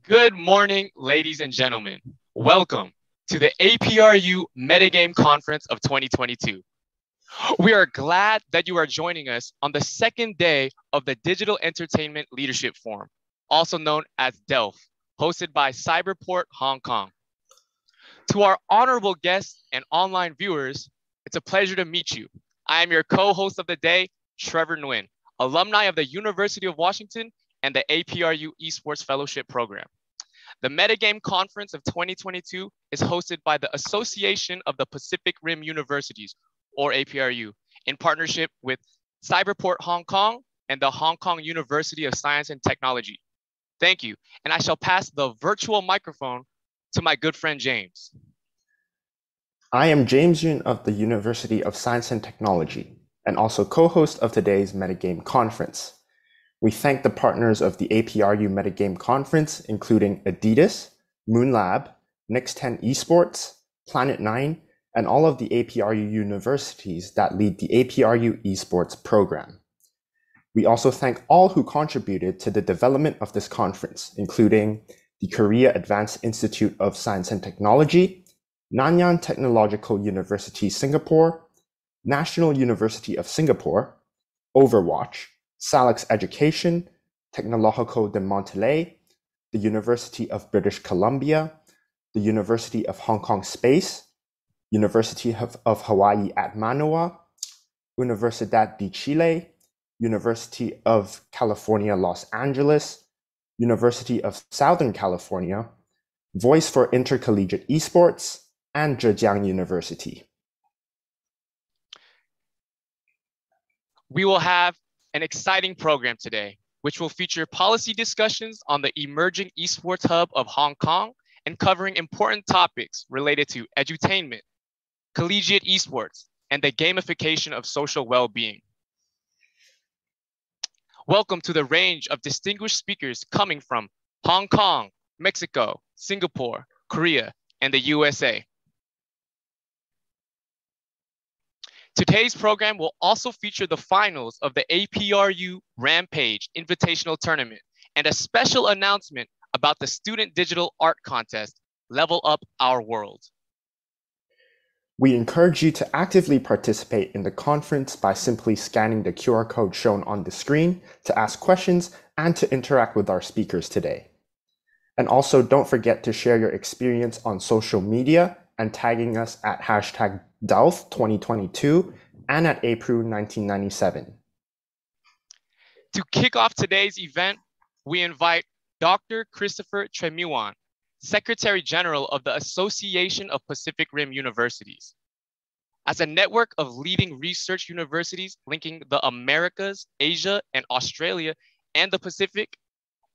Good morning, ladies and gentlemen. Welcome to the APRU Metagame Conference of 2022. We are glad that you are joining us on the second day of the Digital Entertainment Leadership Forum, also known as DELF, hosted by Cyberport, Hong Kong. To our honorable guests and online viewers, it's a pleasure to meet you. I am your co-host of the day, Trevor Nguyen, alumni of the University of Washington and the APRU Esports Fellowship Program. The Metagame Conference of 2022 is hosted by the Association of the Pacific Rim Universities, or APRU, in partnership with Cyberport Hong Kong and the Hong Kong University of Science and Technology. Thank you, and I shall pass the virtual microphone to my good friend James. I am James Yun of the University of Science and Technology, and also co-host of today's Metagame Conference. We thank the partners of the APRU Metagame Conference, including Adidas, Moonlab, Next 10 Esports, Planet 9, and all of the APRU universities that lead the APRU Esports program. We also thank all who contributed to the development of this conference, including the Korea Advanced Institute of Science and Technology, Nanyang Technological University Singapore, National University of Singapore, Overwatch, Salix Education, Tecnológico de Monterrey, the University of British Columbia, the University of Hong Kong Space, University of Hawaii at Manoa, Universidad de Chile, University of California, Los Angeles, University of Southern California, Voice for Intercollegiate Esports, and Zhejiang University. We will have an exciting program today, which will feature policy discussions on the emerging esports hub of Hong Kong and covering important topics related to edutainment, collegiate esports, and the gamification of social well-being. Welcome to the range of distinguished speakers coming from Hong Kong, Mexico, Singapore, Korea, and the USA. Today's program will also feature the finals of the APRU Rampage Invitational Tournament and a special announcement about the Student Digital Art Contest, Level Up Our World. We encourage you to actively participate in the conference by simply scanning the QR code shown on the screen to ask questions and to interact with our speakers today. And also don't forget to share your experience on social media and tagging us at hashtag DELF 2022 and at APRU 1997. To kick off today's event, we invite Dr. Christopher Tremuan, Secretary General of the Association of Pacific Rim Universities. As a network of leading research universities linking the Americas, Asia, and Australia, and the Pacific,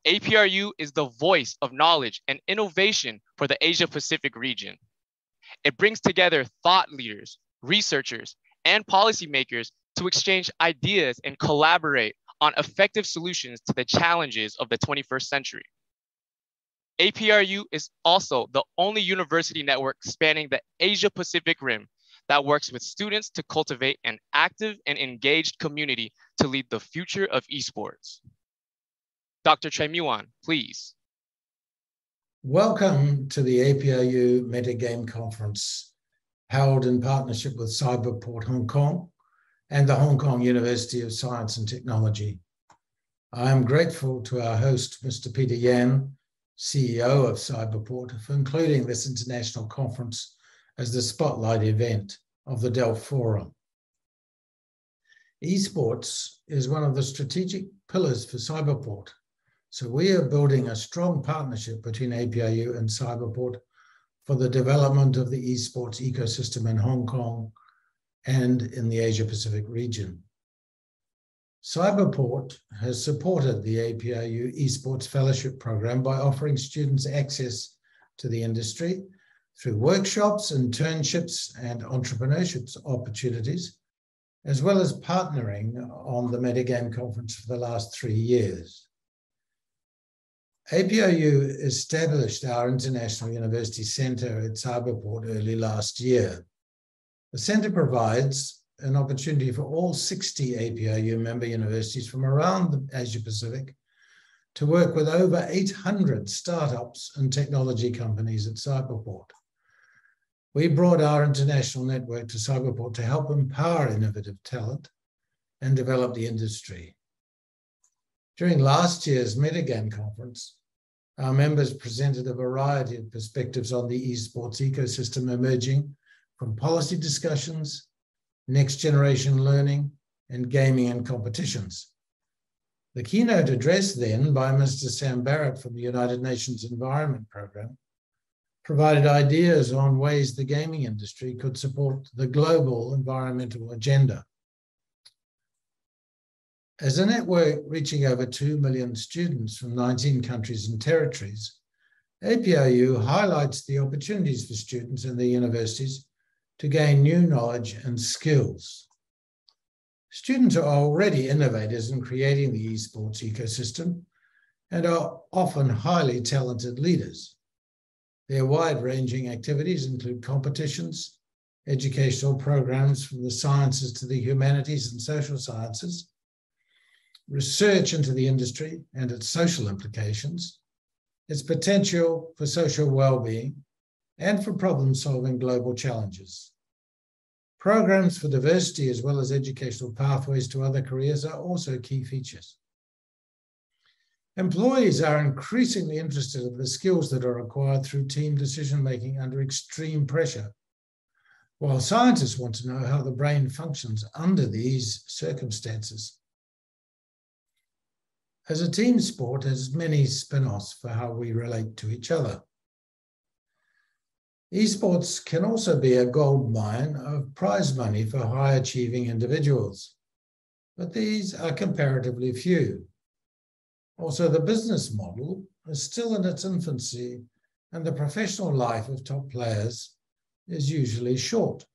APRU is the voice of knowledge and innovation for the Asia-Pacific region. It brings together thought leaders, researchers, and policymakers to exchange ideas and collaborate on effective solutions to the challenges of the 21st century. APRU is also the only university network spanning the Asia-Pacific Rim that works with students to cultivate an active and engaged community to lead the future of esports. Dr. Tremuan, please. Welcome to the APRU Metagame Conference, held in partnership with Cyberport Hong Kong and the Hong Kong University of Science and Technology. I am grateful to our host, Mr. Peter Yan, CEO of Cyberport, for including this international conference as the spotlight event of the DELF Forum. Esports is one of the strategic pillars for Cyberport. So we are building a strong partnership between APRU and Cyberport for the development of the esports ecosystem in Hong Kong and in the Asia-Pacific region. Cyberport has supported the APRU Esports Fellowship Program by offering students access to the industry through workshops, internships, and entrepreneurship opportunities, as well as partnering on the Metagame Conference for the last 3 years. APRU established our International University Centre at Cyberport early last year. The centre provides an opportunity for all 60 APRU member universities from around the Asia Pacific to work with over 800 startups and technology companies at Cyberport. We brought our international network to Cyberport to help empower innovative talent and develop the industry. During last year's Metagame Conference, our members presented a variety of perspectives on the esports ecosystem emerging from policy discussions, next generation learning, and gaming and competitions. The keynote address then by Mr. Sam Barrett from the United Nations Environment Programme provided ideas on ways the gaming industry could support the global environmental agenda. As a network reaching over 2 million students from 19 countries and territories, APRU highlights the opportunities for students in their universities to gain new knowledge and skills. Students are already innovators in creating the esports ecosystem and are often highly talented leaders. Their wide-ranging activities include competitions, educational programs from the sciences to the humanities and social sciences, research into the industry and its social implications, its potential for social well-being, and for problem-solving global challenges. Programs for diversity as well as educational pathways to other careers are also key features. Employees are increasingly interested in the skills that are required through team decision-making under extreme pressure, while scientists want to know how the brain functions under these circumstances. As a team sport, it has many spin-offs for how we relate to each other. Esports can also be a gold mine of prize money for high-achieving individuals, but these are comparatively few. Also, the business model is still in its infancy, and the professional life of top players is usually short.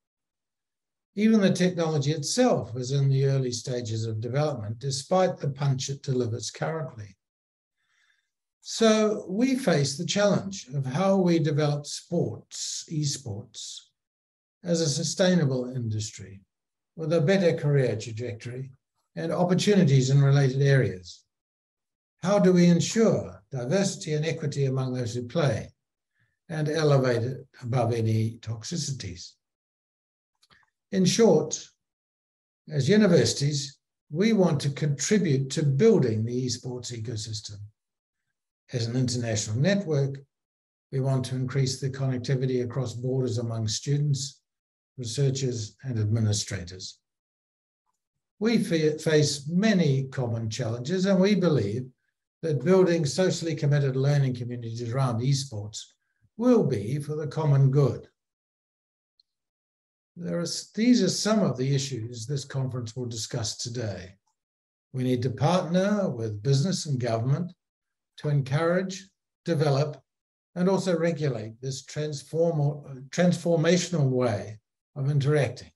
Even the technology itself is in the early stages of development, despite the punch it delivers currently. So we face the challenge of how we develop sports, esports, as a sustainable industry with a better career trajectory and opportunities in related areas. How do we ensure diversity and equity among those who play and elevate it above any toxicities? In short, as universities, we want to contribute to building the esports ecosystem. As an international network, we want to increase the connectivity across borders among students, researchers, and administrators. We face many common challenges, and we believe that building socially committed learning communities around esports will be for the common good. These are some of the issues this conference will discuss today. We need to partner with business and government to encourage, develop, and also regulate this transformational way of interacting.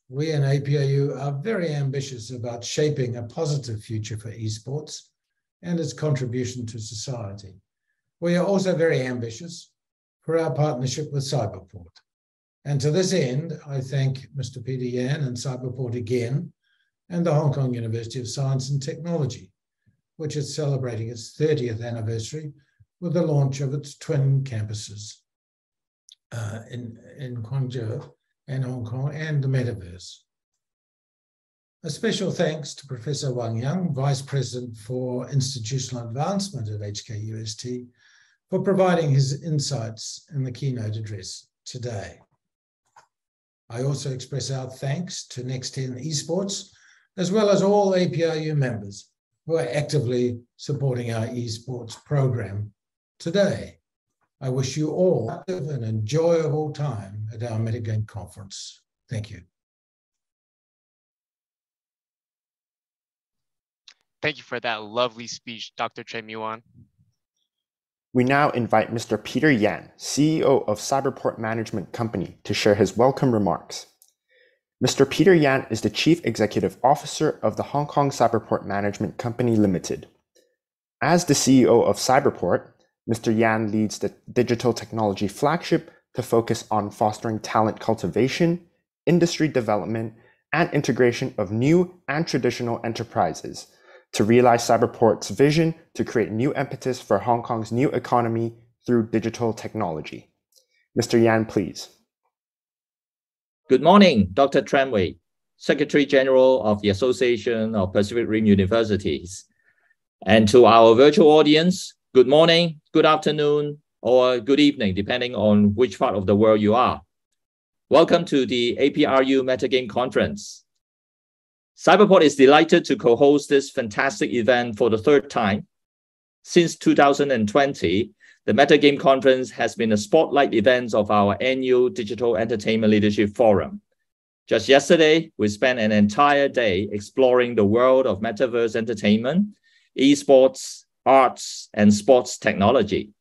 We in APRU are very ambitious about shaping a positive future for esports and its contribution to society. We are also very ambitious for our partnership with Cyberport. And to this end, I thank Mr. Peter Yan and Cyberport again, and the Hong Kong University of Science and Technology, which is celebrating its 30th anniversary with the launch of its twin campuses in Guangzhou and Hong Kong and the Metaverse. A special thanks to Professor Wang, Vice President for Institutional Advancement at HKUST, for providing his insights in the keynote address today. I also express our thanks to Next10 Esports, as well as all APRU members who are actively supporting our esports program today. I wish you all an enjoyable time at our Metagame Conference. Thank you. Thank you for that lovely speech, Dr. Tremuan. We now invite Mr. Peter Yan, CEO of Cyberport Management Company, to share his welcome remarks. Mr. Peter Yan is the Chief Executive Officer of the Hong Kong Cyberport Management Company Limited. As the CEO of Cyberport, Mr. Yan leads the digital technology flagship to focus on fostering talent cultivation, industry development, and integration of new and traditional enterprises, to realize Cyberport's vision to create new impetus for Hong Kong's new economy through digital technology. Mr. Yan, please. Good morning, Dr. Tremuan, Secretary General of the Association of Pacific Rim Universities. And to our virtual audience, good morning, good afternoon, or good evening, depending on which part of the world you are. Welcome to the APRU Metagame Conference. Cyberport is delighted to co-host this fantastic event for the third time. Since 2020, the Metagame Conference has been a spotlight event of our annual Digital Entertainment Leadership Forum. Just yesterday, we spent an entire day exploring the world of metaverse entertainment, esports, arts, and sports technology.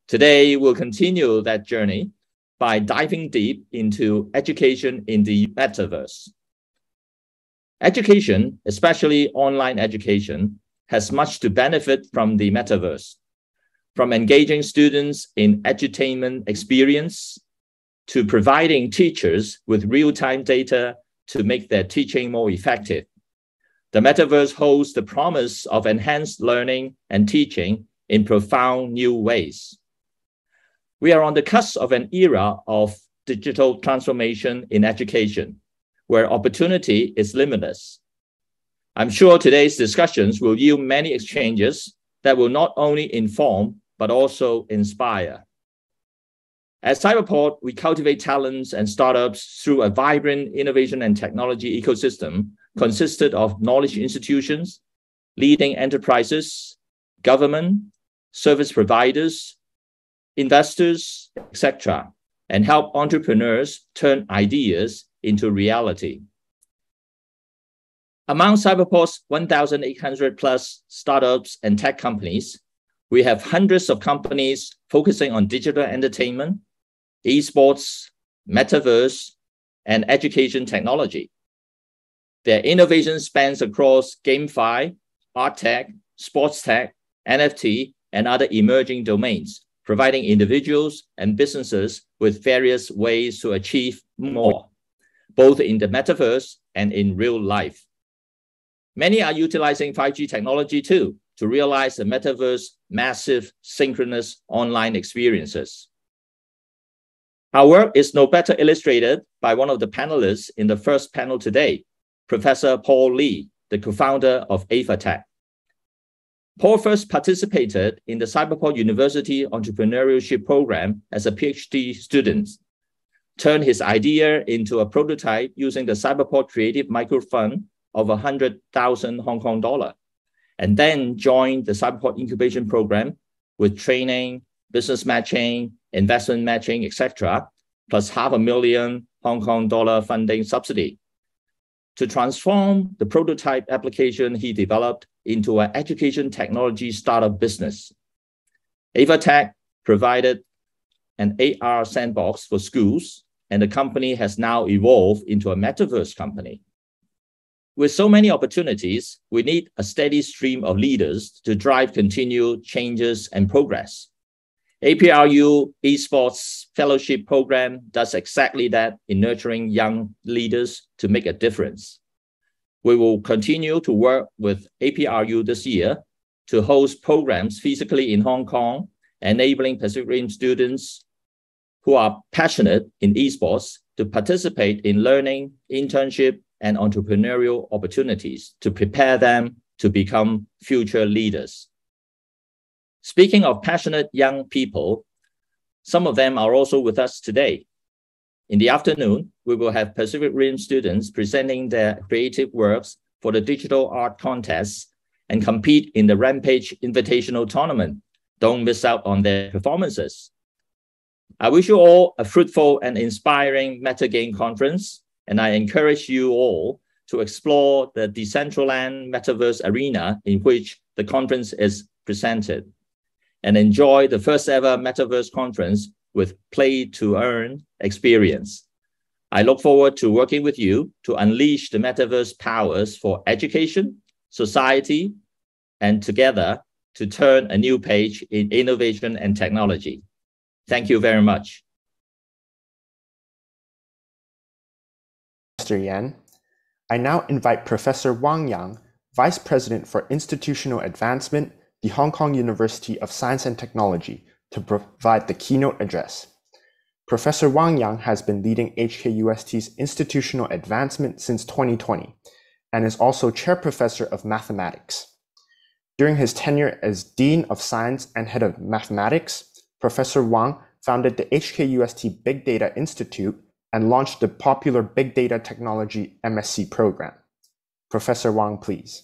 Today, we'll continue that journey by diving deep into education in the metaverse. Education, especially online education, has much to benefit from the metaverse. From engaging students in edutainment experience to providing teachers with real-time data to make their teaching more effective. The metaverse holds the promise of enhanced learning and teaching in profound new ways. We are on the cusp of an era of digital transformation in education, where opportunity is limitless. I'm sure today's discussions will yield many exchanges that will not only inform, but also inspire. At Cyberport, we cultivate talents and startups through a vibrant innovation and technology ecosystem consisted of knowledge institutions, leading enterprises, government, service providers, investors, etc., and help entrepreneurs turn ideas into reality. Among Cyberport's 1,800 plus startups and tech companies, we have hundreds of companies focusing on digital entertainment, esports, metaverse, and education technology. Their innovation spans across GameFi, art tech, sports tech, NFT, and other emerging domains, providing individuals and businesses with various ways to achieve more, both in the metaverse and in real life. Many are utilizing 5G technology too, to realize the metaverse massive synchronous online experiences. Our work is no better illustrated by one of the panelists in the first panel today, Professor Pauli, the co-founder of AvaTech. Paul first participated in the Cyberport University Entrepreneurship Program as a PhD student, turned his idea into a prototype using the Cyberport Creative Micro Fund of 100,000 Hong Kong dollar, and then joined the Cyberport Incubation Program with training, business matching, investment matching, etc., plus $500,000 Hong Kong dollar funding subsidy to transform the prototype application he developed into an education technology startup business. AvaTech provided an AR sandbox for schools, and the company has now evolved into a metaverse company. With so many opportunities, we need a steady stream of leaders to drive continued changes and progress. APRU Esports Fellowship Program does exactly that in nurturing young leaders to make a difference. We will continue to work with APRU this year to host programs physically in Hong Kong, enabling Pacific Rim students who are passionate in esports to participate in learning, internship, and entrepreneurial opportunities to prepare them to become future leaders. Speaking of passionate young people, some of them are also with us today. In the afternoon, we will have Pacific Rim students presenting their creative works for the digital art contest and compete in the Rampage Invitational Tournament. Don't miss out on their performances. I wish you all a fruitful and inspiring Metagame Conference, and I encourage you all to explore the Decentralized Metaverse arena in which the conference is presented, and enjoy the first ever Metaverse Conference with play to earn experience. I look forward to working with you to unleash the Metaverse powers for education, society, and together to turn a new page in innovation and technology. Thank you very much. Mr. Yan. I now invite Professor Wang Vice President for Institutional Advancement, the Hong Kong University of Science and Technology, to provide the keynote address. Professor Wang has been leading HKUST's institutional advancement since 2020 and is also Chair Professor of Mathematics. During his tenure as Dean of Science and Head of Mathematics, Professor Wang founded the HKUST Big Data Institute and launched the popular Big Data Technology MSc program. Professor Wang, please.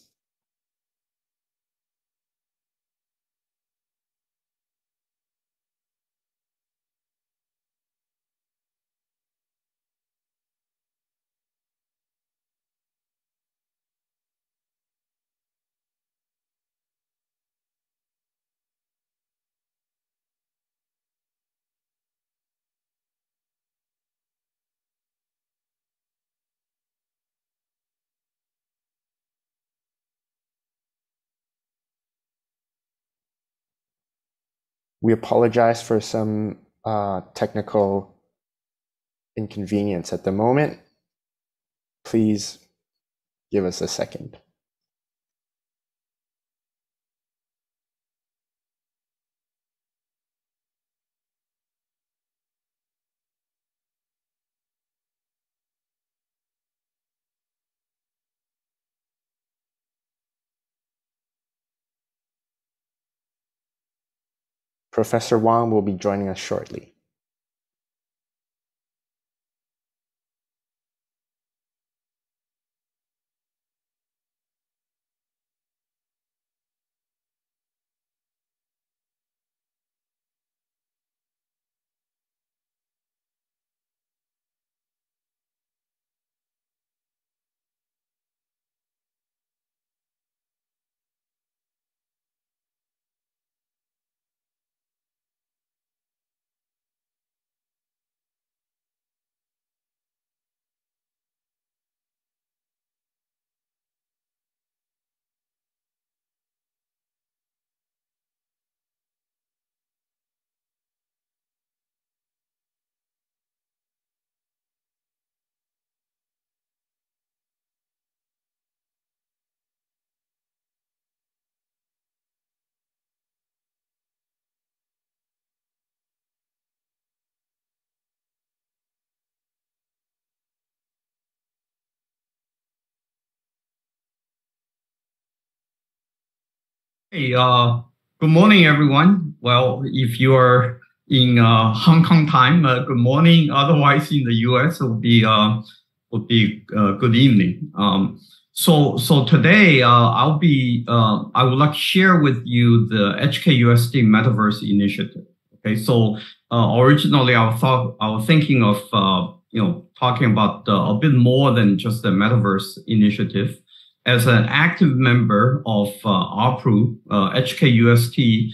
We apologize for some technical inconvenience at the moment. Please give us a second. Professor Wang will be joining us shortly. Hey, good morning, everyone. Well, if you are in Hong Kong time, good morning. Otherwise, in the US, it would be good evening. So today, I would like to share with you the HKUST Metaverse Initiative. Okay, so originally, I was thinking of talking about a bit more than just the Metaverse Initiative. As an active member of APRU, HKUST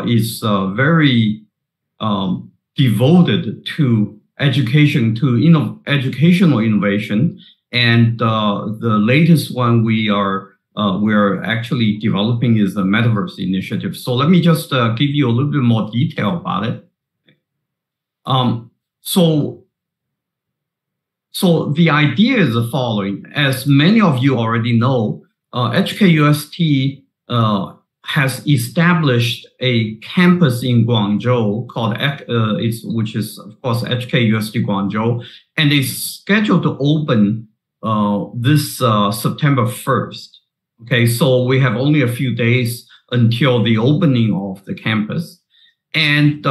is very devoted to education, to educational innovation, and the latest one we are actually developing is the Metaverse Initiative. So let me just give you a little bit more detail about it. So the idea is the following. As many of you already know, HKUST has established a campus in Guangzhou called which is of course HKUST Guangzhou, and is scheduled to open this September 1st. Okay, so we have only a few days until the opening of the campus, and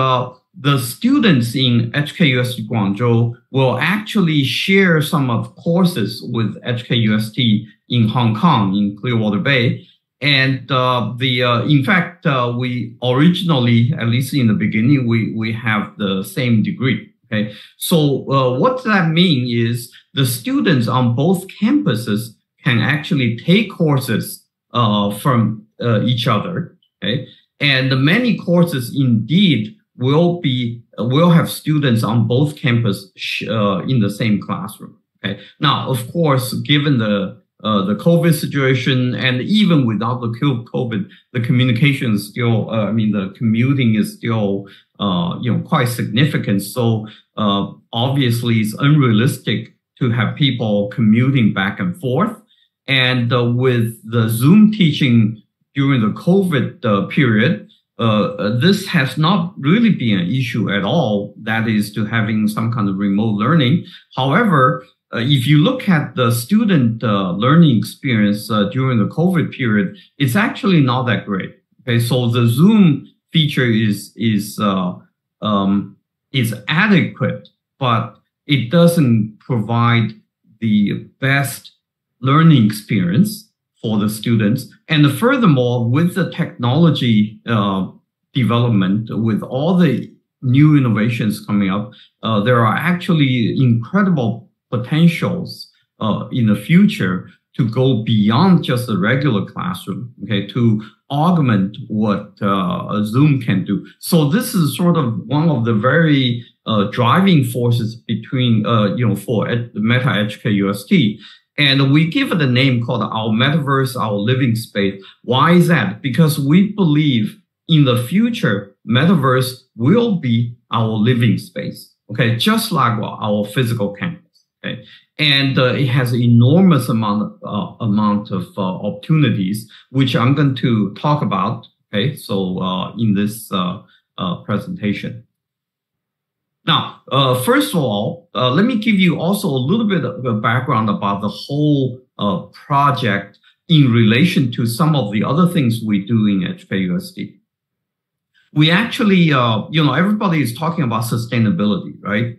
the students in HKUST Guangzhou will actually share some of courses with HKUST in Hong Kong, in Clearwater Bay. And in fact, we originally, at least in the beginning, we have the same degree. Okay, so what that means is the students on both campuses can actually take courses from each other. Okay, and many courses indeed will have students on both campuses in the same classroom. Okay. Now, of course, given the COVID situation, and even without the COVID, the communication is still, the commuting is still, quite significant. So obviously, it's unrealistic to have people commuting back and forth. And with the Zoom teaching during the COVID period, this has not really been an issue at all. That is to having some kind of remote learning. However, if you look at the student learning experience during the COVID period, it's actually not that great. Okay, so the Zoom feature is adequate, but it doesn't provide the best learning experience for the students. And furthermore, with the technology development, with all the new innovations coming up, there are actually incredible potentials in the future to go beyond just the regular classroom, okay, to augment what Zoom can do. So this is sort of one of the very driving forces between, for Meta HKUST. And we give it a name called our Metaverse, our living space. Why is that? Because we believe in the future, Metaverse will be our living space, okay, just like our physical campus. Okay, and it has enormous amount of opportunities, which I'm going to talk about. Okay, so in this presentation. Now, first of all, let me give you also a little bit of a background about the whole project in relation to some of the other things we do in HKUST. We actually, everybody is talking about sustainability, right?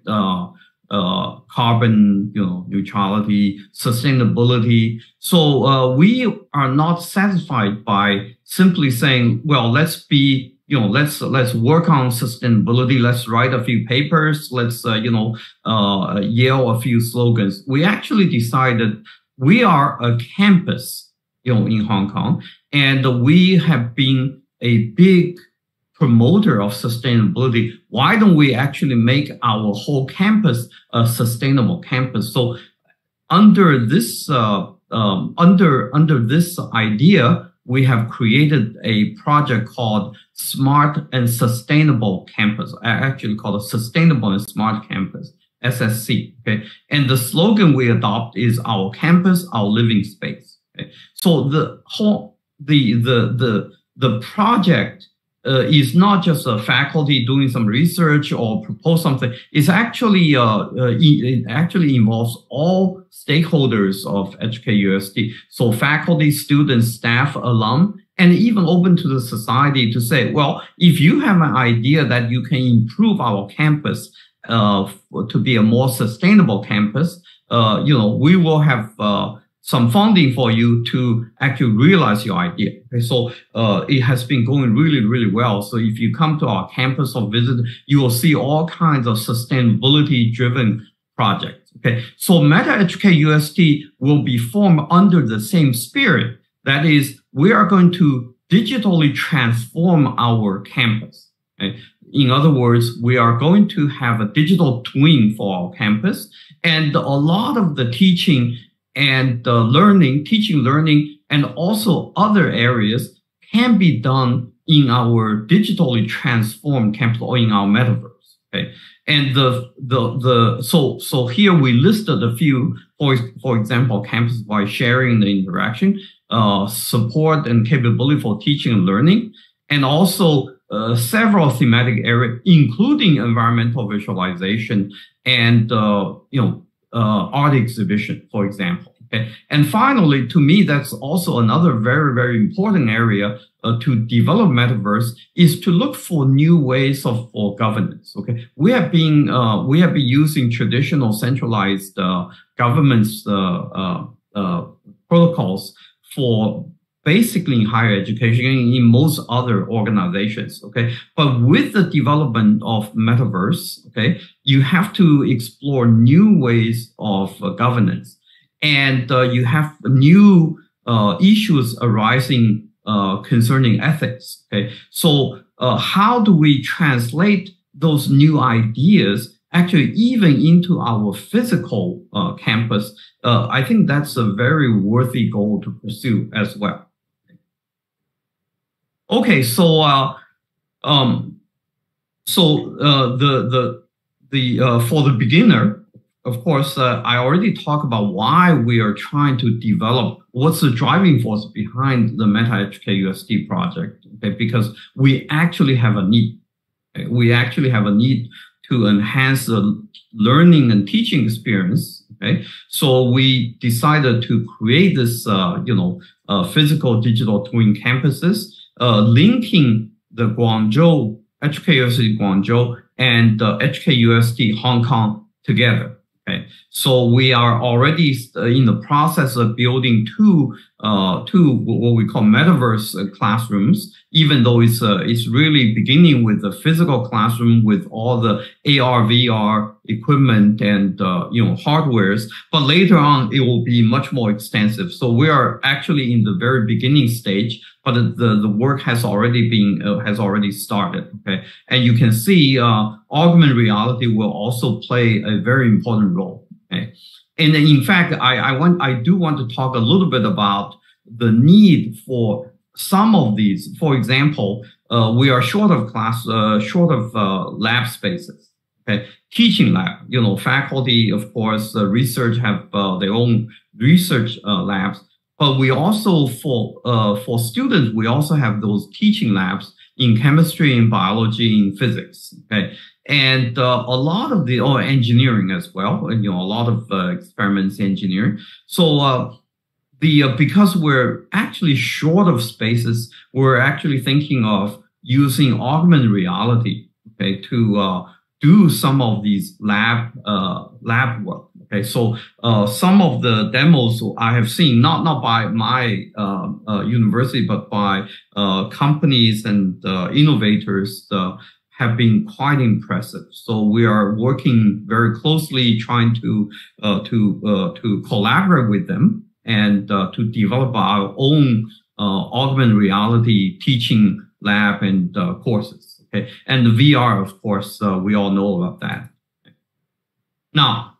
Carbon, neutrality, sustainability. So we are not satisfied by simply saying, well, let's be, let's work on sustainability. Let's write a few papers. Let's, yell a few slogans. We actually decided we are a campus, in Hong Kong, and we have been a big promoter of sustainability. Why don't we actually make our whole campus a sustainable campus? So under this under this idea, we have created a project called Smart and Sustainable Campus. I actually call it Sustainable and Smart Campus, SSC. Okay, and the slogan we adopt is our campus, our living space. Okay, so the whole the project is not just a faculty doing some research or propose something. It's actually it actually involves all stakeholders of HKUST. So faculty, students, staff, alum, and even open to the society to say, well, if you have an idea that you can improve our campus to be a more sustainable campus, we will have some funding for you to actually realize your idea. Okay, so it has been going really, really well. So if you come to our campus or visit, you will see all kinds of sustainability-driven projects. Okay, so Meta HKUST will be formed under the same spirit. That is, we are going to digitally transform our campus. Okay? In other words, we are going to have a digital twin for our campus, and a lot of the teaching, learning, and also other areas can be done in our digitally transformed campus or in our metaverse. Okay, and so here we listed a few, for example, campus by sharing the interaction, support and capability for teaching and learning, and also several thematic areas, including environmental visualization and art exhibition, for example. Okay? And finally, to me, that's also another very, very important area to develop metaverse is to look for new ways for governance. Okay, we have been using traditional centralized governance protocols for basically in higher education and in most other organizations. Okay, but with the development of metaverse, okay, you have to explore new ways of governance, and you have new issues arising concerning ethics. Okay, so how do we translate those new ideas actually even into our physical campus? I think that's a very worthy goal to pursue as well. Okay, so for the beginner, of course, I already talked about why we are trying to develop, what's the driving force behind the Meta HKUST project, okay? Because we actually have a need. Okay? We actually have a need to enhance the learning and teaching experience, okay? So we decided to create this, physical digital twin campuses, linking the Guangzhou, HKUST Guangzhou and HKUST Hong Kong together. Okay, so we are already in the process of building two what we call metaverse classrooms. Even though it's really beginning with the physical classroom with all the AR, VR equipment and hardwares, but later on it will be much more extensive. So we are actually in the very beginning stage, but the work has already started. Okay, and you can see augmented reality will also play a very important role. Okay, and in fact, I do want to talk a little bit about the need for some of these. For example, we are short of lab spaces. Okay, teaching lab. Faculty, of course, research have their own research labs. But we also, for students, we also have those teaching labs in chemistry, in biology, in physics, okay? And a lot of engineering as well, and a lot of experiments engineering. So because we're actually short of spaces, we're actually thinking of using augmented reality, okay, to do some of these lab work. Okay, so some of the demos I have seen, not by my university, but by companies and innovators, have been quite impressive. So we are working very closely, trying to collaborate with them and to develop our own augmented reality teaching lab and courses. Okay, and the VR, of course, we all know about that. Now.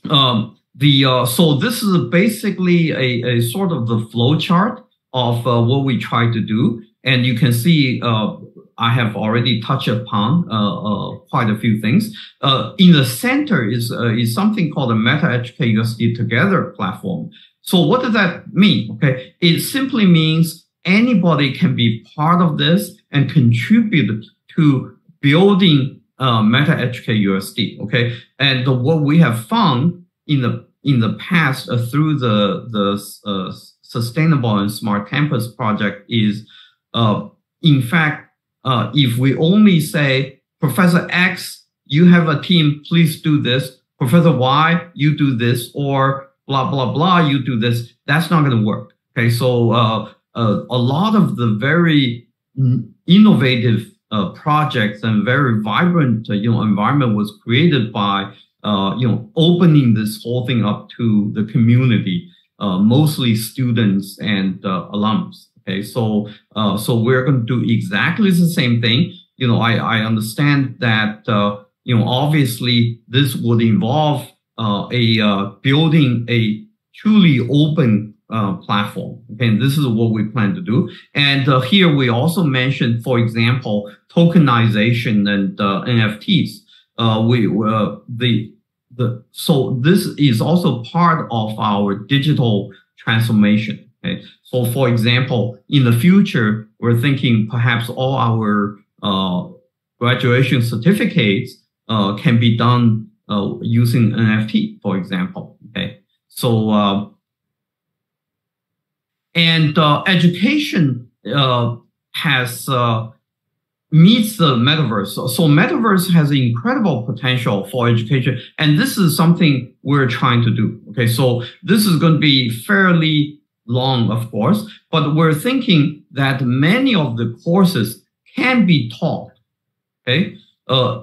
So this is basically a sort of the flow chart of what we try to do. And you can see I have already touched upon quite a few things. In the center is something called a Meta HKUST Together platform. So what does that mean? Okay, it simply means anybody can be part of this and contribute to building Meta HKUST, okay? And what we have found in the past through the Sustainable and Smart Campus project is, in fact, if we only say, Professor X, you have a team, please do this. Professor Y, you do this, or blah, blah, blah, you do this. That's not going to work, okay? So a lot of the very innovative projects and very vibrant, environment was created by, opening this whole thing up to the community, mostly students and alums. Okay, so we're going to do exactly the same thing. I understand that, obviously this would involve building a truly open platform. Okay, and this is what we plan to do. And here we also mentioned, for example, tokenization and NFTs. So this is also part of our digital transformation. Okay, so for example, in the future, we're thinking perhaps all our graduation certificates can be done using NFT, for example. Okay, so and education has meets the metaverse. So metaverse has incredible potential for education, and this is something we're trying to do. Okay, so this is going to be fairly long, of course, but we're thinking that many of the courses can be taught, okay,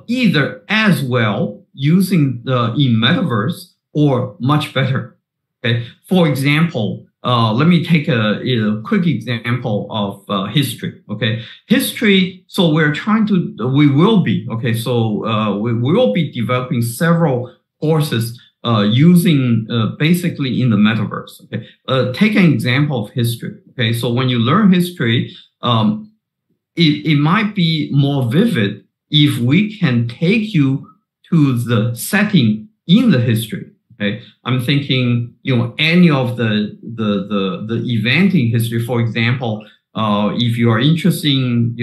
either as well using in metaverse or much better. Okay, for example, let me take a quick example of history. Okay, history. So we will be developing several courses using basically in the metaverse. Okay, take an example of history. Okay, so when you learn history, it might be more vivid if we can take you to the setting in the history. Okay, I'm thinking, any of the event in history. For example, if you are interested in,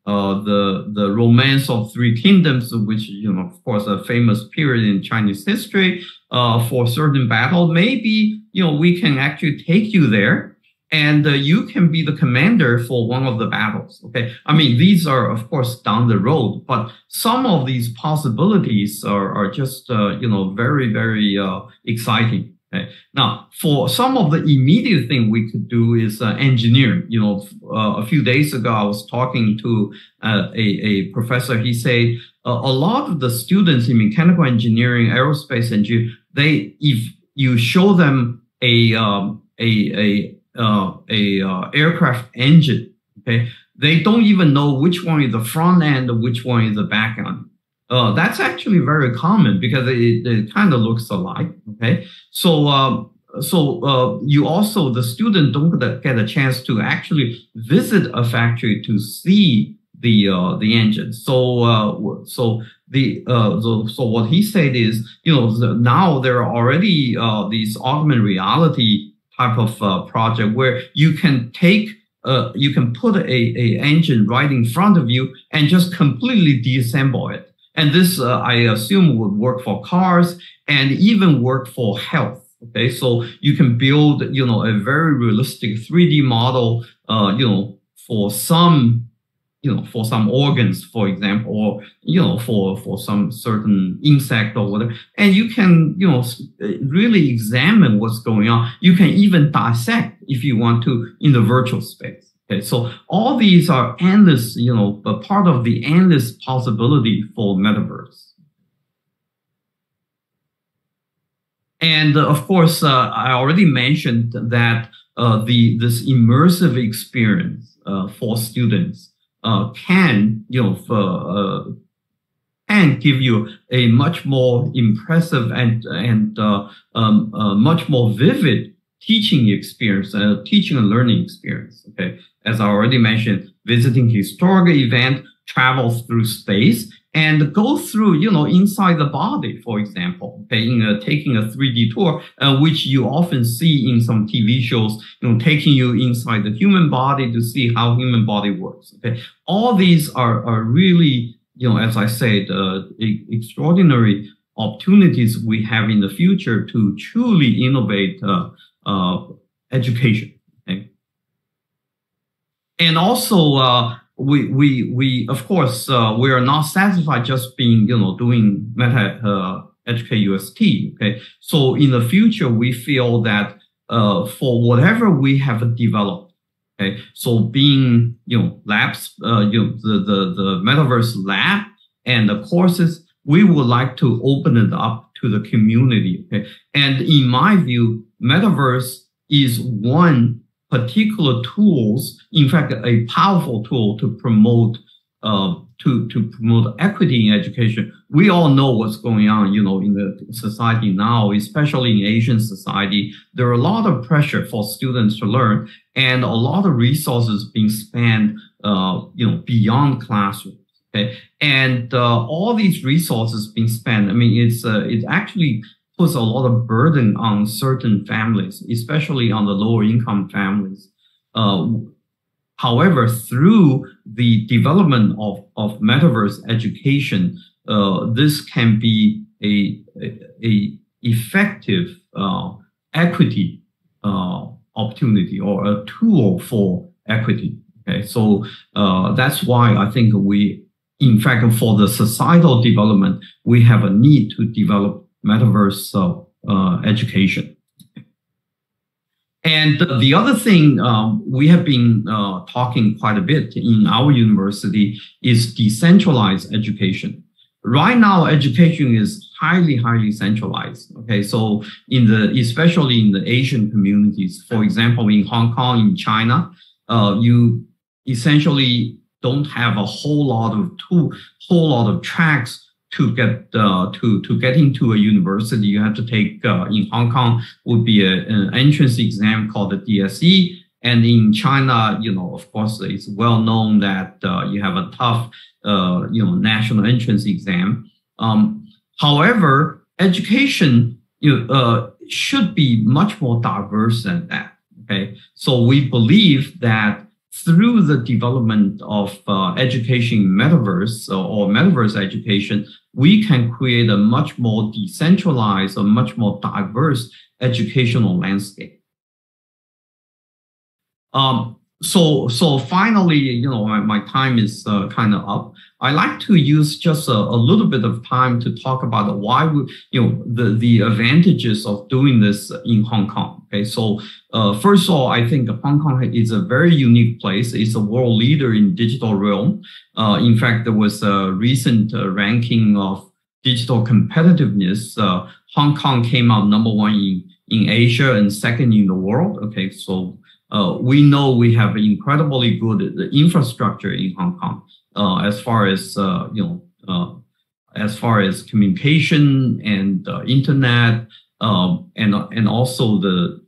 the romance of three kingdoms, which, of course, a famous period in Chinese history, for certain battle, maybe, we can actually take you there. And you can be the commander for one of the battles. Okay, I mean, these are, of course, down the road, but some of these possibilities are just very, very exciting. Okay, now for some of the immediate thing we could do is engineering. A few days ago I was talking to a professor. He said a lot of the students in mechanical engineering, aerospace engineering, if you show them a aircraft engine, okay, they don't even know which one is the front end and which one is the back end. That's actually very common because it kind of looks alike. Okay, so you also, the student don't get a chance to actually visit a factory to see the engine. So what he said is, now there are already these augmented reality type of project where you can take you can put a engine right in front of you and just completely disassemble it. And this I assume would work for cars and even work for health. Okay, so you can build a very realistic 3D model for some for some organs, for example, or for some certain insect or whatever, and you can really examine what's going on. You can even dissect if you want to in the virtual space. Okay, so all these are endless, a part of the endless possibility for metaverse. And of course, I already mentioned that this immersive experience for students can give you a much more impressive and much more vivid teaching experience, teaching and learning experience. Okay, as I already mentioned, visiting historical event, travel through space, and go through, inside the body, for example, okay, taking a 3D tour, which you often see in some TV shows, taking you inside the human body to see how human body works. Okay, all these are really, as I said, extraordinary opportunities we have in the future to truly innovate education. Okay, and also we of course we are not satisfied just being doing meta HKUST. Okay, so in the future we feel that for whatever we have developed, okay, so being labs, the metaverse lab and the courses, we would like to open it up to the community. Okay, and in my view, metaverse is one particular tools, in fact, a powerful tool to promote to promote equity in education. We all know what's going on, in the society now, especially in Asian society. There are a lot of pressure for students to learn, and a lot of resources being spent, beyond classrooms. Okay, and all these resources being spent, I mean, it actually puts a lot of burden on certain families, especially on the lower income families. However, through the development of metaverse education, this can be a effective equity opportunity or a tool for equity. Okay, so that's why I think in fact, for the societal development, we have a need to develop metaverse education. And the other thing we have been talking quite a bit in our university is decentralized education. Right now, education is highly, highly centralized. Okay, so especially in the Asian communities, for example, in Hong Kong, in China, you essentially don't have a whole lot of tracks to get into a university. You have to take in Hong Kong would be an entrance exam called the DSE, and in China, of course, it's well known that you have a tough national entrance exam. However, education should be much more diverse than that. Okay, so we believe that through the development of education metaverse or metaverse education, we can create a much more decentralized, a much more diverse educational landscape. So finally, my time is kind of up. I like to use just a little bit of time to talk about why the advantages of doing this in Hong Kong. Okay, so first of all, I think Hong Kong is a very unique place. It's a world leader in digital realm. In fact, there was a recent ranking of digital competitiveness. Hong Kong came out #1 in Asia and second in the world. Okay, so we know we have incredibly good infrastructure in Hong Kong as far as communication and internet and also the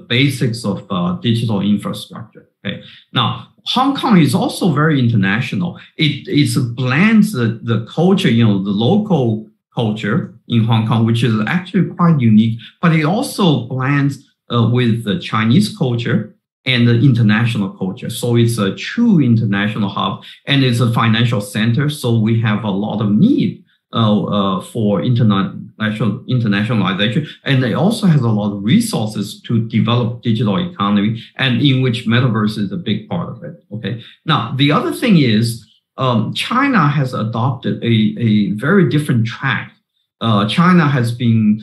basics of digital infrastructure. Okay, now Hong Kong is also very international. It blends the culture, the local culture in Hong Kong, which is actually quite unique, but it also blends with the Chinese culture and the international culture. So it's a true international hub, and it's a financial center. So we have a lot of need for internationalization, and it also has a lot of resources to develop digital economy, and in which metaverse is a big part of it. Okay. Now the other thing is China has adopted a very different track. China has been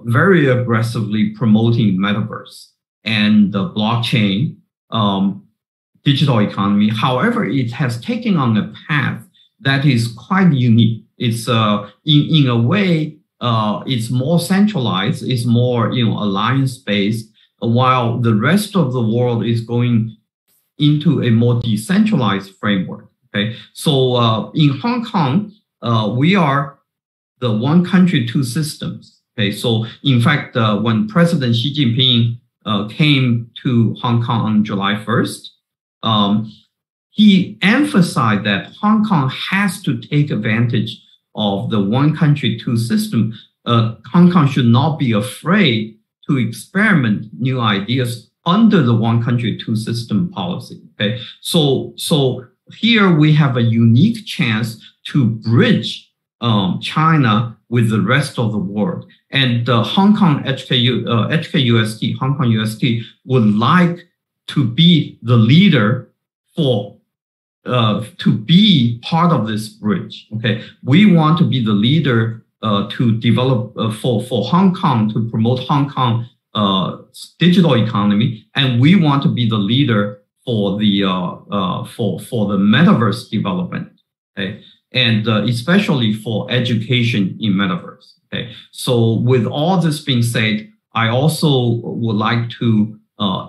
very aggressively promoting metaverse and the blockchain, digital economy. However, it has taken on a path that is quite unique. It's in a way, it's more centralized, it's more alliance-based, while the rest of the world is going into a more decentralized framework. Okay, so in Hong Kong, we are the one country, two systems. Okay, so in fact, when President Xi Jinping came to Hong Kong on July 1st, he emphasized that Hong Kong has to take advantage of the one country, two system. Hong Kong should not be afraid to experiment new ideas under the one country, two system policy. Okay, so here we have a unique chance to bridge China with the rest of the world. And Hong Kong HKUST, Hong Kong UST would like to be the leader to be part of this bridge. Okay, we want to be the leader to develop for Hong Kong, to promote Hong Kong digital economy, and we want to be the leader for the metaverse development. Okay, and especially for education in metaverse. Okay, so with all this being said, I also would like to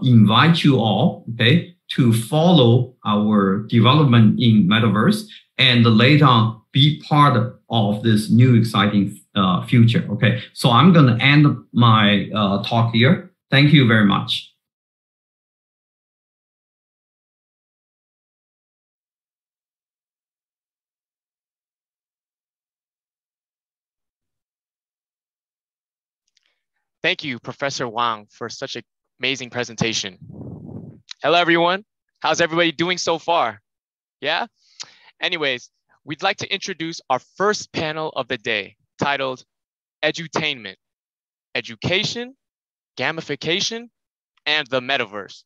invite you all, okay, to follow our development in metaverse and later on be part of this new exciting future. Okay, so I'm going to end my talk here. Thank you very much. Thank you, Professor Wang, for such an amazing presentation. Hello, everyone. How's everybody doing so far? Yeah? Anyways, we'd like to introduce our first panel of the day, titled Edutainment, Education, Gamification, and the Metaverse.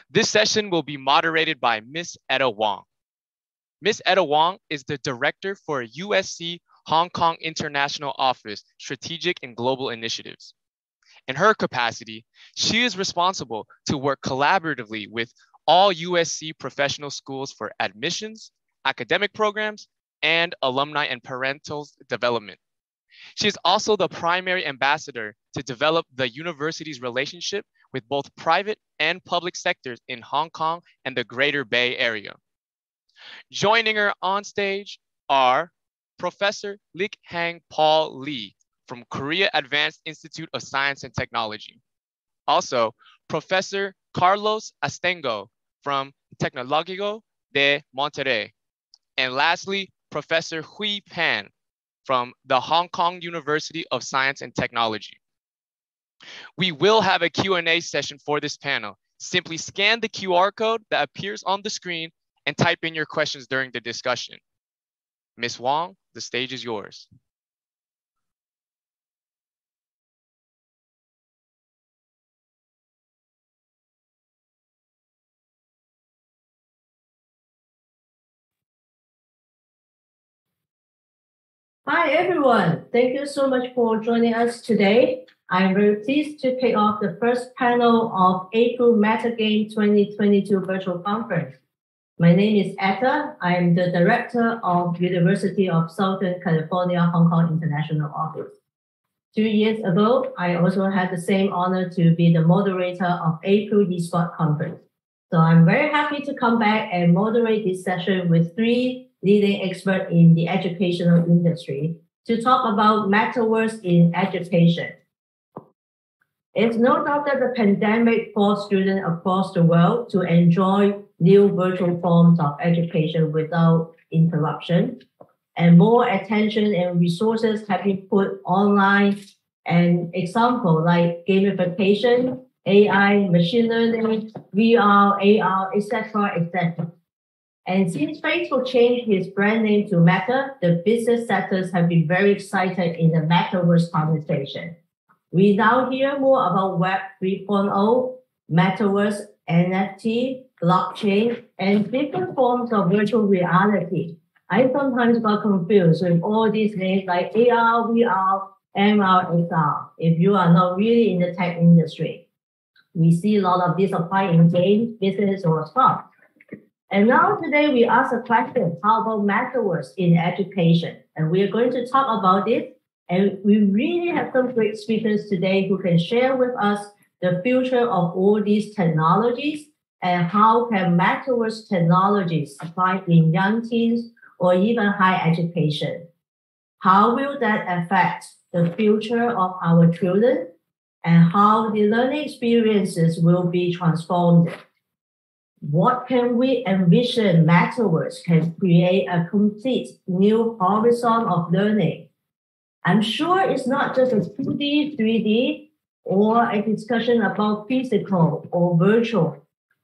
This session will be moderated by Ms. Etta Wang. Ms. Etta Wang is the Director for USC Hong Kong International Office, Strategic and Global Initiatives. In her capacity, she is responsible to work collaboratively with all USC professional schools for admissions, academic programs, and alumni and parental development. She is also the primary ambassador to develop the university's relationship with both private and public sectors in Hong Kong and the Greater Bay Area. Joining her on stage are Professor Lik Hang Paul Lee from Korea Advanced Institute of Science and Technology. Also, Professor Carlos Astengo from Tecnológico de Monterrey. And lastly, Professor Hui Pan from the Hong Kong University of Science and Technology. We will have a Q&A session for this panel. Simply scan the QR code that appears on the screen and type in your questions during the discussion. Ms. Wang, the stage is yours. Hi, everyone. Thank you so much for joining us today. I'm very pleased to kick off the first panel of APRU Metagame 2022 virtual conference. My name is Etta. I am the director of University of Southern California, Hong Kong International Office. 2 years ago, I also had the same honor to be the moderator of APRU Esports Conference. So I'm very happy to come back and moderate this session with 3 leading experts in the educational industry to talk about Metaverse in education. It's no doubt that the pandemic forced students across the world to enjoy new virtual forms of education without interruption, and more attention and resources have been put online, and examples like gamification, AI, machine learning, VR, AR, etc., etc. And since Facebook changed his brand name to Meta, the business sectors have been very excited in the Metaverse conversation. We now hear more about Web 3.0, Metaverse, NFT, blockchain, and different forms of virtual reality. I sometimes got confused with all these names like AR, VR, MR, XR, if you are not really in the tech industry. We see a lot of this apply in games, business, or sports. And now today we ask a question, how about Metaverse in education? And we are going to talk about it. And we really have some great speakers today who can share with us the future of all these technologies and how can Metaverse technologies apply in young teens or even higher education. How will that affect the future of our children and how the learning experiences will be transformed? What can we envision Metaverse can create a complete new horizon of learning? I'm sure it's not just a 2D, 3D, or a discussion about physical or virtual,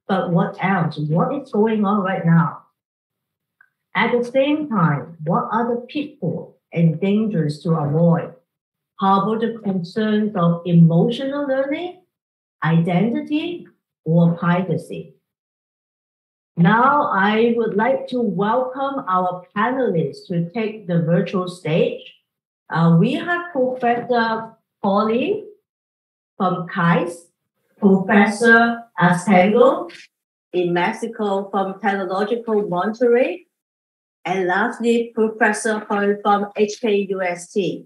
but what else? What is going on right now? At the same time, what are the pitfalls and dangers to avoid? How about the concerns of emotional learning, identity, or privacy? Now, I would like to welcome our panelists to take the virtual stage. We have Professor Pauli from Hkusd, Professor Astengo in Mexico from Technological Monterrey, and lastly, Professor Pauli from HKUST.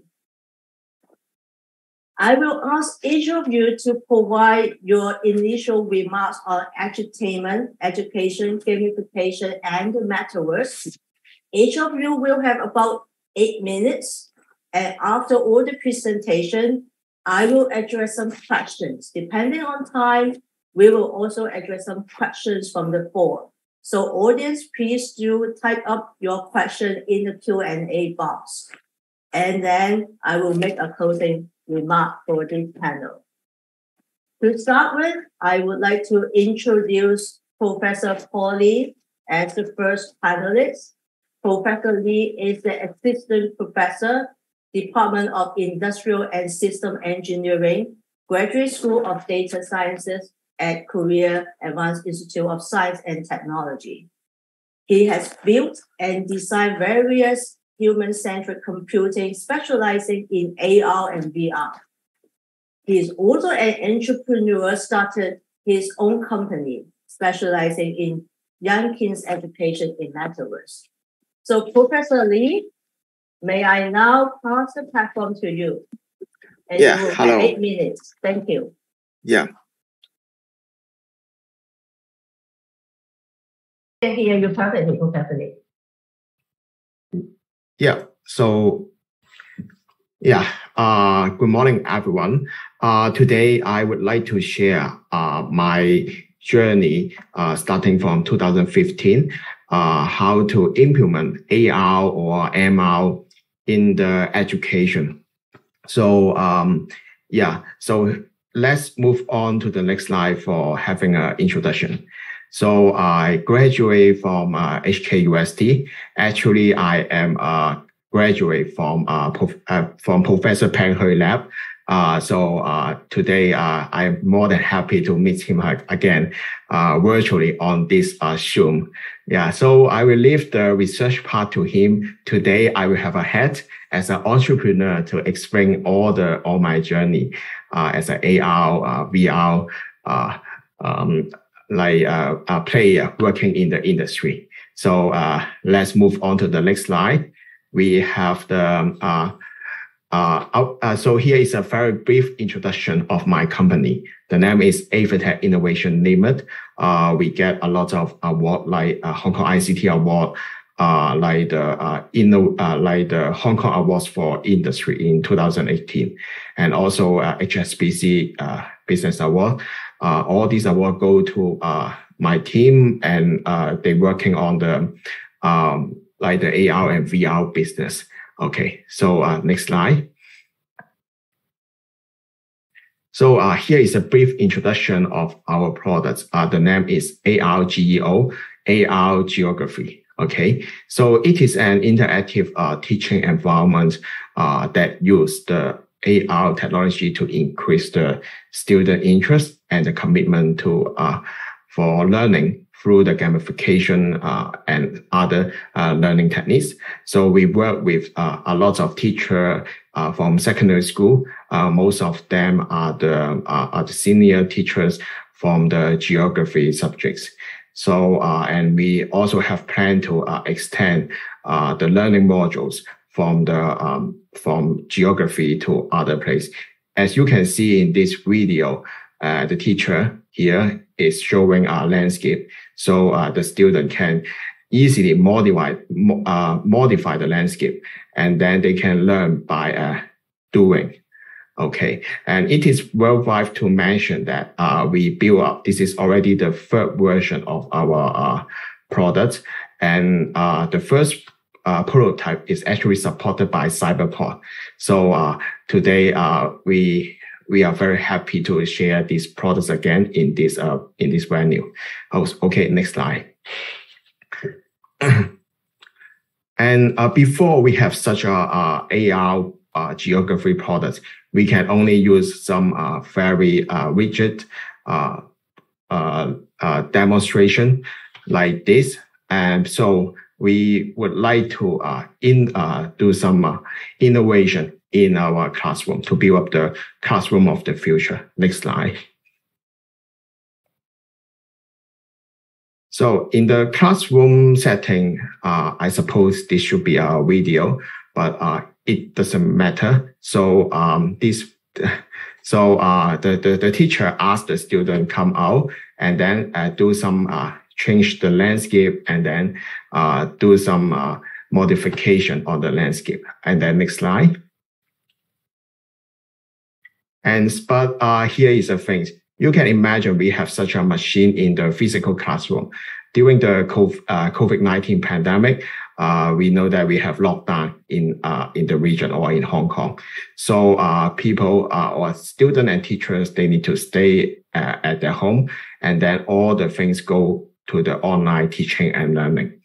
I will ask each of you to provide your initial remarks on edutainment, education, gamification, and the Metaverse. Each of you will have about 8 minutes. And after all the presentation, I will address some questions. Depending on time, we will also address some questions from the floor. So audience, please do type up your question in the Q&A box. And then I will make a closing remark for this panel. To start with, I would like to introduce Professor Pauli as the first panelist. Professor Lee is the Assistant Professor, Department of Industrial and System Engineering, Graduate School of Data Sciences at Korea Advanced Institute of Science and Technology. He has built and designed various human-centric computing, specializing in AR and VR. He is also an entrepreneur, started his own company, specializing in young kids' education in Metaverse. So Professor Lee, may I now pass the platform to you? And you will have 8 minutes. Thank you. Yeah. I can hear you perfectly, Professor Lee. Yeah. So, good morning, everyone. Today, I would like to share my journey starting from 2015, how to implement AR or MR in the education. So so let's move on to the next slide for having an introduction. So I graduate from HKUST. Actually, I am a graduate from Professor Peng Hui Lab. Today I am more than happy to meet him again virtually on this Zoom. Yeah, so I will leave the research part to him. Today I will have a hat as an entrepreneur to explain all my journey as an AR, VR player working in the industry. So let's move on to the next slide. We have the so here is a very brief introduction of my company. The name is Avatech Innovation Limited. We get a lot of award like Hong Kong ICT Award, like the Hong Kong Awards for Industry in 2018, and also HSBC Business Award. All these awards go to my team, and they're working on the like the AR and VR business. Okay, so next slide. So here is a brief introduction of our products. The name is ARGEO, AR Geography. Okay, so it is an interactive teaching environment that uses the AR technology to increase the student interest and the commitment to for learning through the gamification and other learning techniques. So we work with a lot of teachers from secondary school. Most of them are the senior teachers from the geography subjects. So and we also have planned to extend the learning modules from geography to other places. As you can see in this video, the teacher here is showing a landscape. So the student can easily modify the landscape, and then they can learn by doing. Okay, and it is worthwhile to mention that we build up. This is already the third version of our product, and the first prototype is actually supported by Cyberport. So today we are very happy to share these products again in this venue. Okay, next slide. And before we have such a AR geography product, we can only use some very rigid demonstration like this. And so we would like to do some innovation in our classroom to build up the classroom of the future. Next slide. So in the classroom setting, I suppose this should be a video, but it doesn't matter. So the teacher asks the student come out and then do some change the landscape, and then do some modification on the landscape. And then next slide. But here is the thing. You can imagine we have such a machine in the physical classroom. During the COVID-19 pandemic, we know that we have lockdown in the region or in Hong Kong. So people or students and teachers, they need to stay at their home, and then all the things go to the online teaching and learning.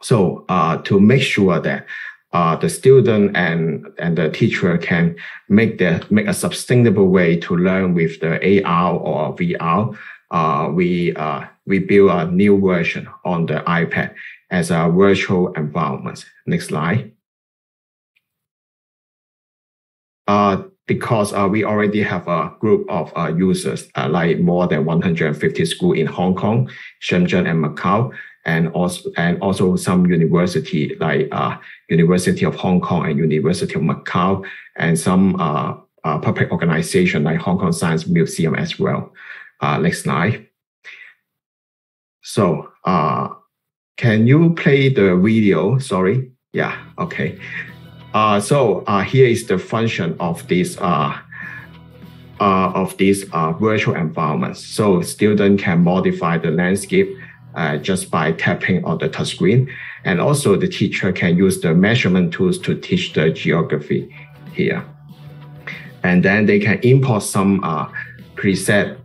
So to make sure that the student and the teacher can make a sustainable way to learn with the AR or VR, we build a new version on the iPad as a virtual environment. Next slide. Because we already have a group of users, like more than 150 schools in Hong Kong, Shenzhen, and Macau, and also some university like University of Hong Kong and University of Macau, and some public organization like Hong Kong Science Museum as well. Next slide. So can you play the video? Sorry. Yeah. Okay. So here is the function of this virtual environments. So students can modify the landscape just by tapping on the touchscreen. And also the teacher can use the measurement tools to teach the geography here. And then they can import some preset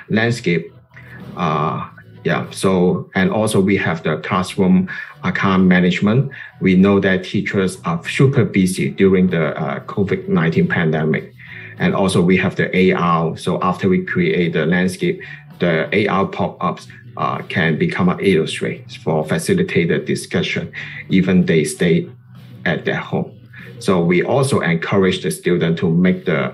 landscape. So, and also we have the classroom account management. We know that teachers are super busy during the COVID-19 pandemic. And also we have the AR. So after we create the landscape, the AR pop-ups can become an illustrate for facilitated discussion, even they stay at their home. So we also encourage the student to make the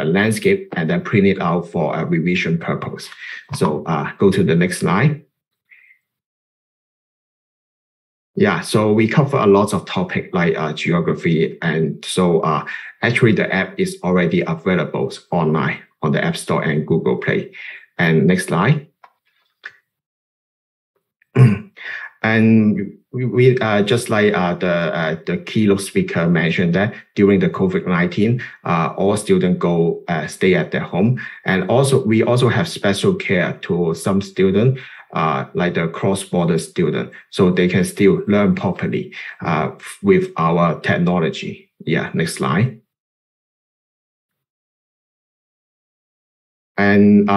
landscape and then print it out for a revision purpose. So go to the next slide. Yeah, so we cover a lot of topics like geography. And so actually the app is already available online on the App Store and Google Play. And next slide. And we just like the keynote speaker mentioned that during the COVID-19, all students go stay at their home. And also we also have special care to some students, like the cross-border student, so they can still learn properly with our technology. Yeah, next slide. And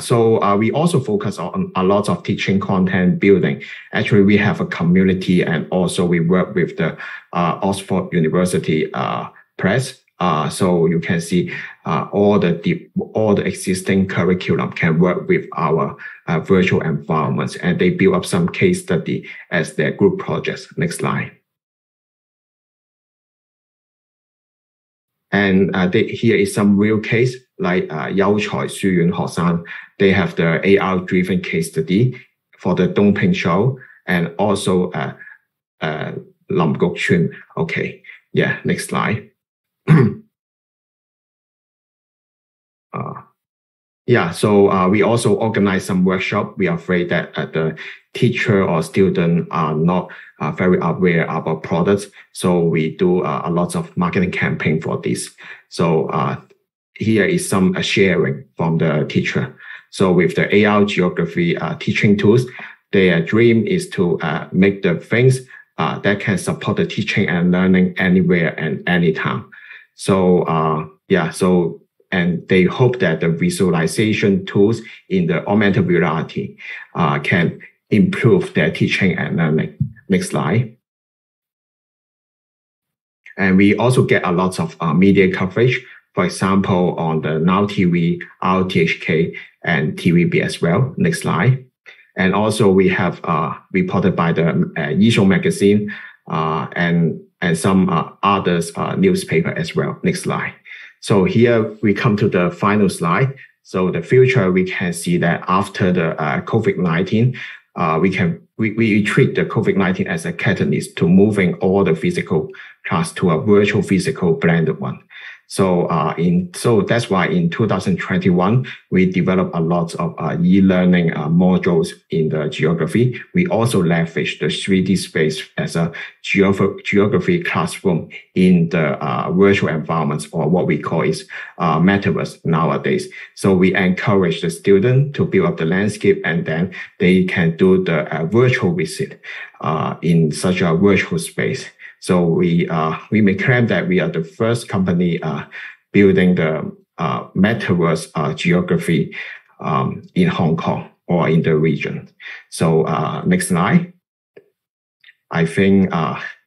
so we also focus on a lot of teaching content building. Actually, we have a community, and also we work with the Oxford University Press. So you can see all the existing curriculum can work with our virtual environments, and they build up some case study as their group projects. Next slide. And here is some real case, like 優才書院學生, they have the AR-driven case study for the Dongping show, and also Lam Gok Chun. Okay, yeah, next slide. So we also organize some workshop. We are afraid that the teacher or student are not very aware about products. So we do a lot of marketing campaign for this. So here is some sharing from the teacher. So with the AR geography teaching tools, their dream is to make the things that can support the teaching and learning anywhere and anytime. So and they hope that the visualization tools in the augmented reality can improve their teaching and learning. Next slide. And we also get a lot of media coverage, for example, on the Now TV, RTHK, and TVB as well. Next slide. And also we have reported by the Yishou magazine and some others newspaper as well. Next slide. So here we come to the final slide. So the future, we can see that after the COVID-19, we treat the COVID-19 as a catalyst to moving all the physical class to a virtual physical blended one. So that's why in 2021, we developed a lot of e-learning modules in the geography. We also leverage the 3D space as a geography classroom in the virtual environments, or what we call is Metaverse nowadays. So we encourage the student to build up the landscape, and then they can do the virtual visit in such a virtual space. So we may claim that we are the first company building the Metaverse geography in Hong Kong or in the region. So next slide. I think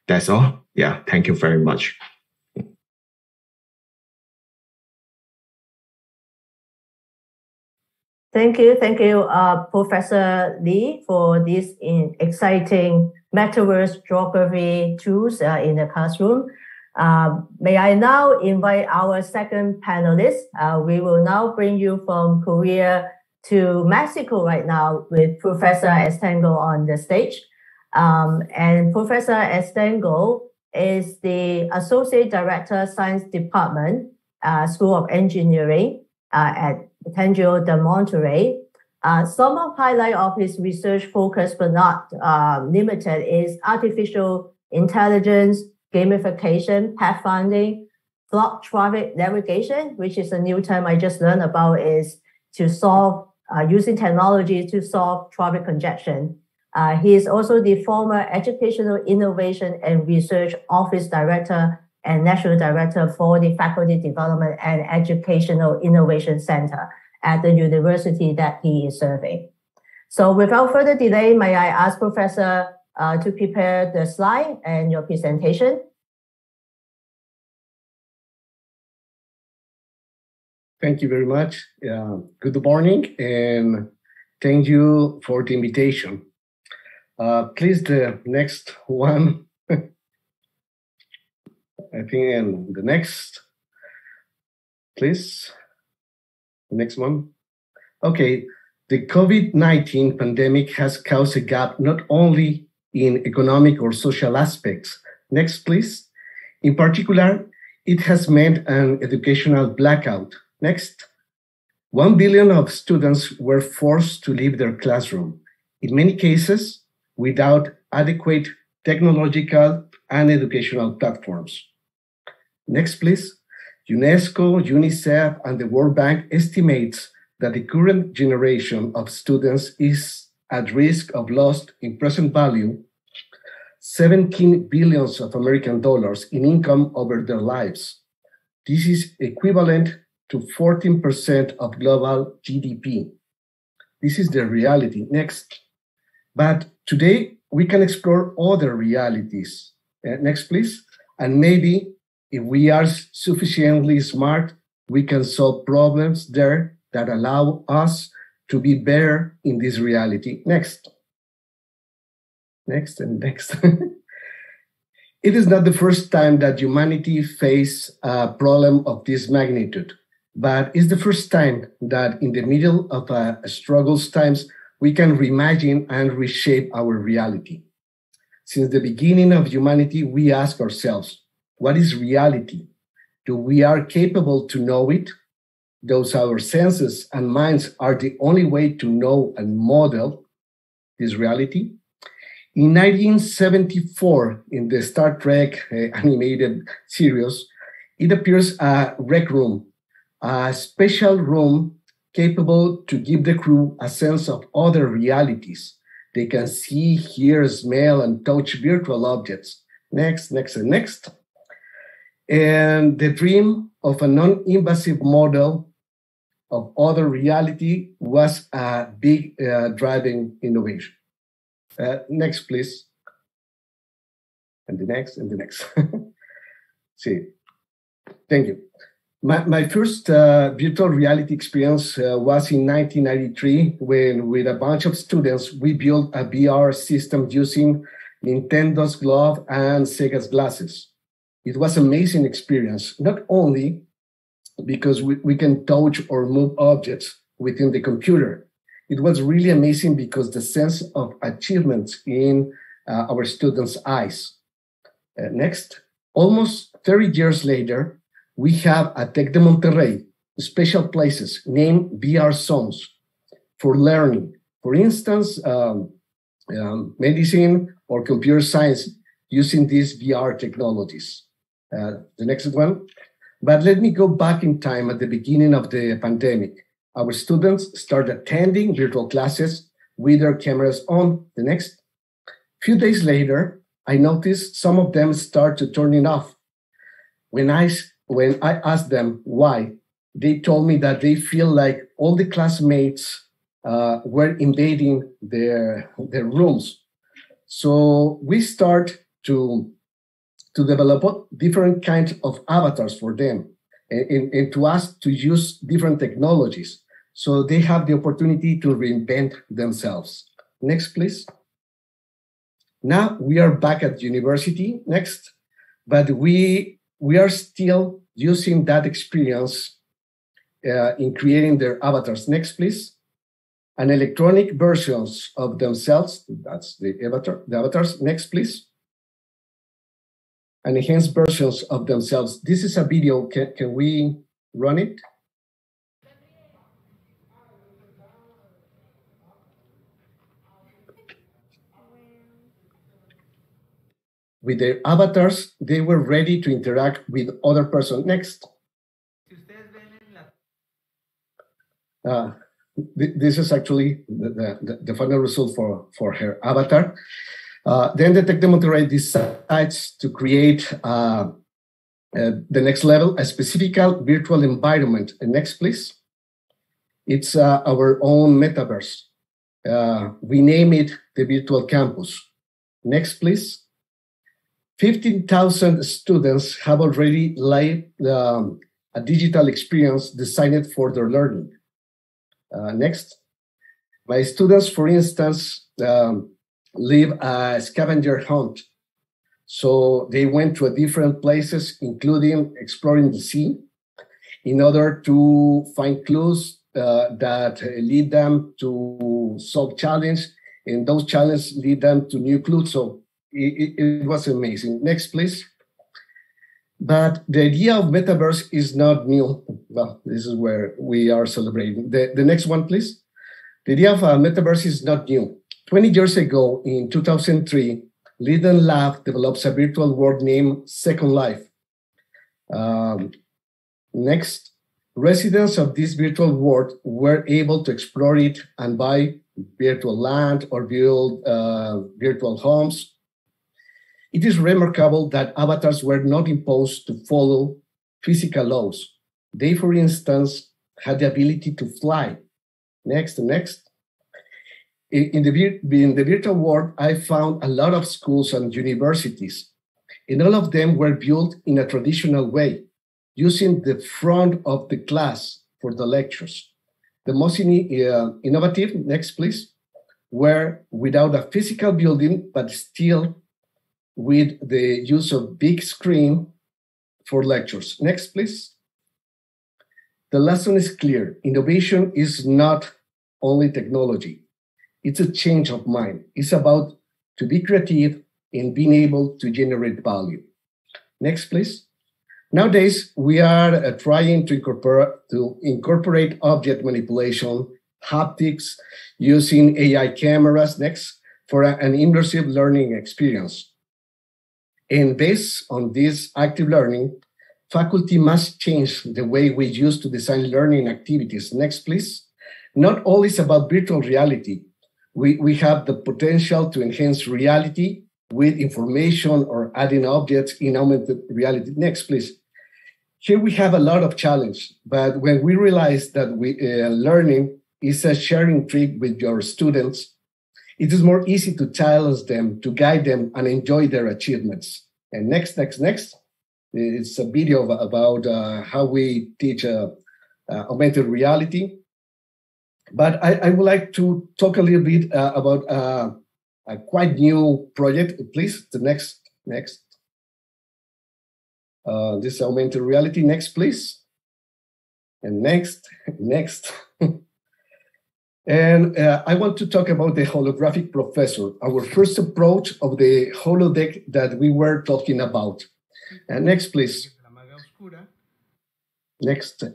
that's all. Yeah, thank you very much. Thank you, Professor Lee, for this exciting Metaverse geography tools in the classroom. May I now invite our second panelist. We will now bring you from Korea to Mexico right now with Professor Estengo on the stage. And Professor Estengo is the Associate Director, Science Department, School of Engineering at Tangio de Monterrey. Some of highlight of his research focus, but not limited, is artificial intelligence, gamification, pathfinding, block traffic navigation, which is a new term I just learned about, is to solve using technology to solve traffic congestion. He is also the former Educational Innovation and Research Office Director and National Director for the Faculty Development and Educational Innovation Center at the university that he is serving. So without further delay, may I ask Professor to prepare the slide and your presentation? Thank you very much. Good morning, and thank you for the invitation. Please, the next one. I think, and the next, please. The next one. Okay, the COVID-19 pandemic has caused a gap not only in economic or social aspects. Next, please. In particular, it has meant an educational blackout. Next. 1 billion of students were forced to leave their classroom, in many cases without adequate technological and educational platforms. Next, please. UNESCO, UNICEF, and the World Bank estimates that the current generation of students is at risk of loss in present value 17 billions of American dollars in income over their lives. This is equivalent to 14% of global GDP. This is the reality. Next. But today, we can explore other realities. Next, please. And maybe if we are sufficiently smart, we can solve problems there that allow us to be better in this reality. Next. Next and next. It is not the first time that humanity faces a problem of this magnitude, but it's the first time that in the middle of struggles times, we can reimagine and reshape our reality. Since the beginning of humanity, we ask ourselves, what is reality? Do we are capable to know it? Those our senses and minds are the only way to know and model this reality? In 1974, in the Star Trek animated series, it appears a rec room, a special room capable to give the crew a sense of other realities. They can see, hear, smell, and touch virtual objects. Next, next, and next. And the dream of a non-invasive model of other reality was a big driving innovation. Next, please. And the next, and the next. See, thank you. My first virtual reality experience was in 1993 when, with a bunch of students, we built a VR system using Nintendo's glove and Sega's glasses. It was an amazing experience, not only because we can touch or move objects within the computer. It was really amazing because the sense of achievement in our students' eyes. Next, almost 30 years later, we have at Tec de Monterrey special places named VR zones for learning. For instance, medicine or computer science using these VR technologies. The next one. But let me go back in time at the beginning of the pandemic. Our students started attending virtual classes with their cameras on. The next. Few days later, I noticed some of them start to turn it off. When I asked them why, they told me that they feel like all the classmates were invading their rooms. So we start to develop different kinds of avatars for them and to ask to use different technologies so they have the opportunity to reinvent themselves. Next, please. Now we are back at university. Next. But we are still using that experience in creating their avatars. Next, please. And electronic versions of themselves. That's the avatars. Next, please. And enhanced versions of themselves. This is a video. Can we run it? With their avatars, they were ready to interact with other person. Next. this is actually the final result for her avatar. Then the Tec de Monterrey decides to create the next level, a specific virtual environment. And next, please. It's our own metaverse. We name it the Virtual Campus. Next, please. 15,000 students have already lived a digital experience designed for their learning. Next. My students, for instance, live a scavenger hunt. So they went to different places, including exploring the sea, in order to find clues that lead them to solve challenge, and those challenges lead them to new clues. So it was amazing. Next, please. But the idea of metaverse is not new. Well, this is where we are celebrating. The next one, please. The idea of a metaverse is not new. 20 years ago, in 2003, Leiden Lab develops a virtual world named Second Life. Next. Residents of this virtual world were able to explore it and buy virtual land or build virtual homes. It is remarkable that avatars were not imposed to follow physical laws. They, for instance, had the ability to fly. Next. In the virtual world, I found a lot of schools and universities, and all of them were built in a traditional way, using the front of the class for the lectures. The most innovative, next please, were without a physical building, but still with the use of big screen for lectures. Next please. The lesson is clear. Innovation is not only technology. It's a change of mind. It's about to be creative and being able to generate value. Next please. Nowadays, we are trying to incorporate object manipulation, haptics, using AI cameras, next, for an immersive learning experience. And based on this active learning, faculty must change the way we used to design learning activities. Next, please. Not all is about virtual reality. We have the potential to enhance reality with information or adding objects in augmented reality. Next, please. Here we have a lot of challenge, but when we realize that learning is a sharing trip with your students, it is more easy to challenge them, to guide them, and enjoy their achievements. And next. It's a video about how we teach augmented reality. But I would like to talk a little bit about a quite new project. Please, the next. This augmented reality. Next, please. And next. And I want to talk about the Holographic Professor, our first approach of the holodeck that we were talking about. And next, please. Next. That's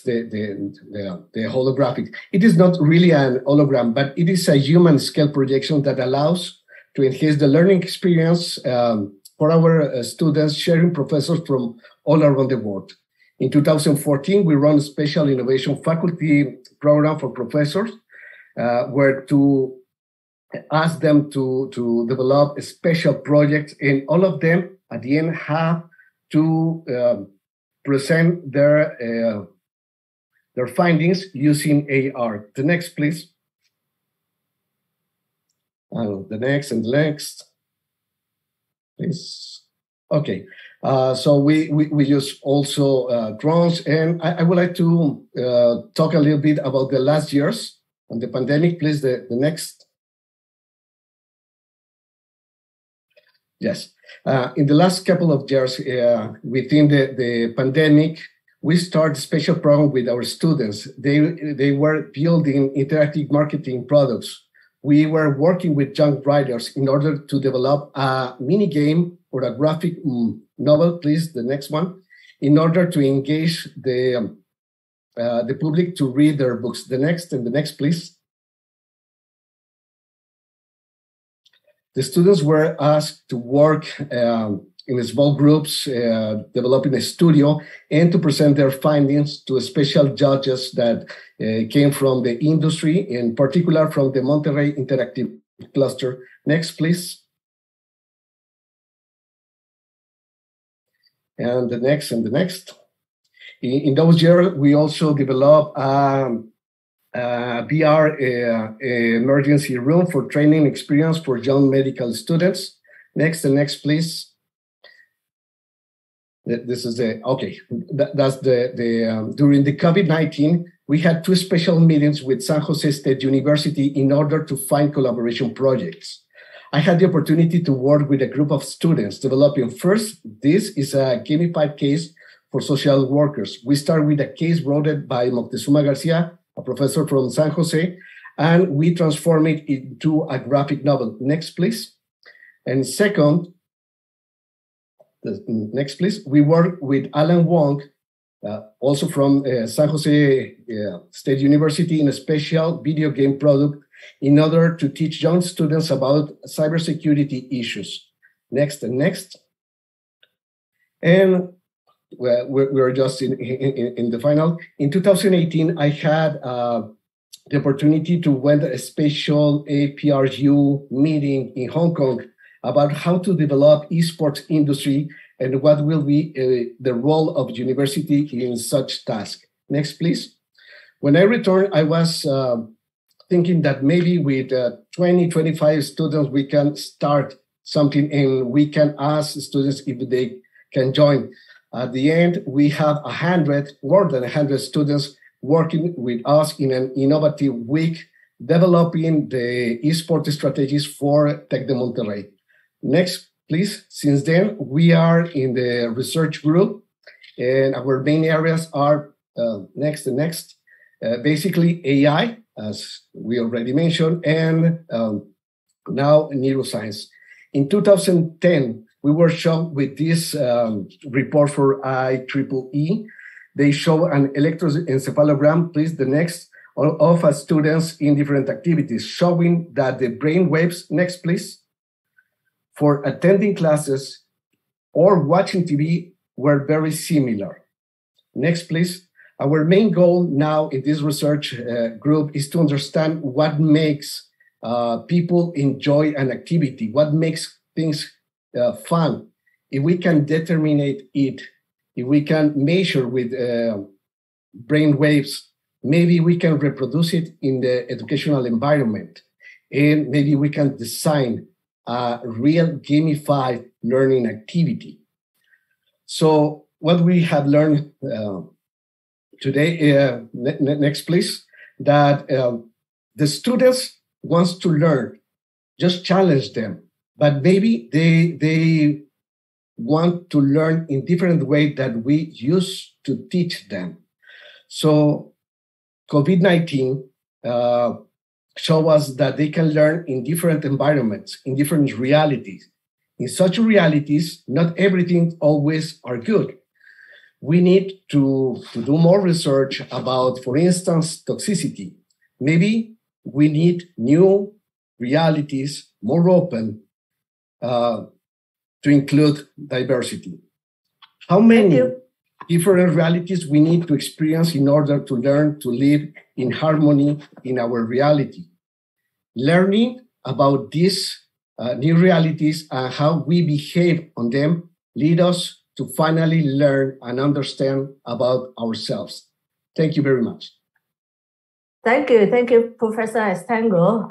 the holographic. It is not really an hologram, but it is a human scale projection that allows to enhance the learning experience for our students, sharing professors from all around the world. In 2014, we run a special innovation faculty program for professors, where to ask them to develop a special project, and all of them at the end have to present their findings using AR. The next, please. The next, please. Okay, so we use also drones, and I would like to talk a little bit about the last years on the pandemic. Please, the next. Yes, in the last couple of years, within the pandemic, we started a special program with our students. They were building interactive marketing products. We were working with young writers in order to develop a mini game or a graphic novel, please, the next one, in order to engage the public to read their books. The next, please. The students were asked to work in small groups, developing a studio, and to present their findings to special judges that came from the industry, in particular from the Monterrey Interactive Cluster. Next, please. And the next, and the next. In those years, we also developed VR emergency room for training experience for young medical students. Next, and next, please. This is that's during the COVID-19, we had 2 special meetings with San Jose State University in order to find collaboration projects. I had the opportunity to work with a group of students developing first, this is a gamified case for social workers. We start with a case wrote by Moctezuma Garcia, a professor from San Jose, and we transform it into a graphic novel. Next, please. And second, next, please. We work with Alan Wang, also from San Jose State University, in a special video game product in order to teach young students about cybersecurity issues. Next and next. And we're just in the final. In 2018, I had the opportunity to went a special APRU meeting in Hong Kong about how to develop esports industry and what will be the role of university in such task. Next, please. When I returned, I was thinking that maybe with 20, 25 students, we can start something and we can ask students if they can join. At the end, we have more than 100 students working with us in an innovative week, developing the esports strategies for Tec de Monterrey. Next, please. Since then, we are in the research group, and our main areas are next and next. Basically, AI, as we already mentioned, and now neuroscience. In 2010, we were shown with this report for IEEE. They show an electroencephalogram, please, the next, of students in different activities, showing that the brain waves, next, please, for attending classes or watching TV were very similar. Next, please. Our main goal now in this research group is to understand what makes people enjoy an activity, what makes things fun. If we can determine it, if we can measure with brain waves, maybe we can reproduce it in the educational environment, and maybe we can design a real gamified learning activity. So what we have learned today, next please, that the students wants to learn, just challenge them, but maybe they want to learn in different ways that we used to teach them. So COVID-19 show us that they can learn in different environments, in different realities. In such realities, not everything always are good. We need to do more research about, for instance, toxicity. Maybe we need new realities, more open, to include diversity. How many different realities we need to experience in order to learn to live in harmony in our reality? Learning about these new realities and how we behave on them lead us to finally learn and understand about ourselves. Thank you very much. Thank you, Professor Estango.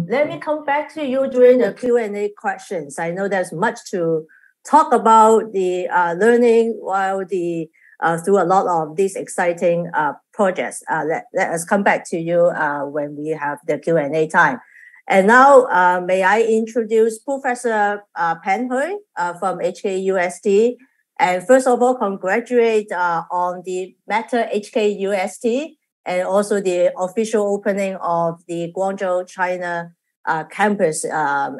Let me come back to you during the Q&A questions. I know there's much to talk about the learning while through a lot of these exciting projects. Let us come back to you when we have the Q&A time. And now, may I introduce Professor Pan Hui from HKUST. And first of all, congratulate on the Meta HKUST and also the official opening of the Guangzhou, China campus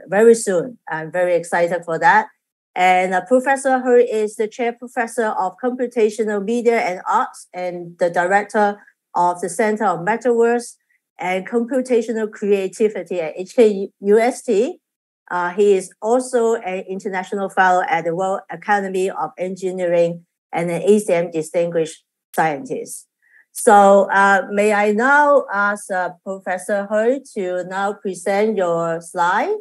very soon. I'm very excited for that. And Professor Hui is the Chair Professor of Computational Media and Arts and the Director of the Center of Metaverse and Computational Creativity at HKUST. He is also an international fellow at the World Academy of Engineering and an ACM Distinguished Scientist. So may I now ask Professor Hui to now present your slide?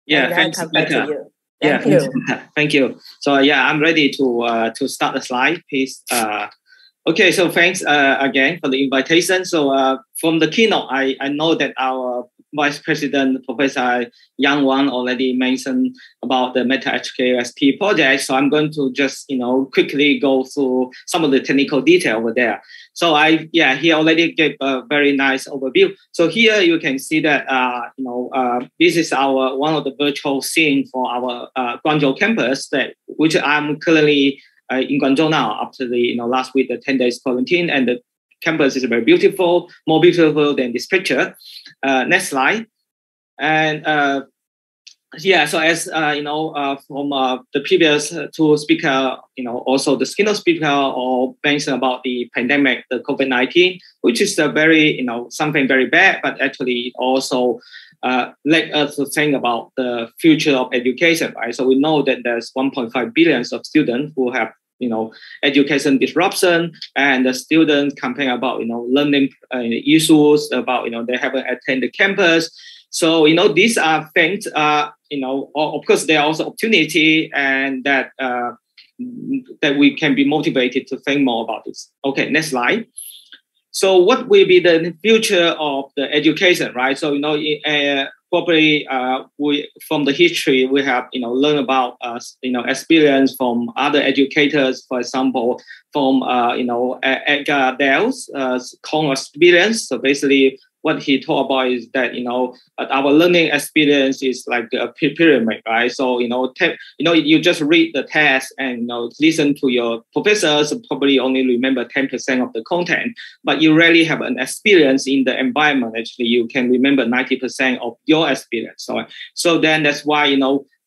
Yeah, thanks, come back to you. Thank you. Thank you. So yeah, I'm ready to start the slide, please. Okay, so thanks again for the invitation. So from the keynote, I know that our Vice President, Professor Wang already mentioned about the Meta HKUST project. So I'm going to just, quickly go through some of the technical detail over there. So he already gave a very nice overview. So here you can see that, this is one of the virtual scene for our Guangzhou campus, which I'm currently in Guangzhou now after the, last week, the 10 days quarantine, and the campus is very beautiful, more beautiful than this picture. Next slide. And so as from the previous two speaker, also the keynote speaker all mentioned about the pandemic, the COVID-19, which is a very, something very bad, but actually it also led us to think about the future of education, right? So we know that there's 1.5 billion of students who have education disruption, and the students complain about, learning issues, about, they haven't attended campus. So, these are things, of course, there are also opportunity, and that we can be motivated to think more about this. Okay, next slide. So what will be the future of the education, right? So, probably from the history, we have, learned about, experience from other educators, for example, from, Edgar DELF's Kong experience. So basically, what he taught about is that, our learning experience is like a pyramid, right? So, you just read the test and, listen to your professors, probably only remember 10% of the content, but you really have an experience in the environment. Actually, you can remember 90% of your experience. So then that's why,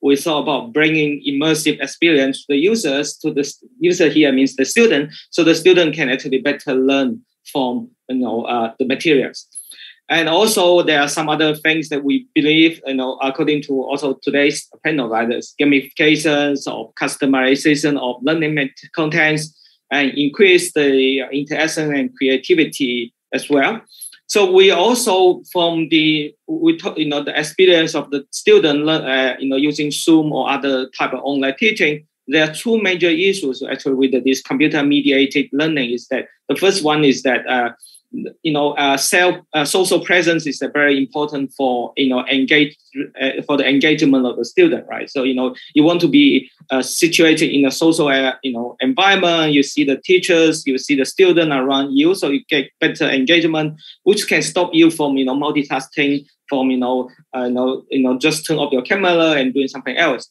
we thought about bringing immersive experience to the users. To the user here means the student, so the student can actually better learn from, the materials. And also, there are some other things that we believe, according to also today's panel, right? There's gamifications or customization of learning contents, and increase the interaction and creativity as well. So we also, the experience of the student, using Zoom or other type of online teaching, there are two major issues actually with this computer-mediated learning. Is that the first one is that social presence is very important for for the engagement of the student, right? So you want to be situated in a social environment. You see the teachers, you see the student around you, so you get better engagement, which can stop you from multitasking, from just turn off your camera and doing something else.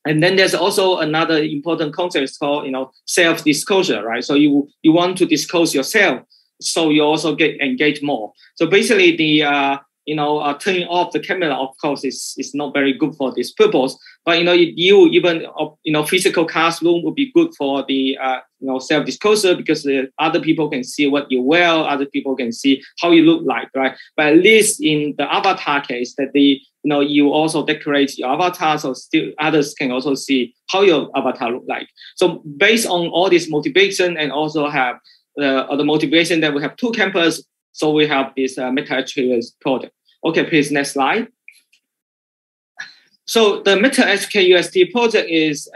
And then there's also another important concept called self-disclosure, right? So you want to disclose yourself, so you also get engaged more. So basically, the turning off the camera, of course, is not very good for this purpose. But physical classroom would be good for the self-disclosure, because the other people can see what you wear, other people can see how you look like, right? But at least in the avatar case, that you also decorate your avatar, so still others can also see how your avatar look like. So based on all this motivation, and also have the motivation that we have two campuses, so we have this Meta HKUST project. Okay, please, next slide. So the Meta HKUST project is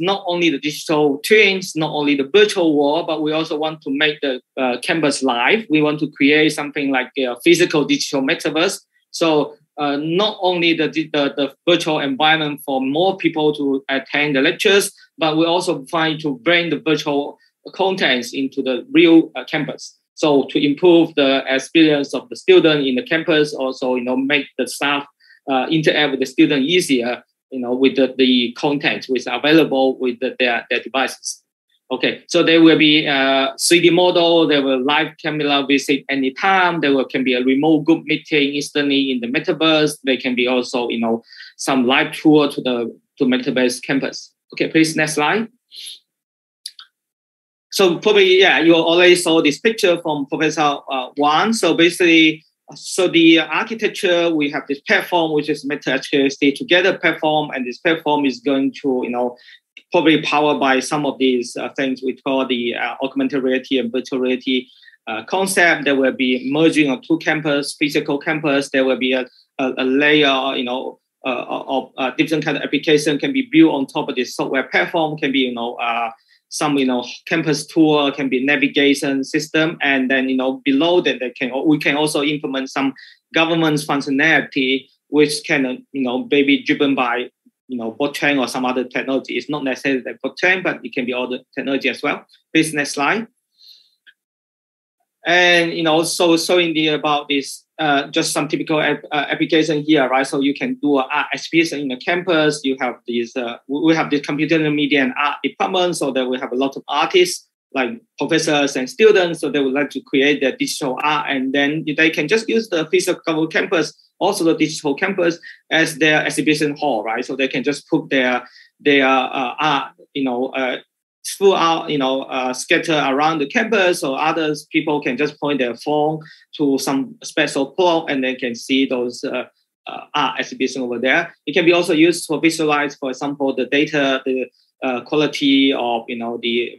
not only the digital twins, not only the virtual world, but we also want to make the campus live. We want to create something like a physical digital metaverse. So not only the virtual environment for more people to attend the lectures, but we also trying to bring the virtual contents into the real campus. So to improve the experience of the student in the campus, also make the staff interact with the student easier, with the content which are available with their devices. Okay, so there will be a 3D model, there will live camera visit anytime, can be a remote group meeting instantly in the metaverse. There can be also, some live tour to Metaverse campus. Okay, please, next slide. So probably, you already saw this picture from Professor Wang. So basically, So the architecture, we have this platform, which is HKUST together platform, and this platform is going to, probably powered by some of these things we call the augmented reality and virtual reality concept. There will be merging of two campus, physical campus. There will be a layer, of different kind of application can be built on top of this software platform. Can be, some campus tour, can be navigation system, and then below that we can also implement some governance functionality, which can maybe driven by blockchain or some other technology. It's not necessarily like blockchain, but it can be other technology as well. Please, next slide. And so showing about this just some typical application here, right? So you can do an art exhibition in the campus. You have these we have the computer and media and art department, so that we have a lot of artists like professors and students. So they would like to create their digital art, and then they can just use the physical campus, also the digital campus, as their exhibition hall, right? So they can just put their art, throughout, scatter around the campus, so others people can just point their phone to some special plot and they can see those art exhibition over there. It can be also used to visualize, for example, the data, the quality of,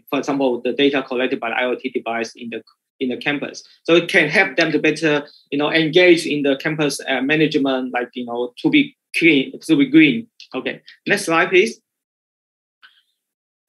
for example, the data collected by the IoT device in the campus. So it can help them to better, engage in the campus management, like, to be green. Okay, next slide, please.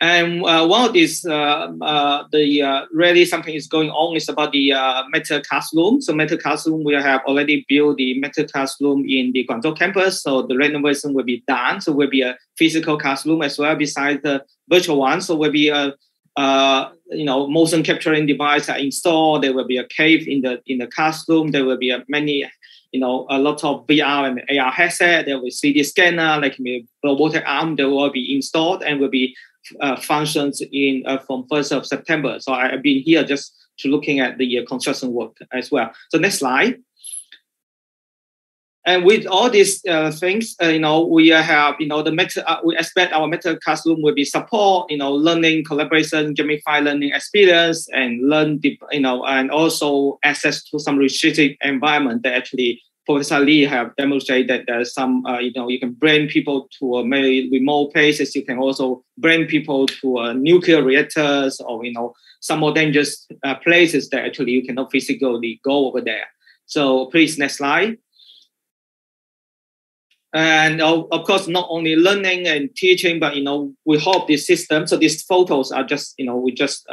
And one of these, really something is going on is about the Meta Classroom. So Meta Classroom, we have already built the Meta Classroom in the Guangzhou campus. So the renovation will be done. So will be a physical classroom as well besides the virtual one. So will be a motion capturing device are installed. There will be a cave in the classroom. There will be a lot of VR and AR headset. There will be 3D scanner, like robotic arm. There will be installed and will be functions in from 1st of September. So I've been here just to looking at the construction work as well. So next slide. And with all these things, we have, we expect our Meta Classroom will be support, learning, collaboration, gamified learning experience, and and also access to some restricted environment that actually Professor Lee have demonstrated that there's some, you can bring people to very remote places. You can also bring people to nuclear reactors or, some more dangerous places that actually you cannot physically go over there. So please, next slide. And of course, not only learning and teaching, but, we hope this system, so these photos are just, we just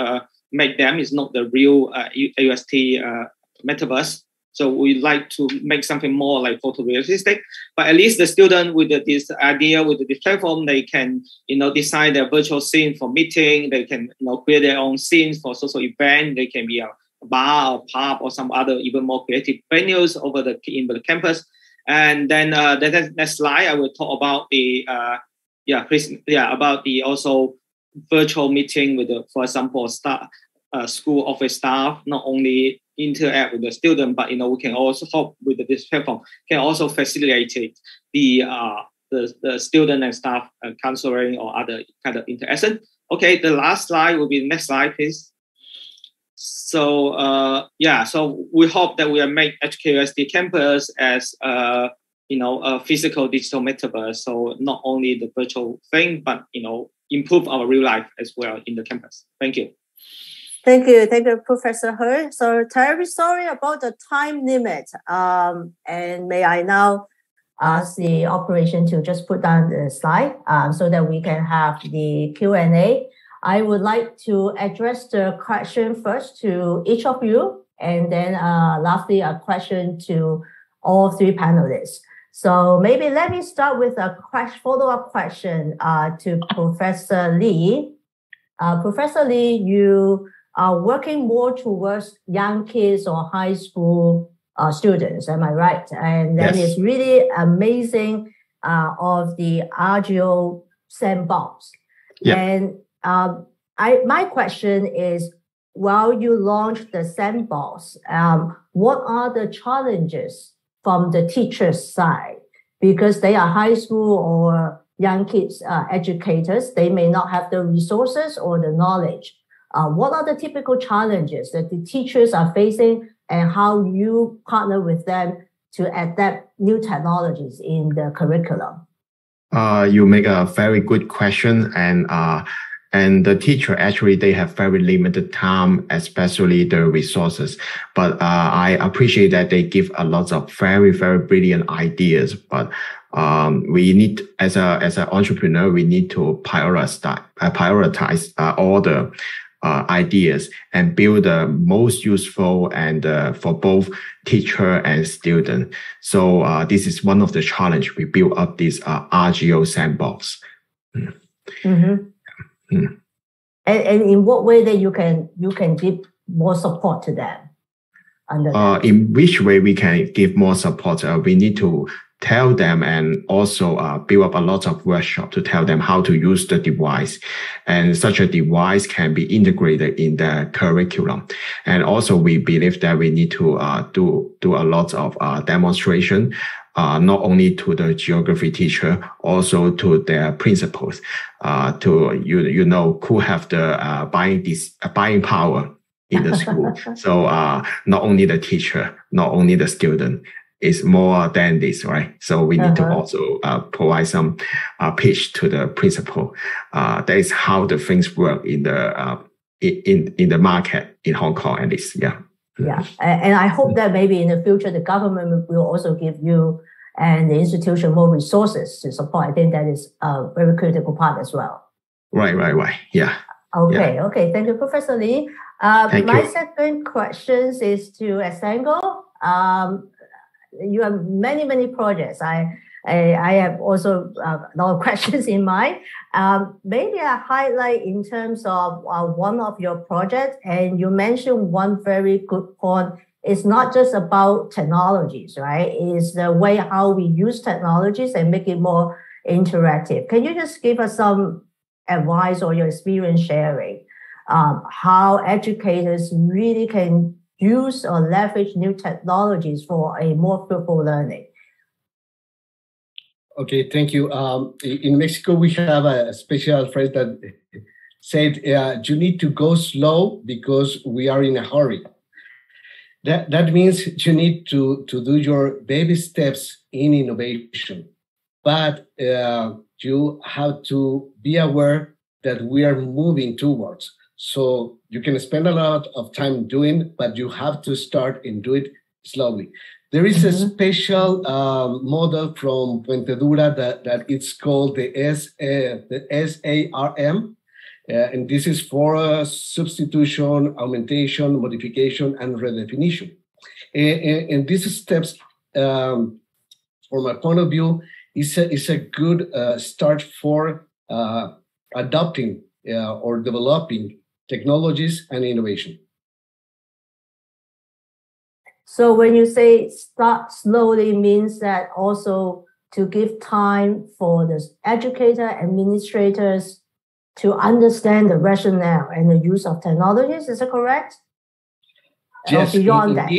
make them. It's not the real AUST metaverse. So we like to make something more like photorealistic, but at least the student with this idea, with this platform, they can, design their virtual scene for meeting. They can, create their own scenes for social event. They can be a bar or pub or some other even more creative venues in the campus. And then the next slide, I will talk about the, about the also virtual meeting with for example, school office staff, not only interact with the student, but we can also help with this platform, can also facilitate the student and staff counseling or other kind of interaction. Okay, the last slide will be the next slide, please. So so we hope that we will make HKUST campus as a physical digital metaverse. So not only the virtual thing, but improve our real life as well in the campus. Thank you. Thank you, Professor He. So terribly sorry about the time limit. And may I now ask the operation to just put down the slide so that we can have the Q&A. I would like to address the question first to each of you, and then lastly, a question to all three panelists. So maybe let me start with a follow-up question to Professor Lee. Professor Lee, you are working more towards young kids or high school students, am I right? And then Yes. It's really amazing of the APRU sandbox. Yeah. And my question is, while you launched the sandbox, what are the challenges from the teacher's side? Because they are high school or young kids educators, they may not have the resources or the knowledge. What are the typical challenges that the teachers are facing and how you partner with them to adapt new technologies in the curriculum? You make a very good question, and the teacher actually they have very limited time, especially the resources. But I appreciate that they give a lot of very brilliant ideas. But we need, as an entrepreneur, we need to prioritize all the ideas and build the most useful and for both teacher and student. So this is one of the challenge. We build up this RGO sandbox. Mm-hmm. And in what way that you can give more support to them? In which way we can give more support? We need to tell them and also build up a lot of workshop to tell them how to use the device. And such a device can be integrated in the curriculum. And also we believe that we need to do a lot of demonstration, not only to the geography teacher, also to their principals, to who have the buying power in the school. So not only the teacher, not only the student, is more than this, right? So we need to also provide some pitch to the principal. That is how the things work in the market in Hong Kong, at least. Yeah. Yeah, and I hope that maybe in the future the government will also give you and the institution more resources to support. I think that is a very critical part as well. Right. Yeah. Okay. Yeah. Okay. Thank you, Professor Lee. My second question is to Asango. You have many projects. I have also a lot of questions in mind. Maybe a highlight in terms of one of your projects, and you mentioned one very good point. It's not just about technologies, right? It's the way how we use technologies and make it more interactive. Can you just give us some advice or your experience sharing how educators really can use or leverage new technologies for a more fruitful learning? Okay, thank you. In Mexico, we have a special phrase that said, you need to go slow because we are in a hurry. That means you need to do your baby steps in innovation, but you have to be aware that we are moving towards. So you can spend a lot of time doing, but you have to start and do it slowly. There is a special model from Puente Dura that it's called the SARM, and this is for substitution, augmentation, modification, and redefinition. And these steps, from my point of view, is a good start for adopting or developing technologies and innovation. So when you say start slowly means that also to give time for the educator, administrators to understand the rationale and the use of technologies. Is that correct? Yes. Or beyond that?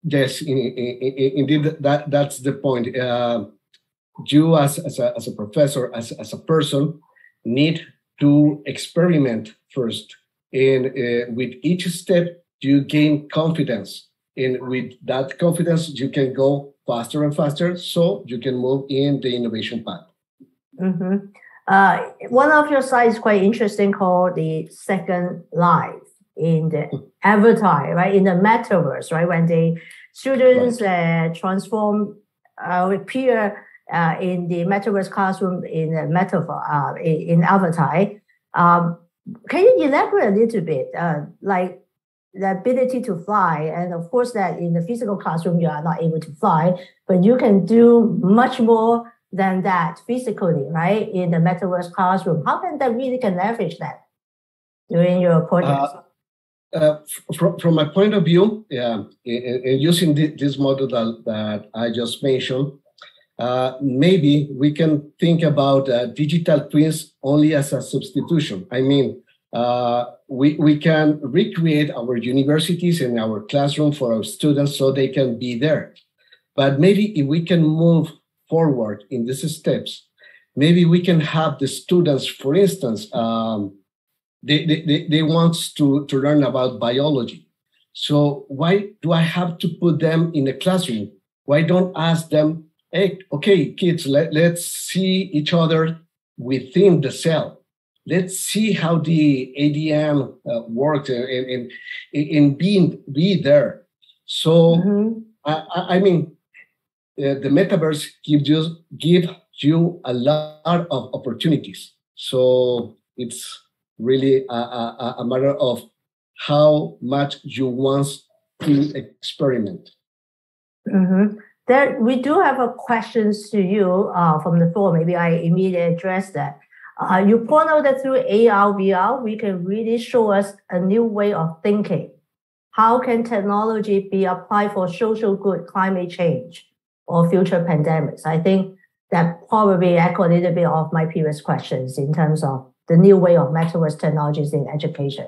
Yes, indeed, that's the point. You as a professor, as a person, need to experiment first. And with each step, you gain confidence. And with that confidence, you can go faster and faster, so you can move in the innovation path. One of your sites is quite interesting, called the Second Life in the avatar, right? In the metaverse, right? When the students transform, appear in the metaverse classroom in the metaverse, in avatar. Can you elaborate a little bit, like the ability to fly? And of course that in the physical classroom, you are not able to fly, but you can do much more than that physically, right? In the metaverse classroom. How can that really can leverage that during your project? From my point of view, using this model that I just mentioned, maybe we can think about digital twins only as a substitution. I mean, we can recreate our universities and our classroom for our students so they can be there. But maybe if we can move forward in these steps, maybe we can have the students, for instance, they want to learn about biology. So why do I have to put them in a classroom? Why don't ask them, hey, okay, kids, let's see each other within the cell. Let's see how the ADM works and be there. So, I mean, the metaverse gives you a lot of opportunities. So it's really a matter of how much you want to experiment. There, we do have a questions to you from the floor. Maybe I immediately address that. You point out that through AR, VR, we can really show us a new way of thinking. How can technology be applied for social good, climate change, or future pandemics? I think that probably echoed a little bit of my previous questions in terms of the new way of metaverse technologies in education.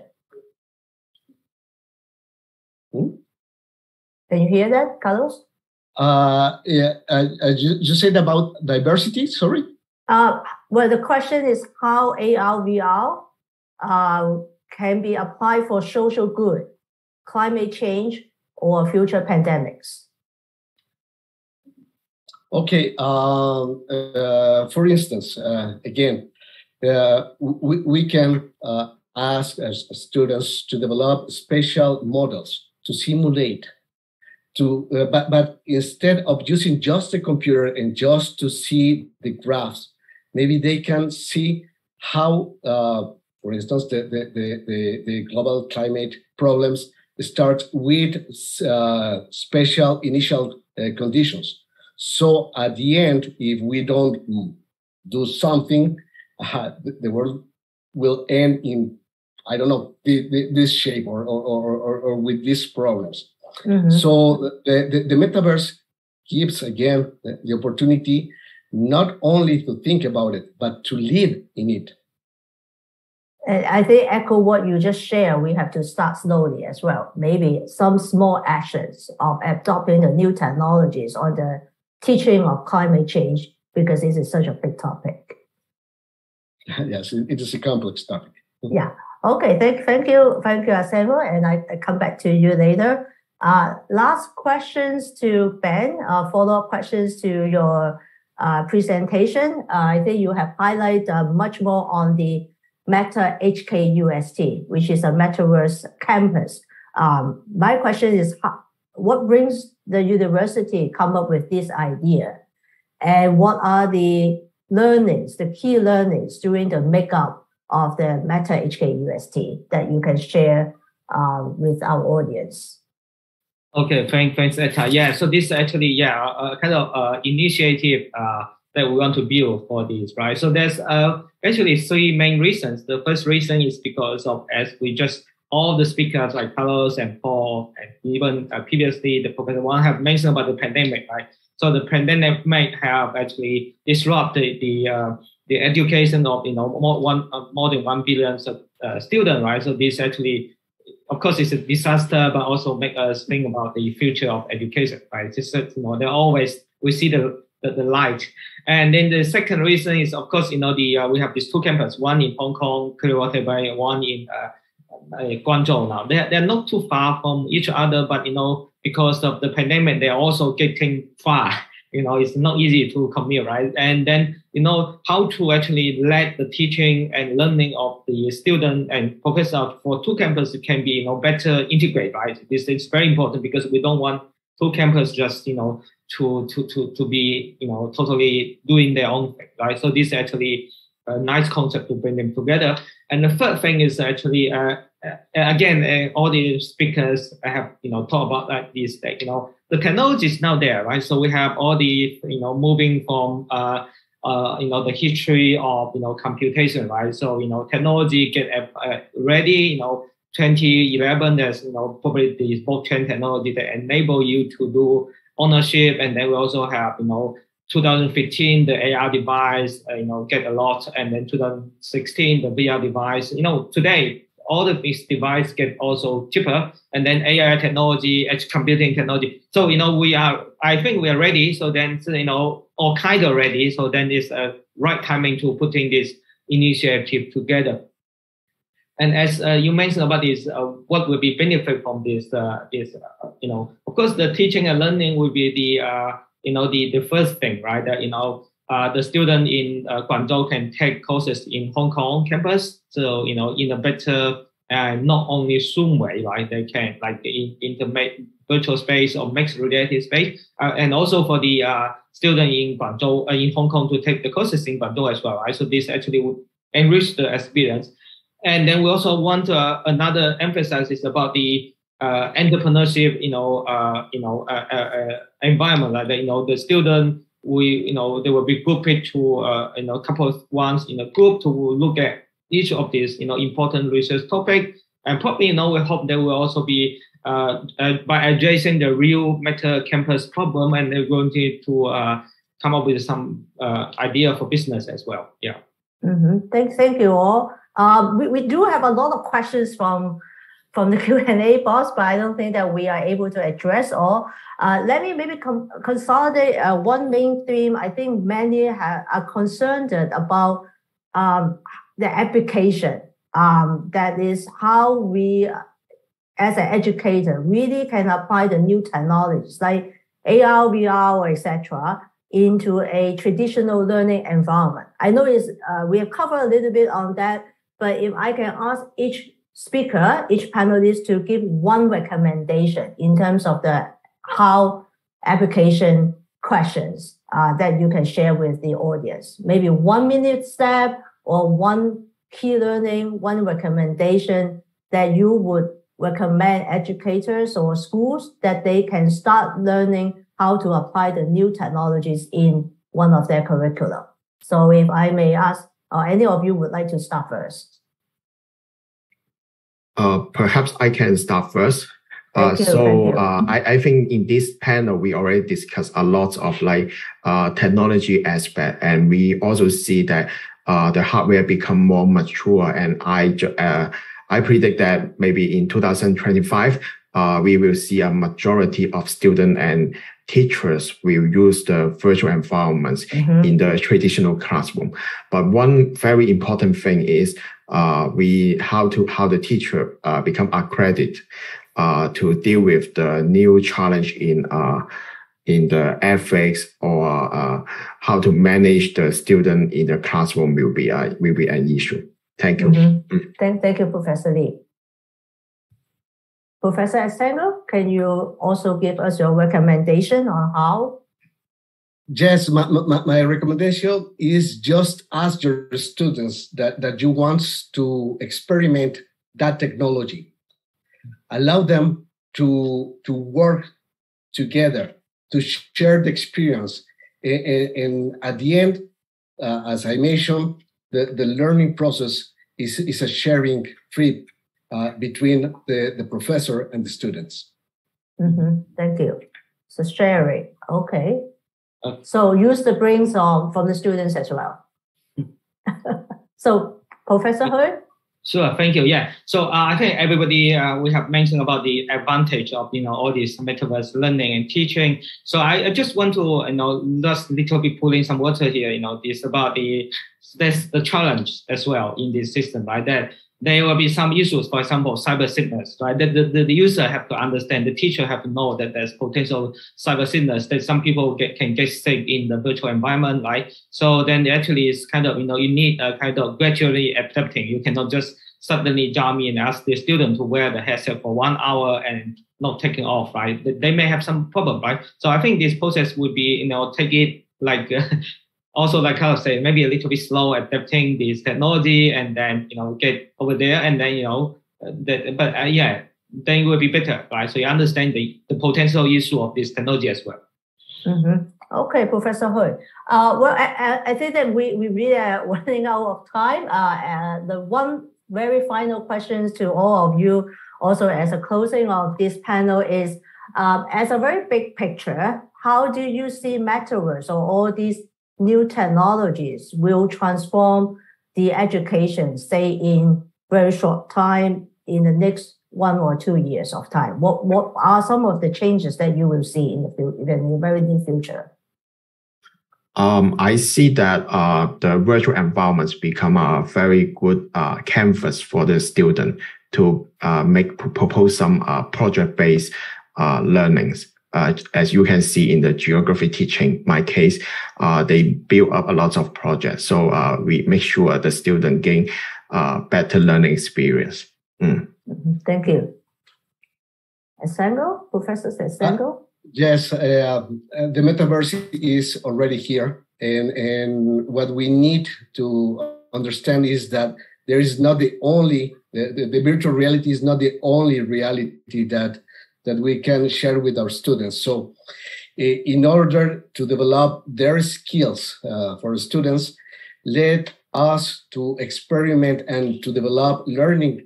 Can you hear that, Carlos? You said about diversity, sorry? Well, the question is how AR, VR can be applied for social good, climate change, or future pandemics. Okay. For instance, again, we can ask as students to develop special models to simulate. But instead of using just a computer and just to see the graphs, maybe they can see how, for instance, the global climate problems start with special initial conditions. So at the end, if we don't do something, the world will end in, I don't know, this shape or with these problems. So the metaverse gives, again, the opportunity not only to think about it, but to live in it. And I think echo what you just shared, we have to start slowly as well. Maybe some small actions of adopting the new technologies on the teaching of climate change, because this is such a big topic. Yes, it is a complex topic. Yeah. Okay. Thank you, Samuel. And I come back to you later. Last questions to Ben, follow-up questions to your presentation. I think you have highlighted much more on the Meta HKUST, which is a Metaverse campus. My question is, what brings the university come up with this idea? And what are the learnings, the key learnings during the makeup of the Meta HKUST that you can share with our audience? Okay, thanks, Etta. Yeah, so this is actually, a kind of initiative that we want to build for this, right? So there's actually three main reasons. The first reason is because of, as we just, all the speakers like Carlos and Paul, and even previously the Professor Wang have mentioned about the pandemic, right? So the pandemic might have actually disrupted the education of, more than 1 billion students, right? So this actually, of course, it's a disaster, but also make us think about the future of education, right? It's, they're always, we see the light. And then the second reason is, of course, we have these two campuses, one in Hong Kong, Clearwater Bay, and one in Guangzhou now. They're not too far from each other, but, because of the pandemic, they're also getting far. It's not easy to commute, right? And then, how to actually let the teaching and learning of the student and professor for two campuses can be, better integrate, right? This is very important because we don't want two campuses just, to be, totally doing their own thing, right? So this is actually a nice concept to bring them together. And the third thing is actually, again, all the speakers have, talked about that is that, the technology is now there, right? So we have all the, moving from, the history of, computation, right? So, technology get ready, 2011, there's, probably the blockchain technology that enable you to do ownership. And then we also have, 2015, the AR device, get a lot. And then 2016, the VR device, today, all of these devices get also cheaper. And then AI technology, edge computing technology. So, I think we are ready. So then, all kind of ready. So then it's a right timing to putting this initiative together. And as you mentioned about this, what will be benefit from this? Of course, the teaching and learning will be the first thing, right? The student in Guangzhou can take courses in Hong Kong campus. So, in a better, not only Zoom way, right? They can in the virtual space or mixed reality space, and also for the student in Guangzhou, in Hong Kong to take the courses in Guangzhou as well, right? So this actually would enrich the experience. And then we also want another emphasis is about the entrepreneurship, environment. Like the student, they will be grouped to a couple of ones in a group to look at each of these important research topic, and probably we hope they will also be by addressing the real meta campus problem, and they're going to come up with some idea for business as well. Yeah. Mm-hmm. Thank you all. We do have a lot of questions from the Q&A box, but I don't think that we are able to address all. Let me maybe consolidate one main theme. I think many are concerned about the application. That is how we, as an educator, really can apply the new technologies like AR, VR, or etc. into a traditional learning environment. I know we have covered a little bit on that, but if I can ask each speaker, each panelist to give one recommendation in terms of the how application questions that you can share with the audience. Maybe 1 minute step or one key learning, one recommendation that you would recommend educators or schools that they can start learning how to apply the new technologies in one of their curriculum. So if I may ask, any of you would like to start first? Perhaps I can start first. I think in this panel, we already discussed a lot of technology aspect, and we also see that the hardware become more mature. And I predict that maybe in 2025, we will see a majority of students and teachers will use the virtual environments in the traditional classroom. But one very important thing is how the teacher become accredited to deal with the new challenge in the ethics, or how to manage the student in the classroom will be an issue. Thank you. Thank you, Professor Lee. Professor Estengo, can you also give us your recommendation on how? Yes, my recommendation is just ask your students that you want to experiment that technology. Allow them to work together, to share the experience. And at the end, as I mentioned, the learning process is a sharing trip between the professor and the students. Thank you. So sharing, okay. So use the brains from the students as well. So Professor Hkusd? Sure, thank you. Yeah, so I think everybody, we have mentioned about the advantage of all this metaverse learning and teaching. So I just want to just little bit put in some water here. This about that's the challenge as well in this system, right? That there will be some issues, for example, cyber sickness, right? The user have to understand, the teacher have to know that there's potential cyber sickness, that some people can get sick in the virtual environment, right? So then actually it's kind of, you need a kind of gradually adapting. You cannot just suddenly jump in and ask the student to wear the headset for 1 hour and not taking off, right? They may have some problem, right? So I think this process would be, take it like, also, like I was saying, maybe a little bit slow adapting this technology, and then get over there, and then then it will be better, right? So you understand the potential issue of this technology as well. Okay, Professor Hkusd. Well, I think that we really are running out of time. The one very final question to all of you, also as a closing of this panel, is as a very big picture, how do you see Metaverse or all these new technologies will transform the education, say in very short time, in the next 1 or 2 years of time? What are some of the changes that you will see in the very near future? I see that the virtual environments become a very good canvas for the student to propose some project-based learnings. As you can see in the geography teaching, my case, they build up a lot of projects. So we make sure the student gain better learning experience. Thank you. Estango, Professor Estango? Yes, the metaverse is already here. And what we need to understand is that there is not the only, the virtual reality is not the only reality that we can share with our students. So in order to develop their skills for students, let us to experiment and to develop learning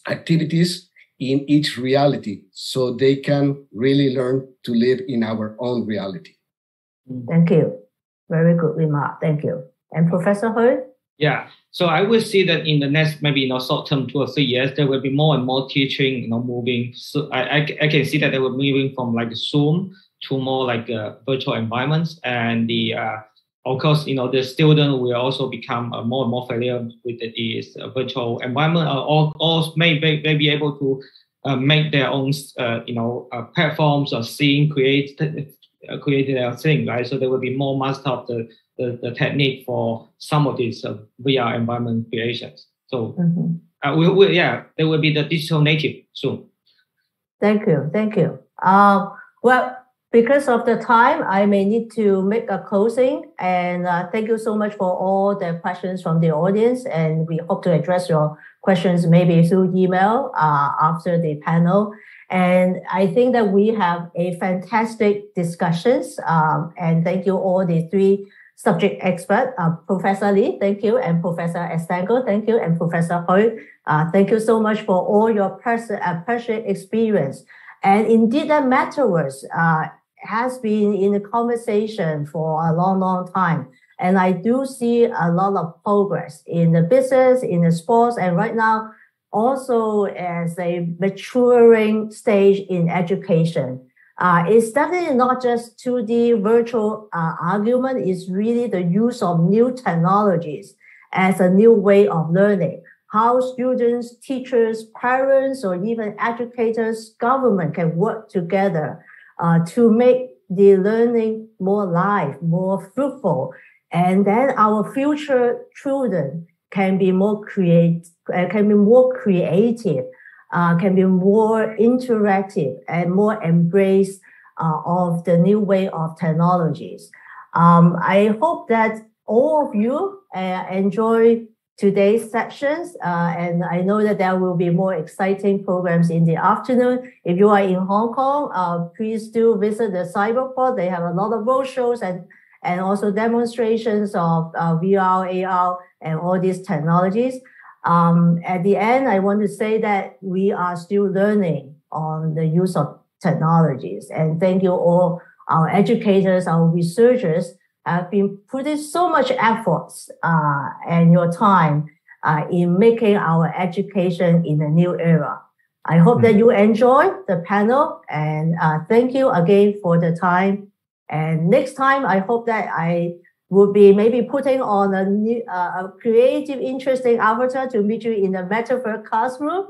activities in each reality so they can really learn to live in our own reality. Thank you. Very good remark. Thank you. And Professor Hkusd? Yeah. So I would see that in the next maybe short term 2 or 3 years, there will be more and more teaching moving. So I can see that they were moving from like Zoom to more like virtual environments, and the of course the student will also become more and more familiar with this virtual environment, or may be able to make their own platforms or scene, create their thing, right? So there will be more master of the technique for some of these VR environment creations. So there will be the digital native soon. Thank you. Thank you. Well, because of the time, I may need to make a closing. And thank you so much for all the questions from the audience. And we hope to address your questions maybe through email after the panel. And I think that we have a fantastic discussions. And thank you all the 3 subject experts, Professor Lee, thank you, and Professor Estango, thank you, and Professor Hkusd. Thank you so much for all your personal experience. And indeed, the Metaverse has been in the conversation for a long, long time. And I do see a lot of progress in the business, in the sports, and right now, also as a maturing stage in education. It's definitely not just 2D virtual argument, it's really the use of new technologies as a new way of learning. How students, teachers, parents, or even educators, government can work together to make the learning more live, more fruitful. And then our future children can be more creative, can be more interactive, and more embrace of the new way of technologies. I hope that all of you enjoy today's sessions, and I know that there will be more exciting programs in the afternoon. If you are in Hong Kong, please do visit the Cyberport. They have a lot of roadshows and also demonstrations of VR, AR, and all these technologies. At the end, I want to say that we are still learning on the use of technologies. And thank you all, our educators, our researchers have been putting so much efforts and your time in making our education in a new era. I hope that you enjoy the panel, and thank you again for the time. And next time, I hope that I will be maybe putting on a new, creative, interesting avatar to meet you in the Metaverse classroom,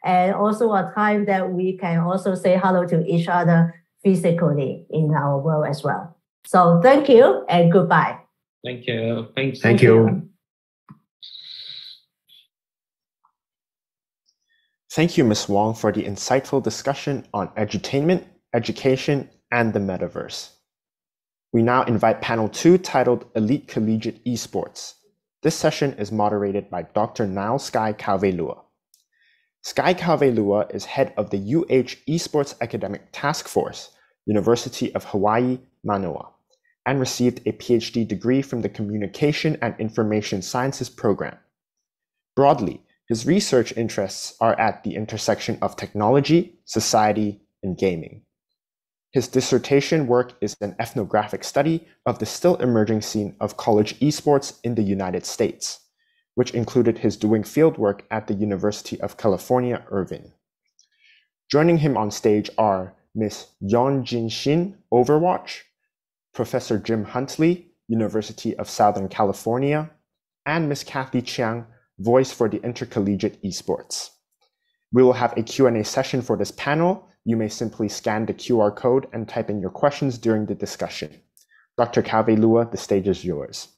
and also a time that we can also say hello to each other physically in our world as well. So thank you and goodbye. Thank you. Thank you. Thank you, Ms. Wang, for the insightful discussion on edutainment, education, and the metaverse. We now invite panel 2 titled Elite Collegiate Esports. This session is moderated by Dr. Nile Sky Calvelua. Sky Calvelua is head of the UH Esports Academic Task Force, University of Hawaii, Manoa, and received a PhD degree from the Communication and Information Sciences program. Broadly, his research interests are at the intersection of technology, society, and gaming. His dissertation work is an ethnographic study of the still emerging scene of college esports in the United States, which included his doing fieldwork at the University of California, Irvine. Joining him on stage are Ms. Yeon Jin Shin, Overwatch, Professor Jim Huntley, University of Southern California, and Ms. Kathy Chiang, Voice for the Intercollegiate Esports. We will have a Q&A session for this panel. You may simply scan the QR code and type in your questions during the discussion. Dr. Kavelua, the stage is yours.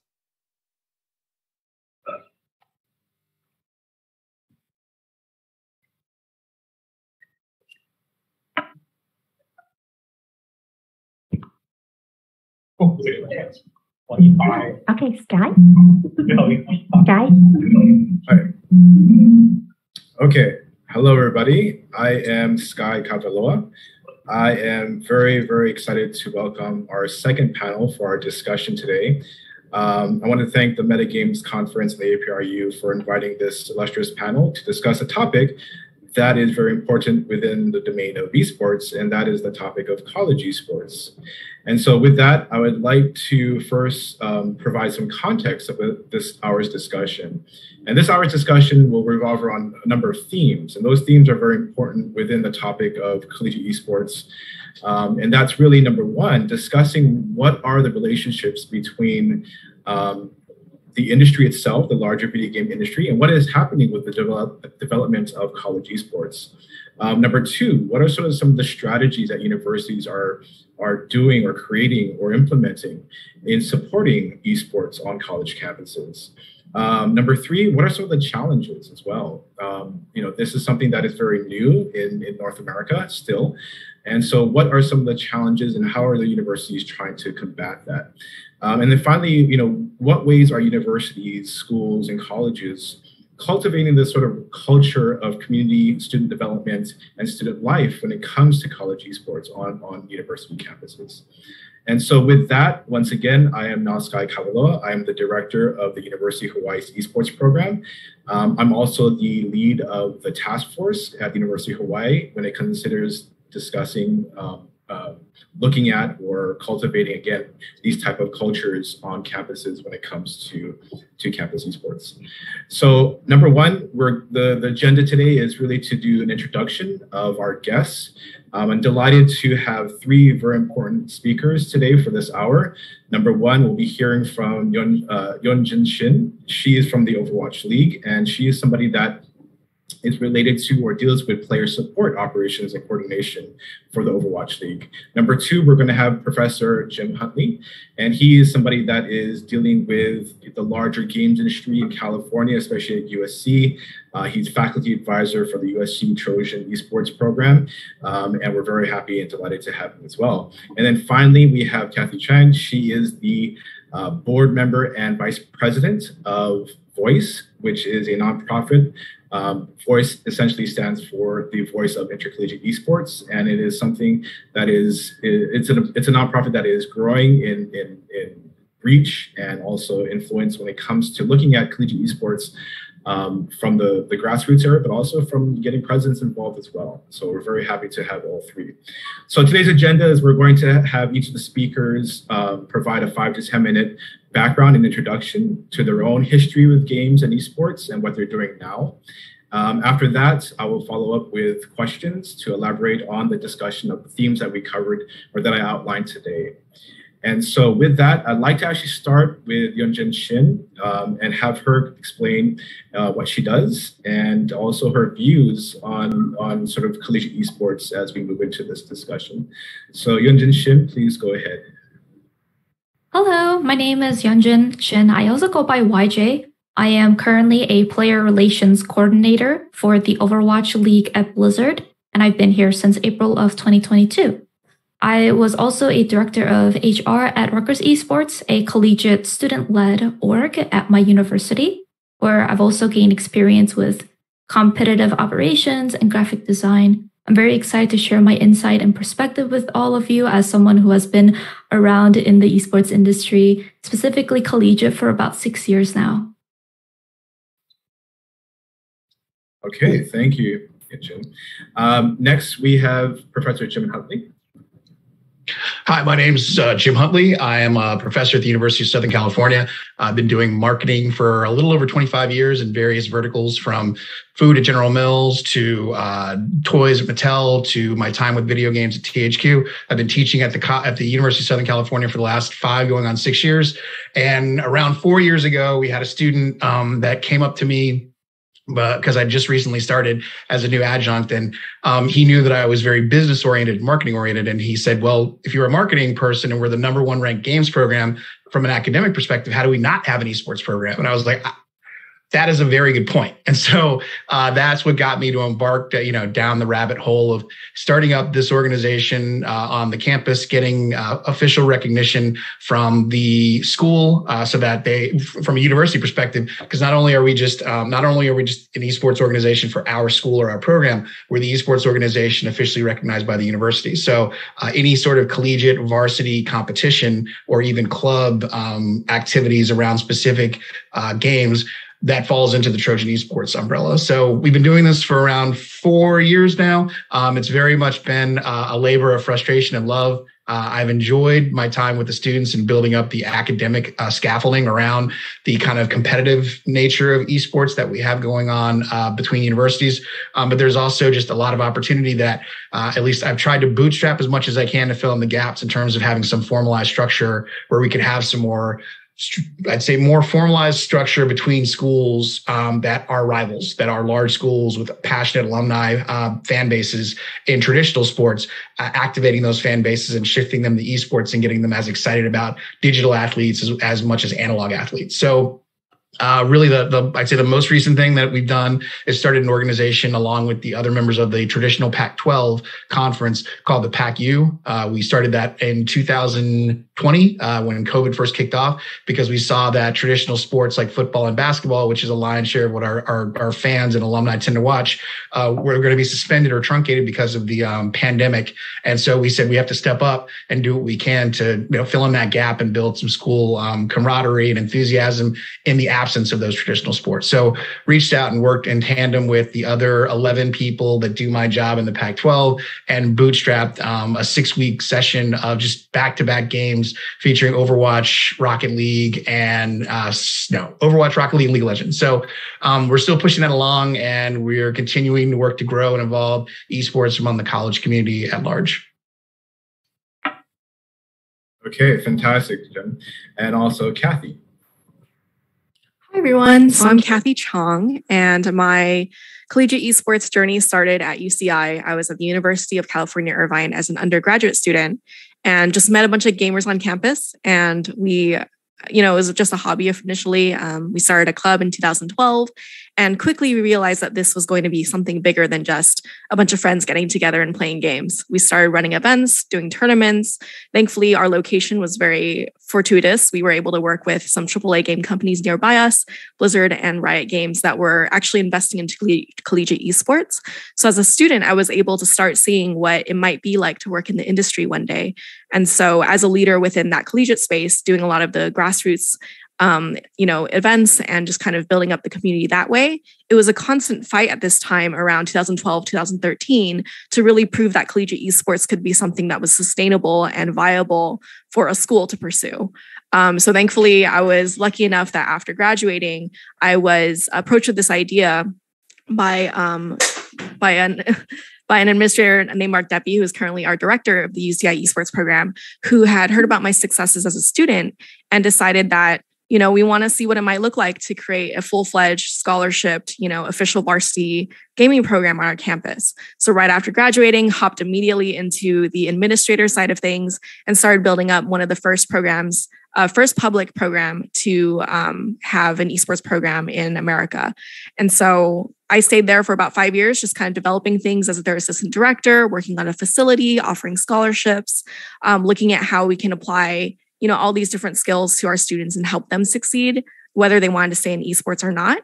Okay, Sky. Sky. Hi. Okay. Hello, everybody. I am Sky Kaveloa. I am very, very excited to welcome our second panel for our discussion today. I want to thank the Metagames Conference and the APRU for inviting this illustrious panel to discuss a topic that is very important within the domain of esports, and that is the topic of college esports. And so with that, I would like to first provide some context of this hour's discussion. And this hour's discussion will revolve around a number of themes, and those themes are very important within the topic of collegiate esports. And that's really number one, discussing what are the relationships between the industry itself, the larger video game industry, and what is happening with the development of college esports. Number two, what are sort of some of the strategies that universities are doing or creating or implementing in supporting esports on college campuses? Number three, what are some of the challenges as well? This is something that is very new in North America still. And so what are some of the challenges and how are the universities trying to combat that? And then finally, what ways are universities, schools, and colleges cultivating this sort of culture of community student development and student life when it comes to college esports on university campuses? And so with that, once again, I am now Sky Kaveloa. I am the director of the University of Hawaii's esports program. I'm also the lead of the task force at the University of Hawaii when it considers discussing looking at or cultivating, again, these type of cultures on campuses when it comes to campus esports. So number one, the agenda today is really to do an introduction of our guests. I'm delighted to have three very important speakers today for this hour. Number one, we'll be hearing from Yeonjin Shin. She is from the Overwatch League, and she is somebody that is related to or deals with player support operations and coordination for the Overwatch League. Number two, we're going to have Professor Jim Huntley, and he is somebody that is dealing with the larger games industry in California, especially at USC. He's faculty advisor for the USC Trojan Esports program, and we're very happy and delighted to have him as well. And then finally, we have Kathy Chiang. She is the board member and vice president of Voice, which is a nonprofit. Voice essentially stands for the Voice of Intercollegiate Esports, and it is something that it's a nonprofit that is growing in reach and also influence when it comes to looking at collegiate esports from the grassroots era, but also from getting presidents involved as well. So we're very happy to have all three. So today's agenda is we're going to have each of the speakers provide a 5 to 10 minute background and introduction to their own history with games and esports and what they're doing now. After that, I will follow up with questions to elaborate on the discussion of the themes that we covered or that I outlined today. And so with that, I'd like to actually start with Yeonjin Shin and have her explain what she does and also her views on sort of collegiate esports as we move into this discussion. So Yeonjin Shin, please go ahead. Hello, my name is Yeonjin Shin. I also go by YJ. I am currently a player relations coordinator for the Overwatch League at Blizzard, and I've been here since April of 2022. I was also a director of HR at Rutgers Esports, a collegiate student-led org at my university, where I've also gained experience with competitive operations and graphic design. I'm very excited to share my insight and perspective with all of you as someone who has been around in the esports industry, specifically collegiate, for about 6 years now. Okay, thank you, Jim. Next, we have Professor Jim Huntley. Hi, my name's Jim Huntley. I am a professor at the University of Southern California. I've been doing marketing for a little over 25 years in various verticals, from food at General Mills to toys at Mattel to my time with video games at THQ. I've been teaching at the University of Southern California for the last 5 going on 6 years. And around 4 years ago, we had a student that came up to me because I just recently started as a new adjunct, and he knew that I was very business oriented, marketing oriented. And he said, well, if you're a marketing person and we're the #1 ranked games program from an academic perspective, how do we not have an esports program? And I was like, that is a very good point. And so that's what got me to embark, down the rabbit hole of starting up this organization on the campus, getting official recognition from the school, so that they, from a university perspective, because not only are we just an esports organization for our school or our program, we're the esports organization officially recognized by the university. So any sort of collegiate, varsity competition, or even club activities around specific games, that falls into the Trojan Esports umbrella. So we've been doing this for around 4 years now. It's very much been a labor of frustration and love. I've enjoyed my time with the students and building up the academic scaffolding around the kind of competitive nature of esports that we have going on between universities. But there's also just a lot of opportunity that at least I've tried to bootstrap as much as I can to fill in the gaps in terms of having some formalized structure where we could have some more, I'd say, more formalized structure between schools that are rivals, that are large schools with passionate alumni fan bases in traditional sports, activating those fan bases and shifting them to esports and getting them as excited about digital athletes as much as analog athletes. So really, I'd say the most recent thing that we've done is started an organization along with the other members of the traditional Pac-12 conference called the PAC-U. We started that in 2020 when COVID first kicked off, because we saw that traditional sports like football and basketball, which is a lion's share of what our fans and alumni tend to watch, were going to be suspended or truncated because of the pandemic. And so we said we have to step up and do what we can to fill in that gap and build some school camaraderie and enthusiasm in the absence of those traditional sports. So reached out and worked in tandem with the other 11 people that do my job in the Pac-12 and bootstrapped a 6-week session of just back-to-back games featuring Overwatch, Rocket League, and Overwatch, Rocket League, and League of Legends. So we're still pushing that along, and we're continuing to work to grow and evolve esports among the college community at large. Okay, fantastic, Jim. And also Kathy. Hi, everyone. So I'm Kathy Chong, and my collegiate esports journey started at UCI. I was at the University of California, Irvine as an undergraduate student and just met a bunch of gamers on campus. And we, it was just a hobby initially. We started a club in 2012, and quickly we realized that this was going to be something bigger than just a bunch of friends getting together and playing games. We started running events, doing tournaments. Thankfully, our location was very fortuitous. We were able to work with some AAA game companies nearby us, Blizzard and Riot Games, that were actually investing into collegiate esports. So as a student, I was able to start seeing what it might be like to work in the industry one day. And so as a leader within that collegiate space, doing a lot of the grassroots events and just kind of building up the community that way. It was a constant fight at this time around 2012, 2013 to really prove that collegiate esports could be something that was sustainable and viable for a school to pursue. So thankfully, I was lucky enough that after graduating, I was approached with this idea by an administrator named Mark Deppy, who is currently our director of the UCI esports program, who had heard about my successes as a student and decided that we want to see what it might look like to create a full-fledged scholarshiped, official varsity gaming program on our campus. So right after graduating, hopped immediately into the administrator side of things and started building up one of the first public program to have an esports program in America. And so I stayed there for about 5 years, just kind of developing things as their assistant director, working on a facility, offering scholarships, looking at how we can apply all these different skills to our students and help them succeed, whether they wanted to stay in esports or not.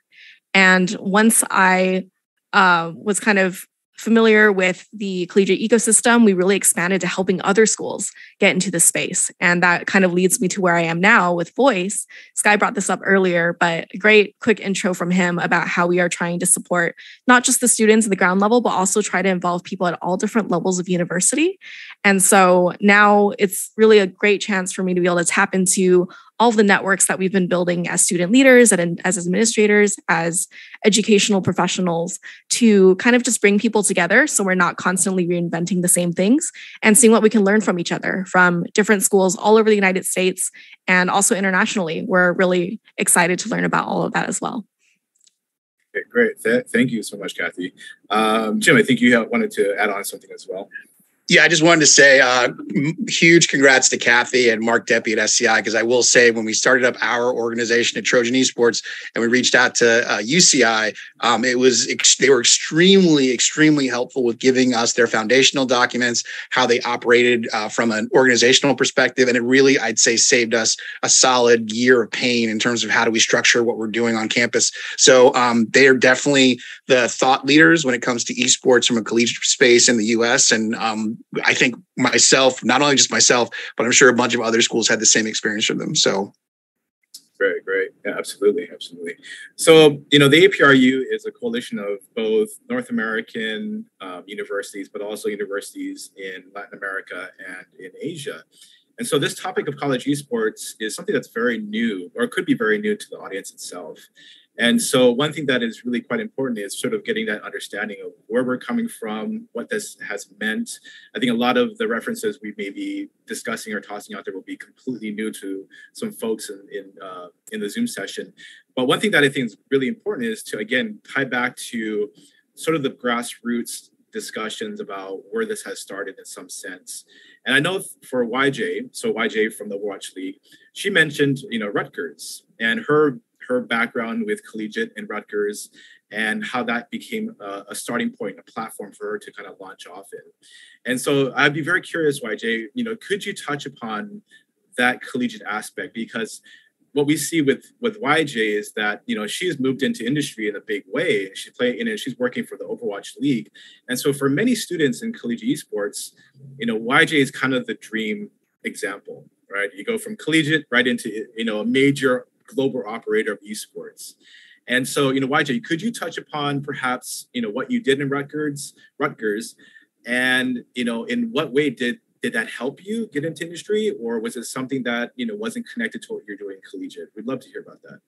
And once I was kind of familiar with the collegiate ecosystem, we really expanded to helping other schools get into the space. And that kind of leads me to where I am now with Voice. Sky brought this up earlier, but a great quick intro from him about how we are trying to support not just the students at the ground level, but also try to involve people at all different levels of university. And so now it's really a great chance for me to be able to tap into all of the networks that we've been building as student leaders and as administrators, as educational professionals, to kind of just bring people together so we're not constantly reinventing the same things and seeing what we can learn from each other from different schools all over the United States and also internationally. We're really excited to learn about all of that as well. Okay, great. Thank you so much, Kathy. Jim, I think you wanted to add on something as well. Yeah, I just wanted to say huge congrats to Kathy and Mark Deppy at SCI, because I will say when we started up our organization at Trojan Esports and we reached out to UCI, they were extremely helpful with giving us their foundational documents, how they operated from an organizational perspective. And it really, I'd say, saved us a solid year of pain in terms of how do we structure what we're doing on campus. So they are definitely the thought leaders when it comes to esports from a collegiate space in the US. And I think myself, not only just myself, but I'm sure a bunch of other schools had the same experience from them. So great. Yeah, absolutely. So, the APRU is a coalition of both North American universities, but also universities in Latin America and in Asia. And so this topic of college esports is something that's very new, or could be very new to the audience itself. And so one thing that is really quite important is sort of getting that understanding of where we're coming from, what this has meant. I think a lot of the references we may be discussing or tossing out there will be completely new to some folks in the Zoom session. But one thing that I think is really important is to, again, tie back to sort of the grassroots discussions about where this has started in some sense. And I know for YJ, so YJ from the Overwatch League, she mentioned, Rutgers and her background with collegiate and Rutgers and how that became a starting point, a platform for her to kind of launch off in. And so I'd be very curious, YJ, could you touch upon that collegiate aspect? Because what we see with YJ is that, she's moved into industry in a big way. She's working for the Overwatch League. And so for many students in collegiate esports, YJ is kind of the dream example, right? You go from collegiate right into, a major global operator of esports. And so, YJ, could you touch upon perhaps, what you did in Rutgers and, in what way did that help you get into industry, or was it something that, wasn't connected to what you're doing collegiate? We'd love to hear about that.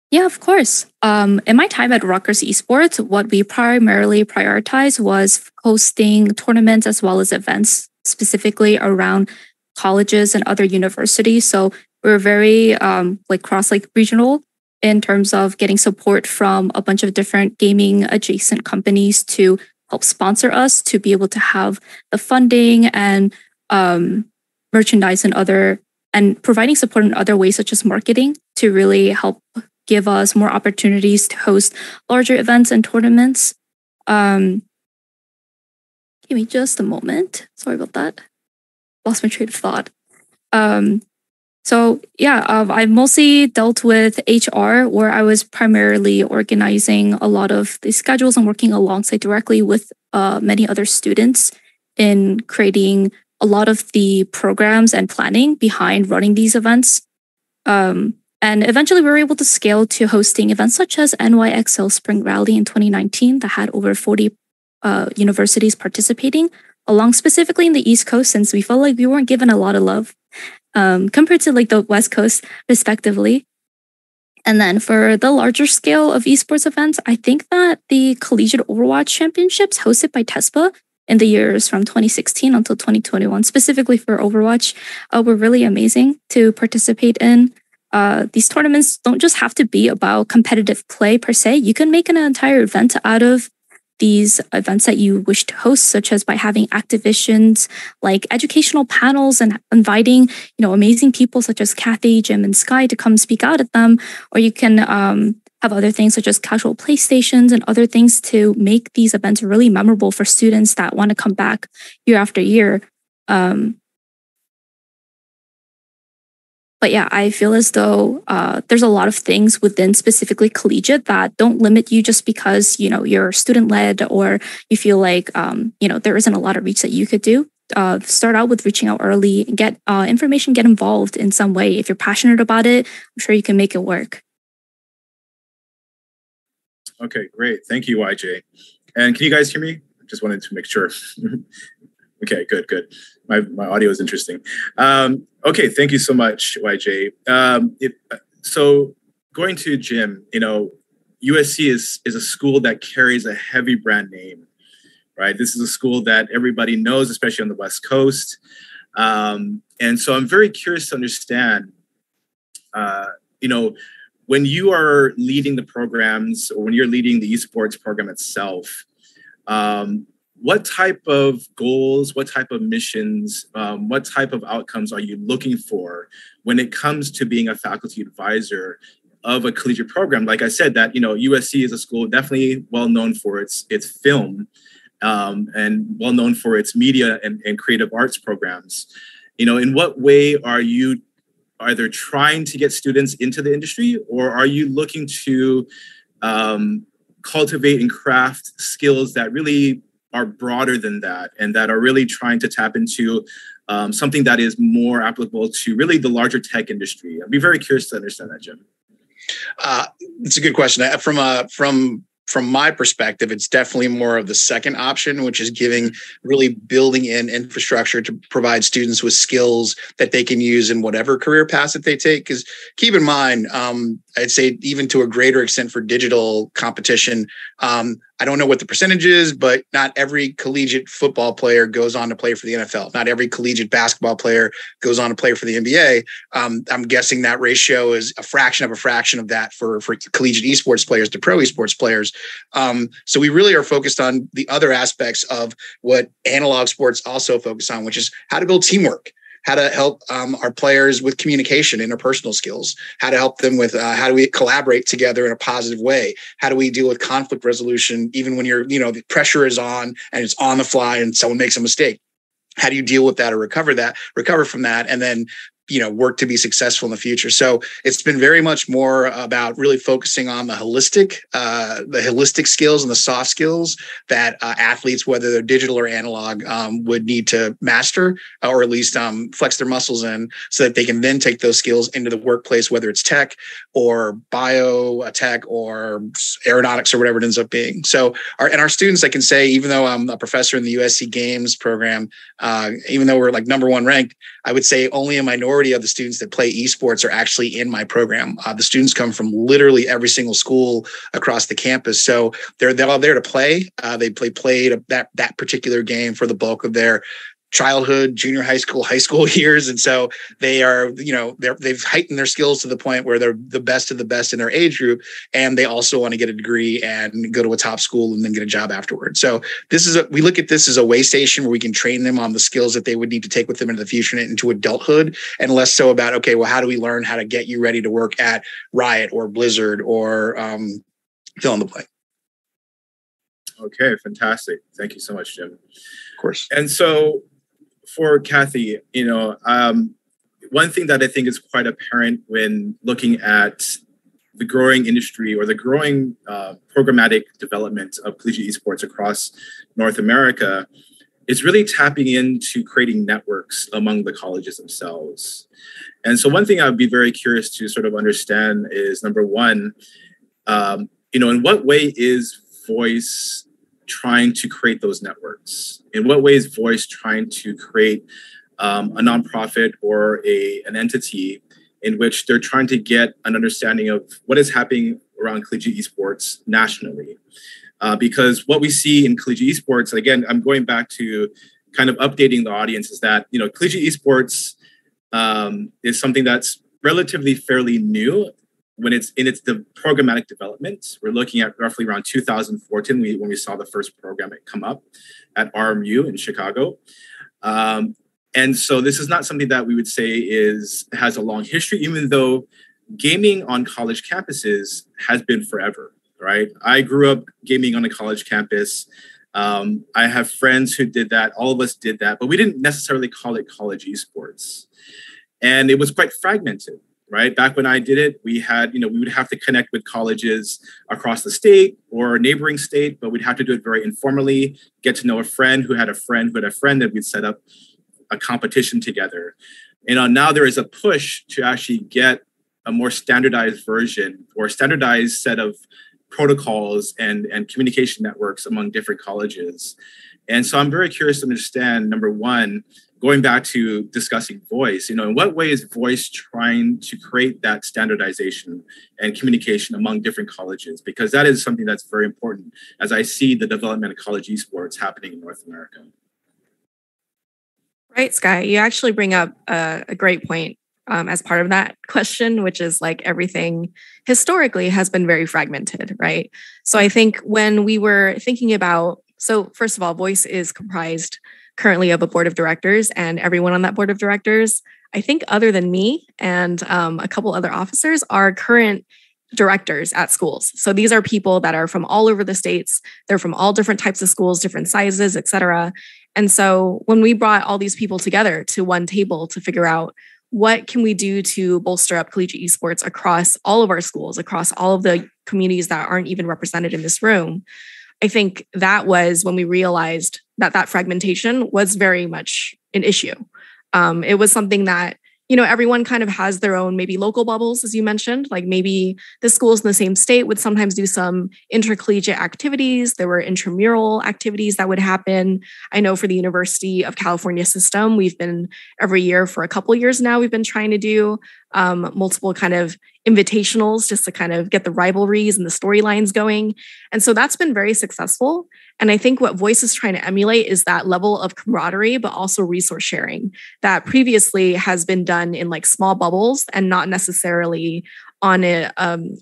Yeah, of course. In my time at Rutgers Esports, what we primarily prioritized was hosting tournaments as well as events, specifically around colleges and other universities. So we're very regional in terms of getting support from a bunch of different gaming adjacent companies to help sponsor us to be able to have the funding and merchandise and providing support in other ways such as marketing to really help give us more opportunities to host larger events and tournaments. Give me just a moment. Sorry about that. Lost my train of thought. I've mostly dealt with HR, where I was primarily organizing a lot of the schedules and working alongside directly with many other students in creating a lot of the programs and planning behind running these events. And eventually we were able to scale to hosting events such as NYXL Spring Rally in 2019 that had over 40 universities participating, along specifically in the East Coast, since we felt like we weren't given a lot of love compared to the West Coast, respectively. And then for the larger scale of esports events, I think that the Collegiate Overwatch Championships hosted by TESPA in the years from 2016 until 2021, specifically for Overwatch, were really amazing to participate in. These tournaments don't just have to be about competitive play per se. You can make an entire event out of these events that you wish to host, such as by having activations like educational panels and inviting, amazing people such as Kathy, Jim, and Sky to come speak out at them. Or you can have other things such as casual playstations and other things to make these events really memorable for students that want to come back year after year. But yeah, I feel as though there's a lot of things within specifically collegiate that don't limit you just because, you're student-led or you feel like, there isn't a lot of reach that you could do. Start out with reaching out early and get information, get involved in some way. If you're passionate about it, I'm sure you can make it work. Okay, great. Thank you, YJ. And can you guys hear me? Just wanted to make sure. Okay, good. My audio is interesting. Okay, thank you so much, YJ. So going to Jim, USC is a school that carries a heavy brand name, right? This is a school that everybody knows, especially on the West Coast. And so I'm very curious to understand, when you are leading the programs or when you're leading the esports program itself, what type of goals, what type of missions, what type of outcomes are you looking for when it comes to being a faculty advisor of a collegiate program? Like I said, that USC is a school definitely well known for its film and well known for its media and creative arts programs. In what way are you either trying to get students into the industry, or are you looking to cultivate and craft skills that really are broader than that and that are really trying to tap into something that is more applicable to really the larger tech industry? I'd be very curious to understand that, Jim. It's a good question. From my perspective, it's definitely more of the second option, which is really building in infrastructure to provide students with skills that they can use in whatever career path that they take. Because keep in mind, I'd say even to a greater extent for digital competition, I don't know what the percentage is, but not every collegiate football player goes on to play for the NFL. Not every collegiate basketball player goes on to play for the NBA. I'm guessing that ratio is a fraction of that for collegiate esports players to pro esports players. So we really are focused on the other aspects of what analog sports also focus on, which is how to build teamwork, how to help our players with communication, interpersonal skills, how to help them with how do we collaborate together in a positive way? How do we deal with conflict resolution, even when the pressure is on and it's on the fly and someone makes a mistake? How do you deal with that or recover from that, and then work to be successful in the future? So it's been very much more about really focusing on the holistic skills and the soft skills that athletes, whether they're digital or analog, would need to master or at least flex their muscles in, so that they can then take those skills into the workplace, whether it's tech or biotech or aeronautics or whatever it ends up being. So our students, I can say, even though I'm a professor in the USC Games program, even though we're like #1 ranked, I would say only a minority of the students that play esports are actually in my program. The students come from literally every single school across the campus. So they're all there to play. They played that particular game for the bulk of their childhood, junior high school years. And so they are, they've heightened their skills to the point where they're the best of the best in their age group. And they also want to get a degree and go to a top school and then get a job afterwards. So we look at this as a way station where we can train them on the skills that they would need to take with them into the future and into adulthood, and less so about, okay, well, how do we learn how to get you ready to work at Riot or Blizzard or fill in the blank. Okay, fantastic. Thank you so much, Jim. Of course. And so for Kathy, one thing that I think is quite apparent when looking at the growing industry or the growing programmatic development of collegiate esports across North America is really tapping into creating networks among the colleges themselves. And so one thing I would be very curious to sort of understand is, number one, in what way is Voice trying to create those networks? In what way is Voice trying to create a nonprofit or an entity in which they're trying to get an understanding of what is happening around collegiate esports nationally? Because what we see in collegiate esports, again, I'm going back to kind of updating the audience, is that collegiate esports is something that's relatively fairly new. When it's in the programmatic development, we're looking at roughly around 2014 when we saw the first program come up at RMU in Chicago. And so this is not something that we would say has a long history, even though gaming on college campuses has been forever, right? I grew up gaming on a college campus. I have friends who did that. All of us did that, but we didn't necessarily call it college esports. And it was quite fragmented, right? Back when I did it, we had, we would have to connect with colleges across the state or a neighboring state, but we'd have to do it very informally, get to know a friend who had a friend who had a friend, that we'd set up a competition together. And now there is a push to actually get a more standardized version or standardized set of protocols and communication networks among different colleges. And so I'm very curious to understand, number one, going back to discussing voice, in what way is voice trying to create that standardization and communication among different colleges? Because that is something that's very important as I see the development of college esports happening in North America. Right, Sky. You actually bring up a great point as part of that question, which is like everything historically has been very fragmented, right? So I think when we were thinking about, so first of all, voice is comprised currently of a board of directors, and everyone on that board of directors, I think other than me and a couple other officers, are current directors at schools. So these are people that are from all over the states. They're from all different types of schools, different sizes, et cetera. And so when we brought all these people together to one table to figure out what can we do to bolster up collegiate esports across all of our schools, across all of the communities that aren't even represented in this room, I think that was when we realized that that fragmentation was very much an issue. It was something that, everyone kind of has their own maybe local bubbles, as you mentioned, like maybe the schools in the same state would sometimes do some intercollegiate activities. There were intramural activities that would happen. I know for the University of California system, we've been every year for a couple of years now, we've been trying to do multiple kind of invitationals just to kind of get the rivalries and the storylines going. And so that's been very successful. And I think what Voice is trying to emulate is that level of camaraderie, but also resource sharing that previously has been done in like small bubbles and not necessarily on a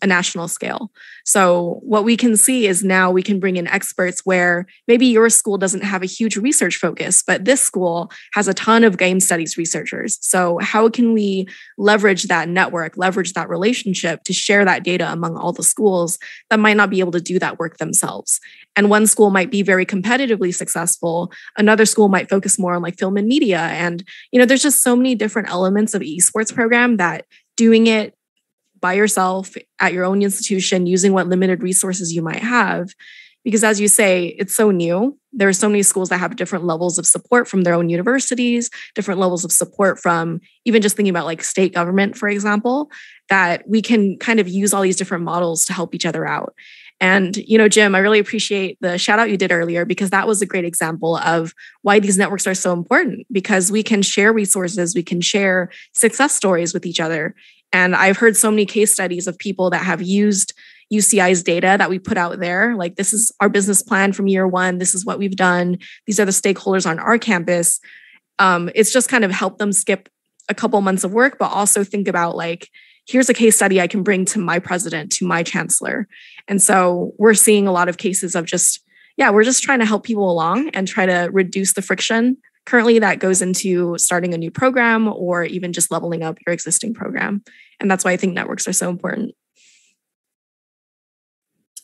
national scale. So what we can see is now we can bring in experts where maybe your school doesn't have a huge research focus, but this school has a ton of game studies researchers. So how can we leverage that network, leverage that relationship to share that data among all the schools that might not be able to do that work themselves? And one school might be very competitively successful. Another school might focus more on like film and media. And, there's just so many different elements of esports program that doing it by yourself at your own institution, using what limited resources you might have. Because as you say, it's so new. There are so many schools that have different levels of support from their own universities, different levels of support from even just thinking about like state government, for example, that we can kind of use all these different models to help each other out. And, Jim, I really appreciate the shout out you did earlier, because that was a great example of why these networks are so important, because we can share resources, we can share success stories with each other. And I've heard so many case studies of people that have used UCI's data that we put out there. Like, this is our business plan from year one. This is what we've done. These are the stakeholders on our campus. It's just kind of helped them skip a couple months of work, but also think about like, here's a case study I can bring to my president, to my chancellor. And so we're seeing a lot of cases of we're just trying to help people along and try to reduce the friction currently that goes into starting a new program or even just leveling up your existing program. And that's why I think networks are so important.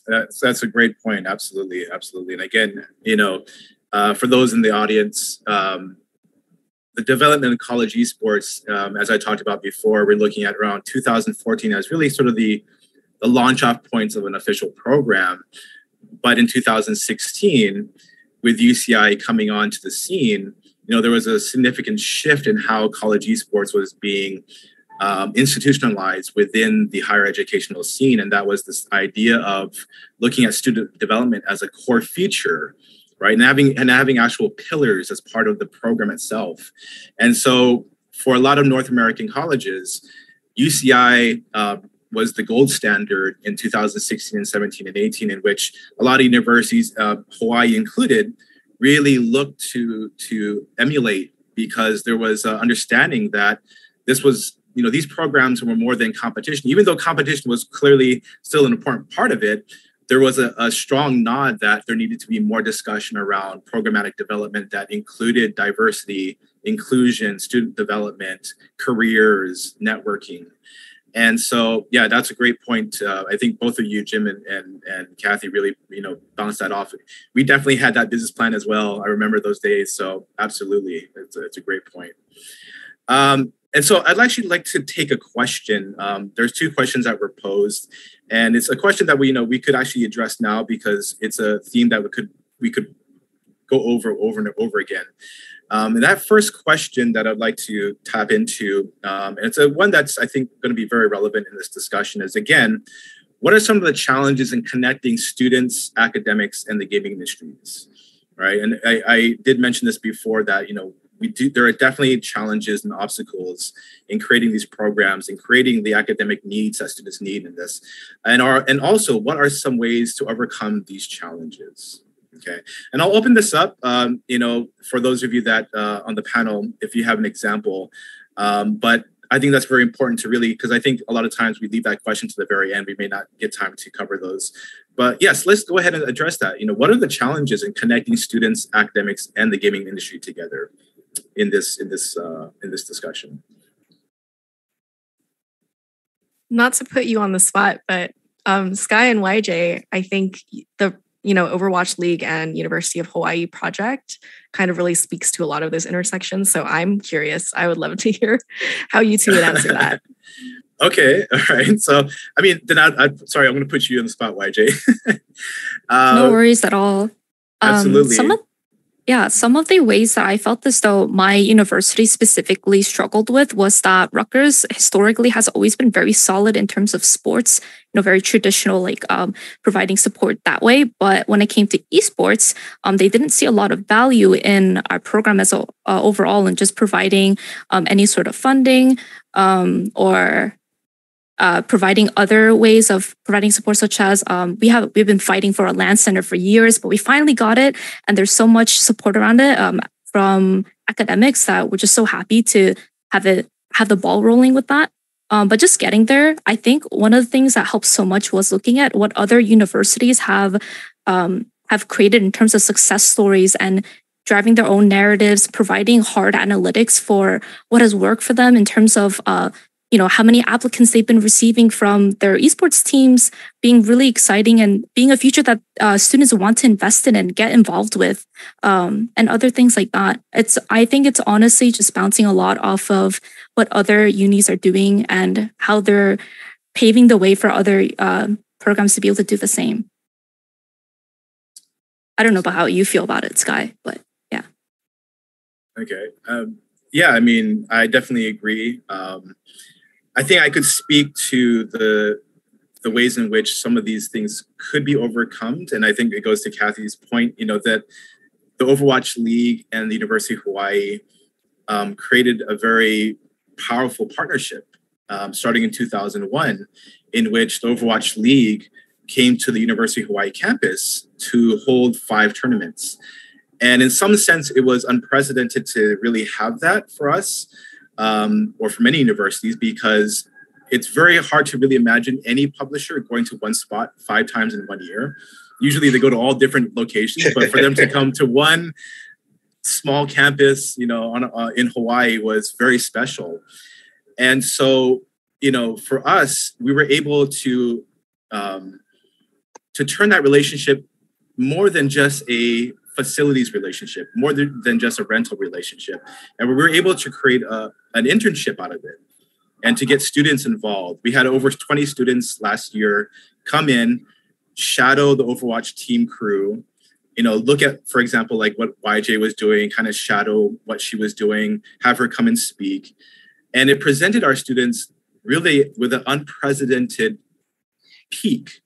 That's a great point. Absolutely. Absolutely. And again, for those in the audience, the development of college esports, as I talked about before, we're looking at around 2014 as really sort of the launch off points of an official program. But in 2016, with UCI coming onto the scene, there was a significant shift in how college esports was being institutionalized within the higher educational scene. And that was this idea of looking at student development as a core feature, right? And having actual pillars as part of the program itself. And so for a lot of North American colleges, UCI was the gold standard in 2016 and 17 and 18, in which a lot of universities, Hawaii included, really looked to emulate, because there was an understanding that this was, these programs were more than competition. Even though competition was clearly still an important part of it, there was a strong nod that there needed to be more discussion around programmatic development that included diversity, inclusion, student development, careers, networking. And so, yeah, that's a great point. I think both of you, Jim and Kathy, really, bounced that off. We definitely had that business plan as well. I remember those days. So absolutely, it's a great point. And so I'd actually like to take a question. There's two questions that were posed, and it's a question that we could actually address now because it's a theme that we could go over and over again. And that first question that I'd like to tap into, and it's one that's I think going to be very relevant in this discussion, is again, what are some of the challenges in connecting students, academics, and the gaming industries, right? And I did mention this before that there are definitely challenges and obstacles in creating these programs and creating the academic needs that students need in this, and also what are some ways to overcome these challenges? Okay, and I'll open this up, for those of you that on the panel, if you have an example, but I think that's very important to really, because I think a lot of times we leave that question to the very end. We may not get time to cover those, but yes, let's go ahead and address that. What are the challenges in connecting students, academics, and the gaming industry together in this discussion? Not to put you on the spot, but Sky and YJ, I think the Overwatch League and University of Hawaii project kind of really speaks to a lot of those intersections. So I'm curious. I would love to hear how you two would answer that. Okay, all right. So, I mean, then sorry, I'm going to put you on the spot, YJ. No worries at all. Absolutely. Some of the ways that I felt as though my university specifically struggled with was that Rutgers historically has always been very solid in terms of sports, very traditional, like providing support that way. But when it came to esports, they didn't see a lot of value in our program as overall and just providing any sort of funding or providing other ways of providing support, such as we've been fighting for a land center for years, but we finally got it, and there's so much support around it from academics that we're just so happy to have the ball rolling with that. But just getting there, I think one of the things that helped so much was looking at what other universities have created in terms of success stories and driving their own narratives, providing hard analytics for what has worked for them in terms of how many applicants they've been receiving from their esports teams, being really exciting and being a future that students want to invest in and get involved with, and other things like that. I think it's honestly just bouncing a lot off of what other unis are doing and how they're paving the way for other programs to be able to do the same. I don't know about how you feel about it, Sky, but yeah. Okay. Yeah, I mean, I definitely agree. I think I could speak to the ways in which some of these things could be overcome. And I think it goes to Kathy's point, that the Overwatch League and the University of Hawaii created a very powerful partnership starting in 2001, in which the Overwatch League came to the University of Hawaii campus to hold 5 tournaments. And in some sense, it was unprecedented to really have that for us. Or for many universities, because it's very hard to really imagine any publisher going to one spot 5 times in 1 year. Usually they go to all different locations, but for them to come to one small campus, in Hawaii was very special. And so, for us, we were able to turn that relationship more than just a facilities relationship, more than just a rental relationship. And we were able to create an internship out of it and to get students involved. We had over 20 students last year come in, shadow the Overwatch team crew, look at, for example, like what YJ was doing, kind of shadow what she was doing, have her come and speak. And it presented our students really with an unprecedented peak,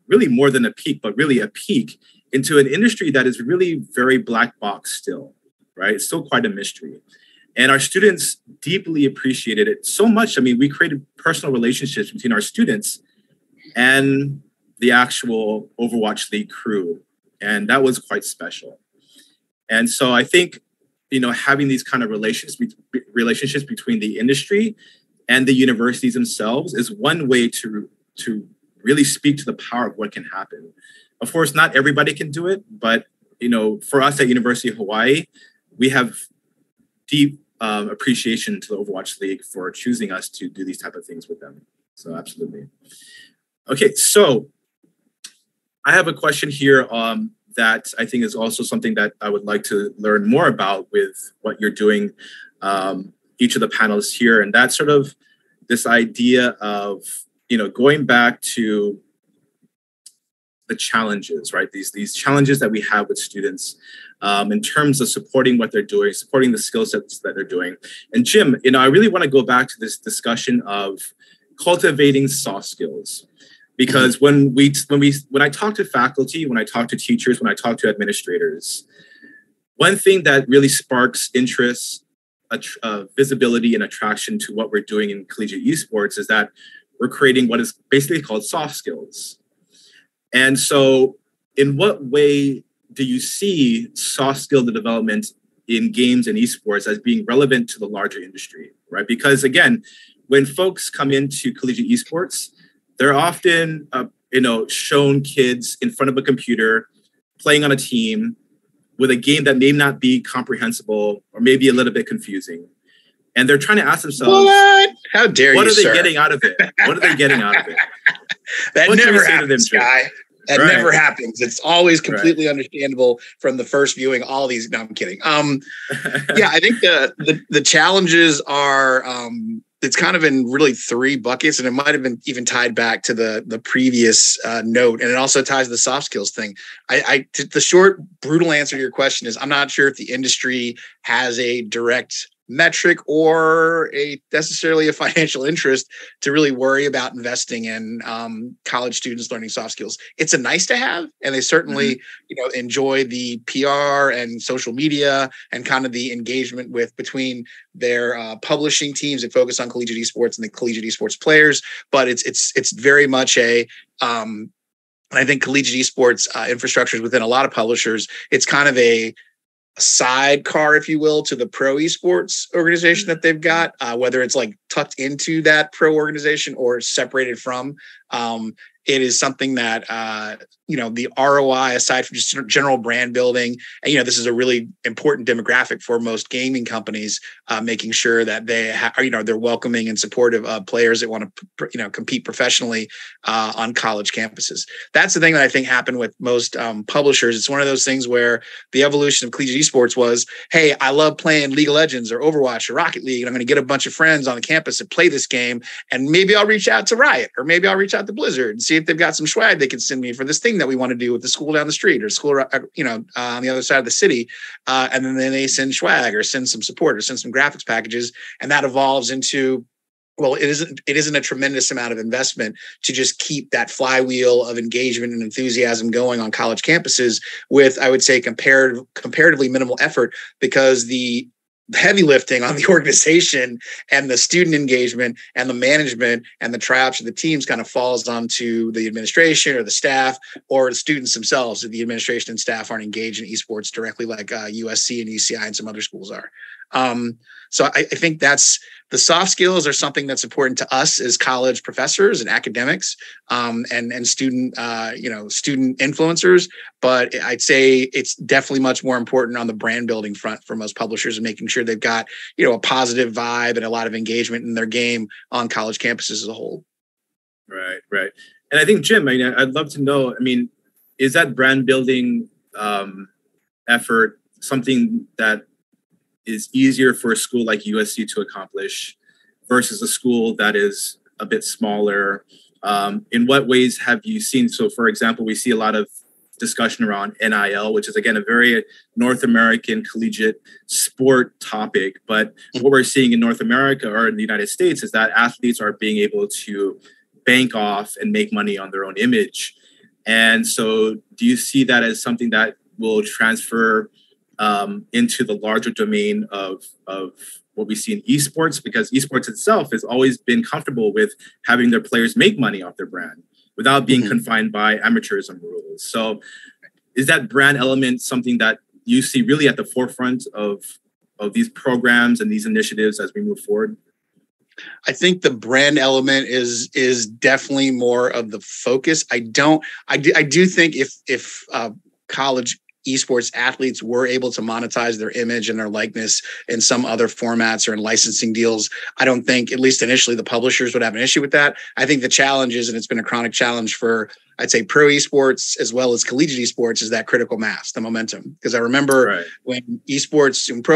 really more than a peak, but really a peak into an industry that is really very black box still, right? It's still quite a mystery. And our students deeply appreciated it so much. I mean, we created personal relationships between our students and the actual Overwatch League crew. And that was quite special. And so I think, having these kind of relationships between the industry and the universities themselves is one way to really speak to the power of what can happen. Of course, not everybody can do it, but for us at University of Hawaii, we have deep appreciation to the Overwatch League for choosing us to do these type of things with them. So absolutely. Okay, so I have a question here that I think is also something that I would like to learn more about with what you're doing. each of the panels here, and that's sort of this idea of, going back to the challenges, right? These challenges that we have with students in terms of supporting what they're doing, supporting the skill sets that they're doing. And Jim, I really want to go back to this discussion of cultivating soft skills, because when I talk to faculty, when I talk to teachers, when I talk to administrators, one thing that really sparks interest, visibility, and attraction to what we're doing in collegiate esports is that we're creating what is basically called soft skills. And so in what way do you see soft skill development in games and esports as being relevant to the larger industry, right? Because again, when folks come into collegiate esports, they're often, shown kids in front of a computer, playing on a team with a game that may not be comprehensible or maybe a little bit confusing. And they're trying to ask themselves, what? How dare you, What are they sir? getting out of it? What are they getting out of it? That What can you never say to them, happens, Jim? Guy. That Right. never happens. It's always completely understandable from the first viewing. All these, no, I'm kidding. Yeah, I think the challenges are it's kind of in really three buckets, and it might have been even tied back to the previous note, and it also ties to the soft skills thing. The short, brutal answer to your question is I'm not sure if the industry has a direct metric or necessarily a financial interest to really worry about investing in college students learning soft skills. It's a nice to have, and they certainly enjoy the PR and social media and kind of the engagement between their publishing teams that focus on collegiate esports and the collegiate esports players. But it's very much and I think collegiate esports infrastructures within a lot of publishers, it's kind of a sidecar, if you will, to the pro esports organization that they've got, whether it's like tucked into that pro organization or separated from. It is something that, the ROI, aside from just general brand building, and, this is a really important demographic for most gaming companies, making sure that they they're welcoming and supportive of players that want to, compete professionally on college campuses. That's the thing that I think happened with most publishers. It's one of those things where the evolution of collegiate esports was, hey, I love playing League of Legends or Overwatch or Rocket League, and I'm going to get a bunch of friends on the campus and play this game, and maybe I'll reach out to Riot, or maybe I'll reach out to Blizzard and see if they've got some swag they can send me for this thing that we want to do with the school down the street or school, on the other side of the city. And then they send swag or send some support or send some graphics packages. And that evolves into, well, it isn't a tremendous amount of investment to just keep that flywheel of engagement and enthusiasm going on college campuses with, I would say, comparatively minimal effort, because the heavy lifting on the organization and the student engagement and the management and the tryouts of the teams kind of falls onto the administration or the staff or the students themselves. The administration and staff aren't engaged in esports directly like USC and UCI and some other schools are. So I think that's the soft skills are something that's important to us as college professors and academics and student, student influencers. But I'd say it's definitely much more important on the brand building front for most publishers and making sure they've got, a positive vibe and a lot of engagement in their game on college campuses as a whole. Right. And I think, Jim, I'd love to know, is that brand building effort something that is easier for a school like USC to accomplish versus a school that is a bit smaller? In what ways have you seen? So, for example, we see a lot of discussion around NIL, which is, again, a very North American collegiate sport topic. But what we're seeing in North America or in the United States is that athletes are being able to bank off and make money on their own image. And so do you see that as something that will transfer into the larger domain of what we see in esports? Because esports itself has always been comfortable with having their players make money off their brand without being confined by amateurism rules. So is that brand element something that you see really at the forefront of these programs and these initiatives as we move forward? I think the brand element is definitely more of the focus. I do think if college esports athletes were able to monetize their image and their likeness in some other formats or in licensing deals, I don't think, at least initially, the publishers would have an issue with that. I think the challenge is, and it's been a chronic challenge for, I'd say, pro esports as well as collegiate esports, is that critical mass, the momentum. Because I remember when pro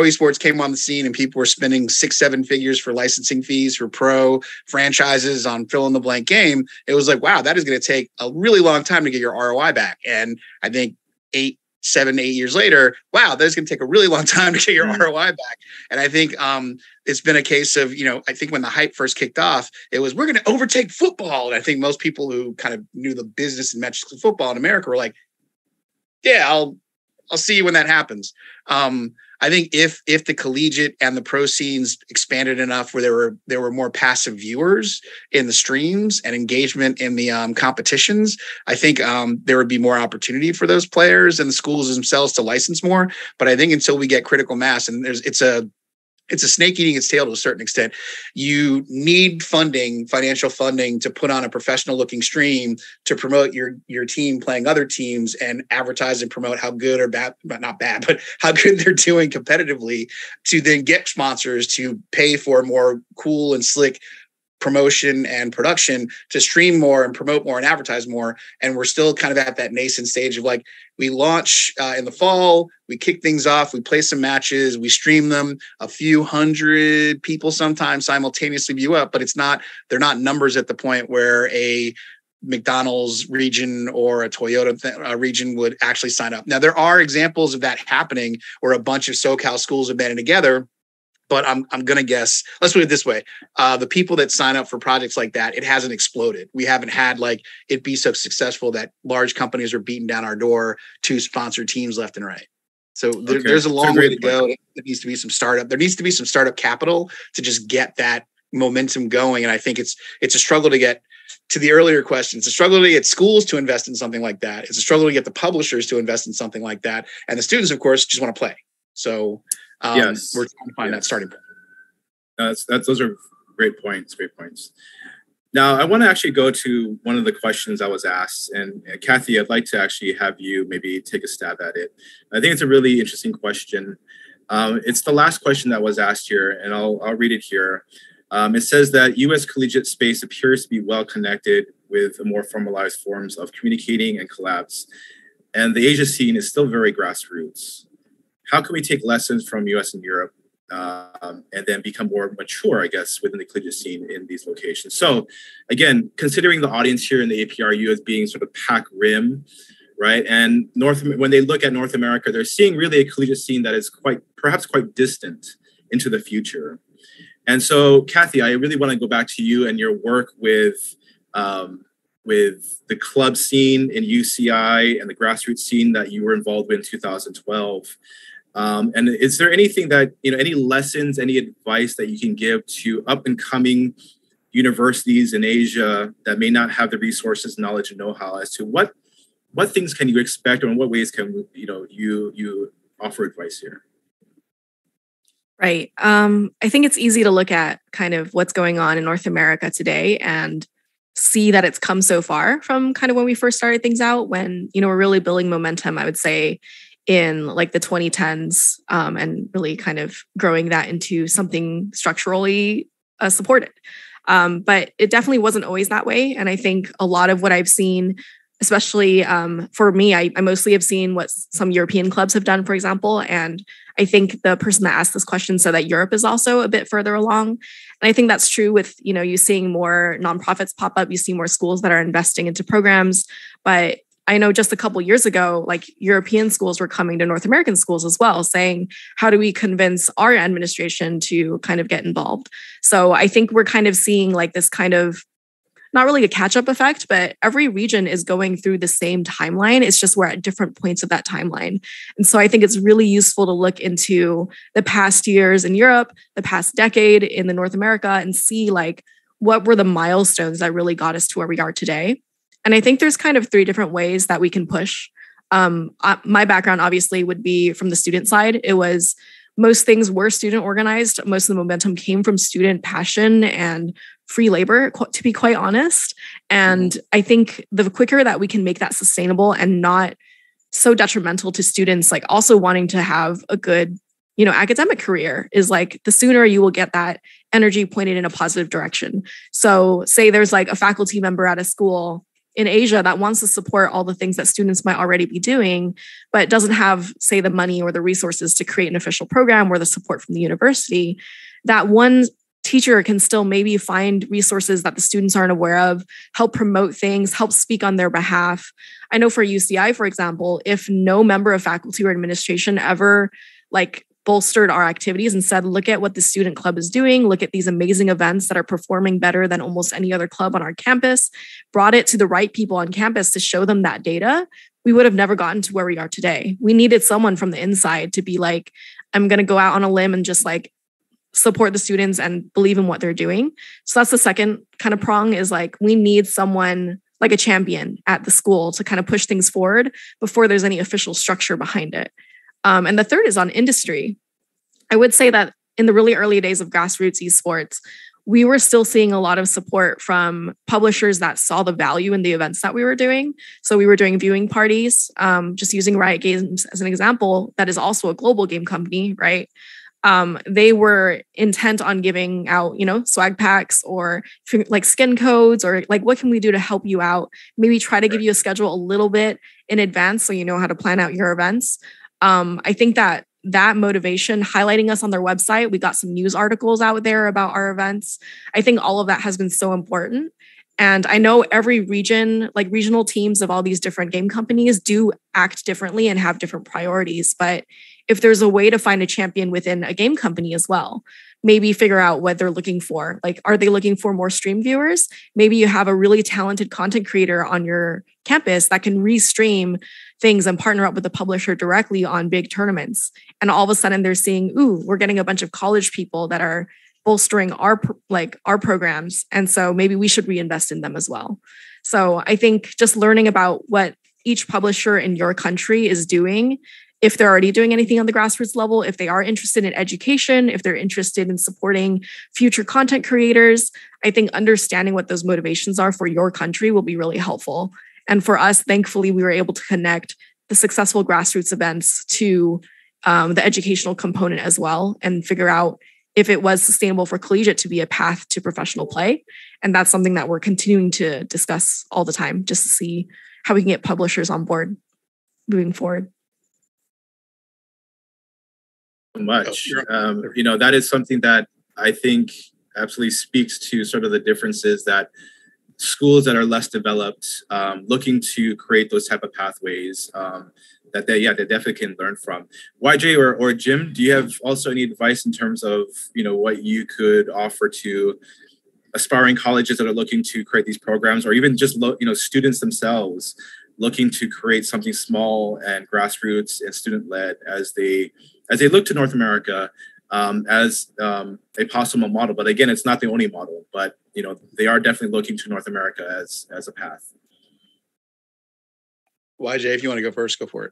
esports came on the scene and people were spending 6-7 figures for licensing fees for pro franchises on fill in the blank game, it was like, wow, that is going to take a really long time to get your ROI back. And I think 7-8 years later, wow, that's going to take a really long time to get your ROI back. And I think it's been a case of, I think when the hype first kicked off, it was, we're going to overtake football. And I think most people who kind of knew the business and metrics of football in America were like, yeah, I'll see you when that happens. I think if the collegiate and the pro scenes expanded enough where there were more passive viewers in the streams and engagement in the competitions, I think there would be more opportunity for those players and the schools themselves to license more. But I think until we get critical mass, and it's a snake eating its tail to a certain extent. You need financial funding to put on a professional looking stream to promote your team playing other teams and advertise and promote how good or bad, but not bad, but how good they're doing competitively, to then get sponsors to pay for more cool and slick promotion and production to stream more and promote more and advertise more. And we're still kind of at that nascent stage of like, we launch in the fall, we kick things off, we play some matches, we stream them, a few hundred people sometimes simultaneously view up, but they're not numbers at the point where a McDonald's region or a Toyota region would actually sign up. Now, there are examples of that happening where a bunch of SoCal schools have banded together. But I'm going to guess, let's put it this way. The people that sign up for projects like that, it hasn't exploded. We haven't had like it be so successful that large companies are beating down our door to sponsor teams left and right. So there's a long way to go. There needs to be some startup. There needs to be some startup capital to just get that momentum going. And I think it's a struggle to get, to the earlier question, it's a struggle to get schools to invest in something like that. It's a struggle to get the publishers to invest in something like that. And the students, of course, just want to play. So yes, we're trying to find that starting point. Those are great points. Now, I want to actually go to one of the questions I was asked. And Kathy, I'd like to actually have you maybe take a stab at it. I think it's a really interesting question. It's the last question that was asked here, and I'll read it here. It says that U.S. collegiate space appears to be well connected with more formalized forms of communicating and collabs. And the Asia scene is still very grassroots. How can we take lessons from US and Europe and then become more mature, I guess, within the collegiate scene in these locations? So again, considering the audience here in the APRU as being sort of PAC rim, right? And when they look at North America, they're seeing really a collegiate scene that is perhaps quite distant into the future. And so, Kathy, I really want to go back to you and your work with the club scene in UCI and the grassroots scene that you were involved with in 2012. And is there anything that, any lessons, any advice that you can give to up and coming universities in Asia that may not have the resources, knowledge, and know-how as to what things can you expect, or in what ways can you offer advice here? Right. I think it's easy to look at kind of what's going on in North America today and see that it's come so far from kind of when we first started things out, when, we're really building momentum, I would say, in like the 2010s, and really kind of growing that into something structurally supported. But it definitely wasn't always that way. And I think a lot of what I've seen, especially for me, I mostly have seen what some European clubs have done, for example. And I think the person that asked this question said that Europe is also a bit further along. And I think that's true with, you seeing more nonprofits pop up, you see more schools that are investing into programs. But I know just a couple of years ago, like European schools were coming to North American schools as well, saying, how do we convince our administration to kind of get involved? So I think we're kind of seeing like this kind of, not really a catch-up effect, but every region is going through the same timeline. It's just we're at different points of that timeline. And so I think it's really useful to look into the past years in Europe, the past decade in the North America, and see like what were the milestones that really got us to where we are today. And I think there's kind of 3 different ways that we can push. My background obviously would be from the student side. It was most things were student organized. Most of the momentum came from student passion and free labor, to be quite honest. And I think the quicker that we can make that sustainable and not so detrimental to students, like also wanting to have a good, academic career, is like the sooner you will get that energy pointed in a positive direction. So say there's like a faculty member at a school in Asia that wants to support all the things that students might already be doing, but doesn't have, say, the money or the resources to create an official program or the support from the university, that one teacher can still maybe find resources that the students aren't aware of, help promote things, help speak on their behalf. I know for UCI, for example, if no member of faculty or administration ever bolstered our activities and said, look at what the student club is doing, look at these amazing events that are performing better than almost any other club on our campus, brought it to the right people on campus to show them that data, we would have never gotten to where we are today. We needed someone from the inside to be like, I'm going to go out on a limb and just support the students and believe in what they're doing. So that's the second kind of prong, is we need someone like a champion at the school to kind of push things forward before there's any official structure behind it. And the third is on industry. I would say that in the really early days of grassroots esports, we were still seeing a lot of support from publishers that saw the value in the events that we were doing. So we were doing viewing parties, just using Riot Games as an example, that is also a global game company, right? They were intent on giving out, swag packs or skin codes, or what can we do to help you out? Maybe try to give you a schedule a little bit in advance so you know how to plan out your events. I think that motivation, highlighting us on their website, we got some news articles out there about our events. I think all of that has been so important. And I know every region, regional teams of all these different game companies, do act differently and have different priorities. But if there's a way to find a champion within a game company as well, maybe figure out what they're looking for. Are they looking for more stream viewers? Maybe you have a really talented content creator on your campus that can restream things and partner up with the publisher directly on big tournaments. And all of a sudden they're seeing, ooh, we're getting a bunch of college people that are bolstering our programs. And so maybe we should reinvest in them as well. So I think just learning about what each publisher in your country is doing, if they're already doing anything on the grassroots level, if they are interested in education, if they're interested in supporting future content creators, I think understanding what those motivations are for your country will be really helpful. And for us, thankfully, we were able to connect the successful grassroots events to the educational component as well, and figure out if it was sustainable for collegiate to be a path to professional play. And that's something that we're continuing to discuss all the time, just to see how we can get publishers on board moving forward. Much. That is something that I think absolutely speaks to sort of the differences that schools that are less developed, looking to create those type of pathways that they definitely can learn from. YJ or Jim, do you have also any advice in terms of what you could offer to aspiring colleges that are looking to create these programs, or even just students themselves looking to create something small and grassroots and student-led as they look to North America as a possible model? But again, it's not the only model, but they are definitely looking to North America as a path. YJ, if you want to go first, go for it.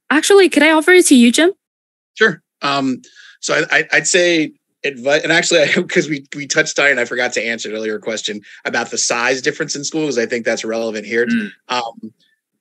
Actually, could I offer it to you, Jim? Sure. So I'd say advice, and actually, because we touched on it, and I forgot to answer an earlier question about the size difference in schools. I think that's relevant here.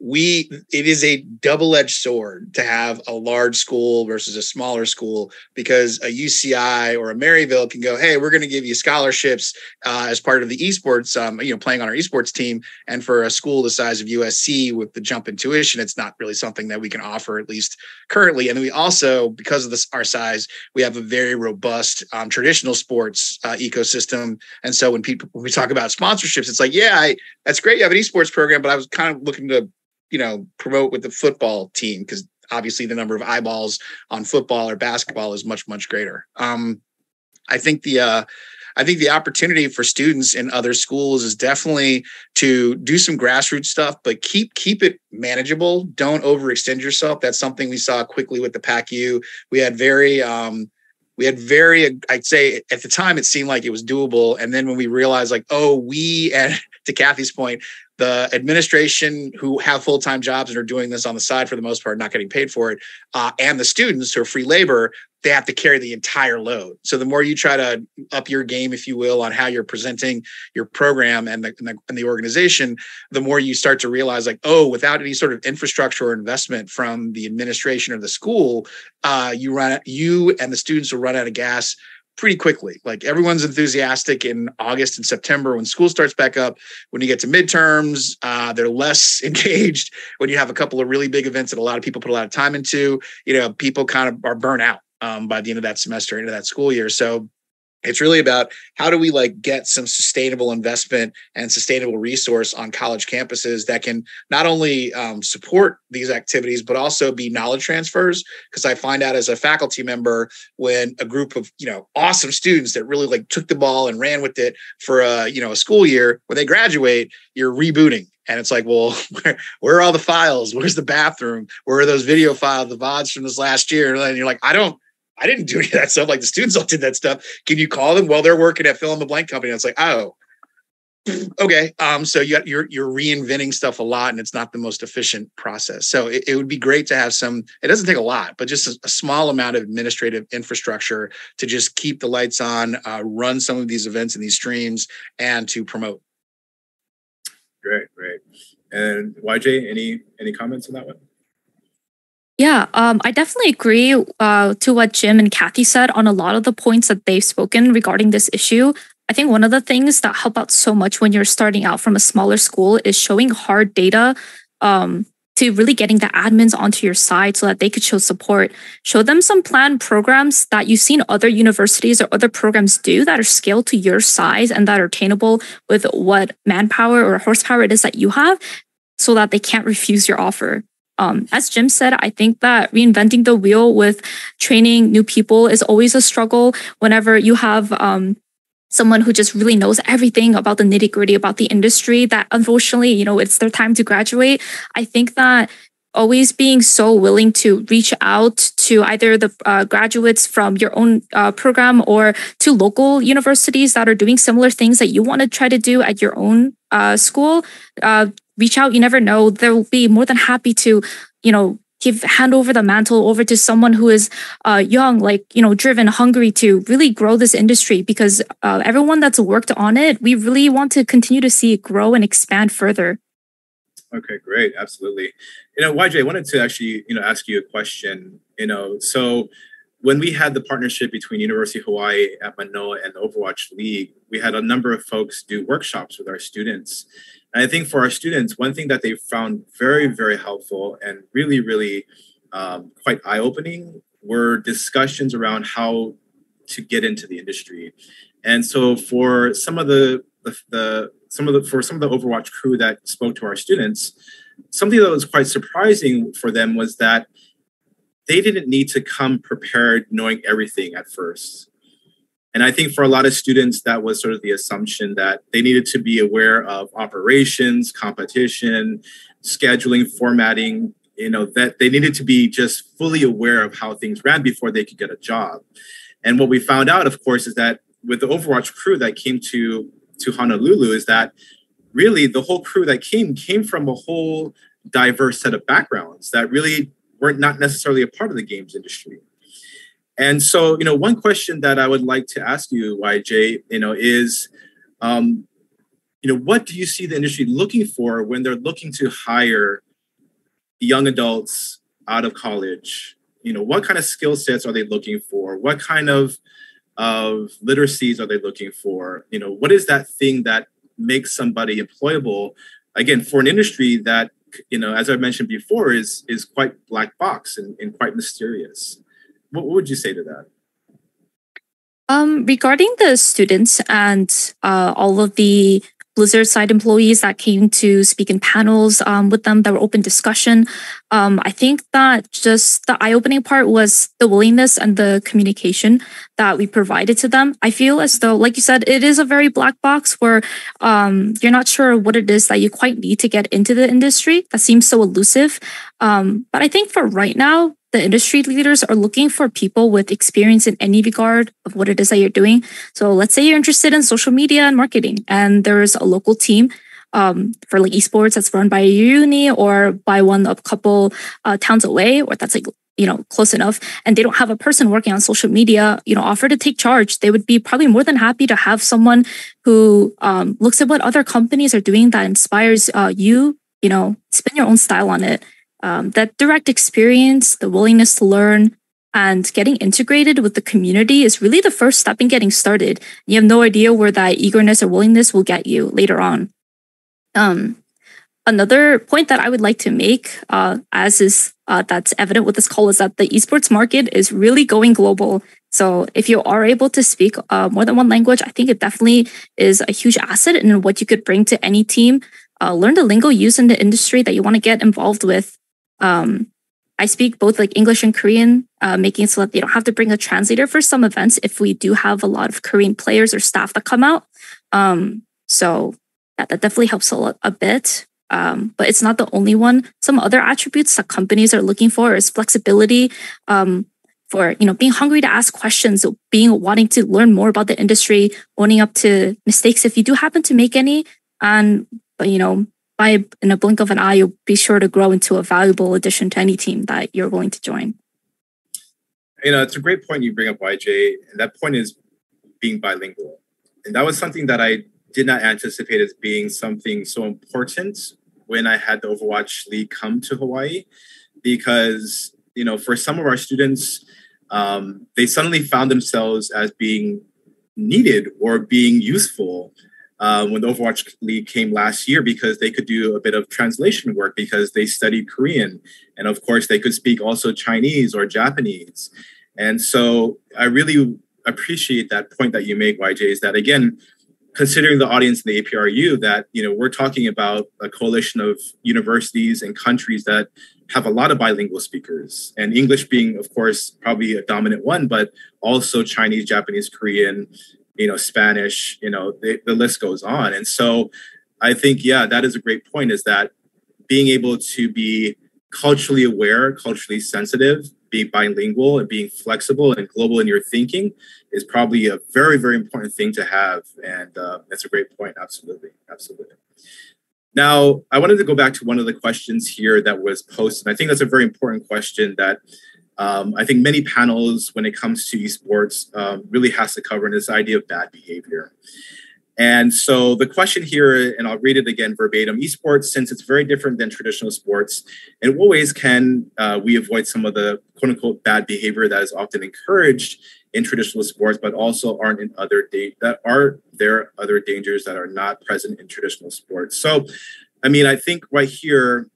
It is a double-edged sword to have a large school versus a smaller school, because a UCI or a Maryville can go, hey, we're going to give you scholarships as part of the esports, playing on our esports team. And for a school the size of USC with the jump in tuition, it's not really something that we can offer, at least currently. And then we also, because of our size, we have a very robust traditional sports ecosystem. And so when we talk about sponsorships, it's like, that's great, you have an esports program, but I was kind of looking to promote with the football team, because obviously the number of eyeballs on football or basketball is much, much greater. I think the opportunity for students in other schools is definitely to do some grassroots stuff, but keep it manageable. Don't overextend yourself. That's something we saw quickly with the PACU. We had very, I'd say at the time it seemed like it was doable. And then when we realized and to Kathy's point, the administration who have full-time jobs and are doing this on the side for the most part, not getting paid for it, and the students who are free labor, they have to carry the entire load. So the more you try to up your game, if you will, on how you're presenting your program and the organization, the more you start to realize like, oh, without any sort of infrastructure or investment from the administration of the school, you and the students will run out of gas pretty quickly. Like everyone's enthusiastic in August and September when school starts back up. When you get to midterms, they're less engaged. When you have a couple of really big events that a lot of people put a lot of time into, people kind of are burnt out by the end of that semester, into that school year. So it's really about how do we get some sustainable investment and sustainable resource on college campuses that can not only support these activities, but also be knowledge transfers. Because I find out as a faculty member, when a group of, awesome students that really took the ball and ran with it for a school year, when they graduate, you're rebooting. And it's like, well, where are all the files? Where's the bathroom? Where are those video files, the VODs from this last year? And you're like, I didn't do any of that stuff. Like the students all did that stuff. Can you call them while they're working at fill in the blank company? And it's like, oh, okay. So you're reinventing stuff a lot, and it's not the most efficient process. So it would be great to have it doesn't take a lot, but just a small amount of administrative infrastructure to just keep the lights on, run some of these events and these streams, and to promote. Great. And YJ, any comments on that one? Yeah, I definitely agree to what Jim and Kathy said on a lot of the points that they've spoken regarding this issue. I think one of the things that help out so much when you're starting out from a smaller school is showing hard data to really getting the admins onto your side so that they could show support. Show them some planned programs that you've seen other universities or other programs do that are scaled to your size and that are attainable with what manpower or horsepower it is that you have, so that they can't refuse your offer. As Jim said, I think that reinventing the wheel with training new people is always a struggle whenever you have someone who just really knows everything about the nitty-gritty about the industry that unfortunately, it's their time to graduate. I think that always being so willing to reach out to either the graduates from your own program or to local universities that are doing similar things that you want to try to do at your own school, reach out. You never know. They'll be more than happy to, hand over the mantle over to someone who is young, driven, hungry to really grow this industry, because everyone that's worked on it, we really want to continue to see it grow and expand further. Okay, great. Absolutely. YJ, I wanted to actually, ask you a question. So when we had the partnership between University of Hawaii at Manoa and the Overwatch League, we had a number of folks do workshops with our students. And I think for our students, one thing that they found very, very helpful and really, really quite eye-opening were discussions around how to get into the industry. And so for some of the Overwatch crew that spoke to our students, something that was quite surprising for them was that they didn't need to come prepared knowing everything at first. And I think for a lot of students, that was sort of the assumption that they needed to be aware of operations, competition, scheduling, formatting, that they needed to be just fully aware of how things ran before they could get a job. And what we found out, of course, is that with the Overwatch crew that came to Honolulu, is that really the whole crew that came from a whole diverse set of backgrounds that really weren't not necessarily a part of the games industry. And so, one question that I would like to ask you, YJ, is, what do you see the industry looking for when they're looking to hire young adults out of college? What kind of skill sets are they looking for? What kind of literacies are they looking for? What is that thing that makes somebody employable, again, for an industry that, as I mentioned before, is quite black box and quite mysterious? What would you say to that? Regarding the students and all of the Blizzard side employees that came to speak in panels with them that were open discussion, I think that just the eye-opening part was the willingness and the communication that we provided to them. I feel as though, like you said, it is a very black box where you're not sure what it is that you quite need to get into the industry. That seems so elusive. But I think for right now, the industry leaders are looking for people with experience in any regard of what it is that you're doing. So let's say you're interested in social media and marketing, and there's a local team for esports that's run by a uni or by a couple towns away, or that's close enough, and they don't have a person working on social media, offer to take charge. They would be probably more than happy to have someone who looks at what other companies are doing that inspires you, spin your own style on it. That direct experience, the willingness to learn, and getting integrated with the community is really the first step in getting started. You have no idea where that eagerness or willingness will get you later on. Another point that I would like to make, that's evident with this call, is that the esports market is really going global. So if you are able to speak more than one language, I think it definitely is a huge asset in what you could bring to any team. Learn the lingo used in the industry that you want to get involved with. I speak both English and Korean, making it so that they don't have to bring a translator for some events if we do have a lot of Korean players or staff that come out. So that definitely helps a bit. But it's not the only one. Some other attributes that companies are looking for is flexibility, for being hungry to ask questions, wanting to learn more about the industry, owning up to mistakes if you do happen to make any, and in a blink of an eye, you'll be sure to grow into a valuable addition to any team that you're going to join. It's a great point you bring up, YJ, and that point is being bilingual. And that was something that I did not anticipate as being something so important when I had the Overwatch League come to Hawaii, because, for some of our students, they suddenly found themselves as being needed or being useful when the Overwatch League came last year, because they could do a bit of translation work because they studied Korean. And of course, they could speak also Chinese or Japanese. And so I really appreciate that point that you make, YJ, is that, again, considering the audience in the APRU, that, we're talking about a coalition of universities and countries that have a lot of bilingual speakers, and English being, of course, probably a dominant one, but also Chinese, Japanese, Korean, Spanish, the list goes on. And so I think, that is a great point, is that being able to be culturally aware, culturally sensitive, being bilingual and being flexible and global in your thinking is probably a very, very important thing to have. And that's a great point. Absolutely. Absolutely. Now, I wanted to go back to one of the questions here that was posted. I think that's a very important question that I think many panels, when it comes to esports, really has to cover, and this idea of bad behavior. And so the question here, and I'll read it again verbatim: esports, since it's very different than traditional sports, in what ways can we avoid some of the quote unquote bad behavior that is often encouraged in traditional sports, but also aren't in other other dangers that are not present in traditional sports? So, I think right here,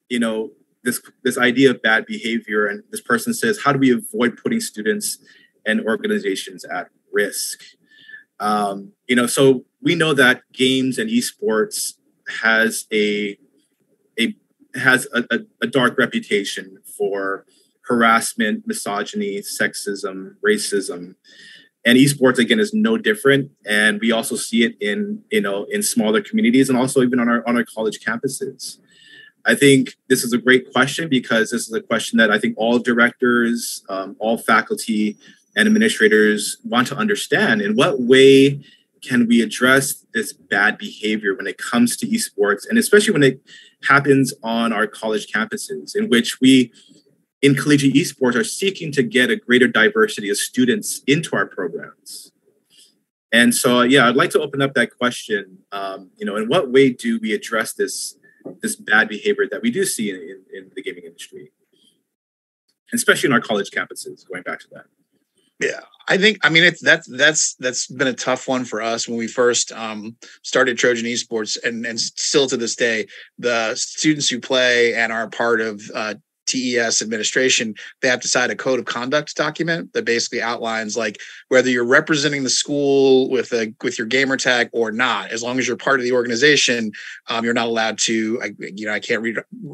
this idea of bad behavior, and this person says, how do we avoid putting students and organizations at risk? So we know that games and esports has a dark reputation for harassment, misogyny, sexism, racism, and esports, again, is no different. And we also see it in smaller communities, and also even on our college campuses. I think this is a great question, because this is a question that I think all directors, all faculty and administrators want to understand. In what way can we address this bad behavior when it comes to esports, and especially when it happens on our college campuses, in which we, in collegiate esports, are seeking to get a greater diversity of students into our programs? And so, I'd like to open up that question. In what way do we address this bad behavior that we do see in the gaming industry, especially in our college campuses, going back to that? Yeah, I think, that's been a tough one for us when we first started Trojan Esports, and still to this day, the students who play and are part of TES administration, they have to sign a code of conduct document that basically outlines whether you're representing the school with your gamer tag or not. As long as you're part of the organization, you're not allowed to. I can't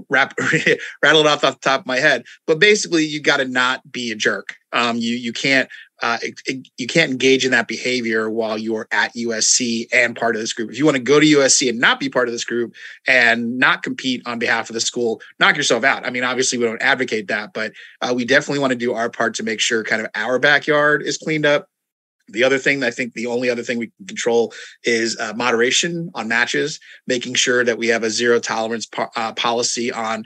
rattle it off the top of my head, but basically you got to not be a jerk. You can't engage in that behavior while you're at USC and part of this group. If you want to go to USC and not be part of this group and not compete on behalf of the school, knock yourself out. Obviously we don't advocate that, but we definitely want to do our part to make sure kind of our backyard is cleaned up. The other thing, I think the only other thing we can control is moderation on matches, making sure that we have a zero tolerance policy on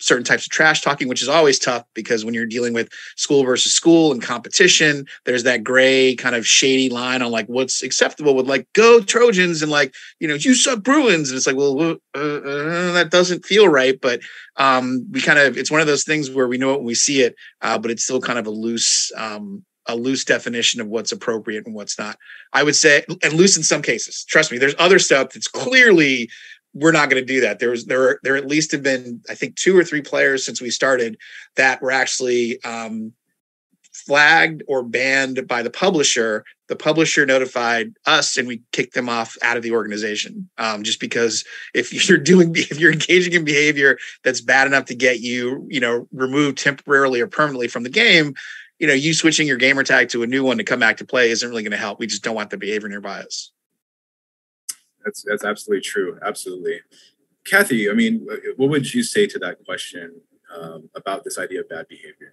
certain types of trash talking, which is always tough because when you're dealing with school versus school and competition, there's that gray kind of shady line on like what's acceptable with like go Trojans and like, you know, you suck Bruins. And it's like, well, that doesn't feel right. But we kind of, it's one of those things where we know it when we see it, but it's still kind of a loose definition of what's appropriate and what's not. I would say, and loose in some cases. Trust me, there's other stuff that's clearly we're not going to do that. There at least have been, I think, 2 or 3 players since we started that were actually flagged or banned by the publisher. The publisher notified us, and we kicked them off out of the organization. Just because if you're engaging in behavior that's bad enough to get you, removed temporarily or permanently from the game, you switching your gamer tag to a new one to come back to play isn't really going to help. We just don't want the behavior nearby us. That's absolutely true. Absolutely. Kathy, I mean, what would you say to that question about this idea of bad behavior?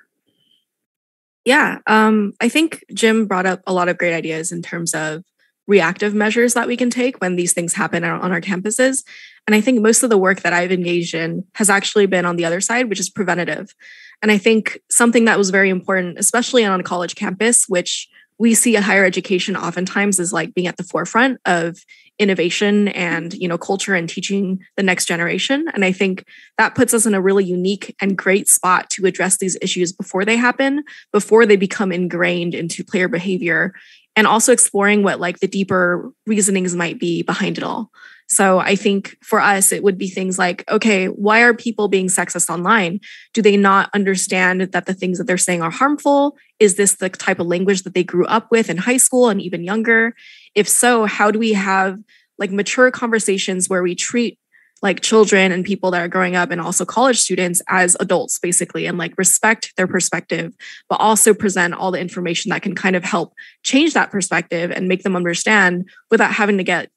Yeah, I think Jim brought up a lot of great ideas in terms of reactive measures that we can take when these things happen on our campuses. And I think most of the work that I've engaged in has actually been on the other side, which is preventative. And I think something that was very important, especially on a college campus, which we see a higher education oftentimes is like being at the forefront of innovation and, culture and teaching the next generation. And I think that puts us in a really unique and great spot to address these issues before they happen, before they become ingrained into player behavior, and also exploring what like the deeper reasonings might be behind it all. So I think for us, it would be things like, okay, why are people being sexist online? Do they not understand that the things that they're saying are harmful? Is this the type of language that they grew up with in high school and even younger? If so, how do we have like mature conversations where we treat like children and people that are growing up and also college students as adults, basically, and like respect their perspective, but also present all the information that can kind of help change that perspective and make them understand without having to get,